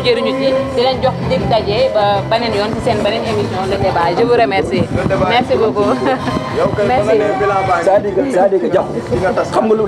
jëriñu ci di leen jox dig daje ba beneen yoon ci seen beneen émission le débat je vous remercie merci beaucoup merci c'est-à-dire que jaxu xam nga lu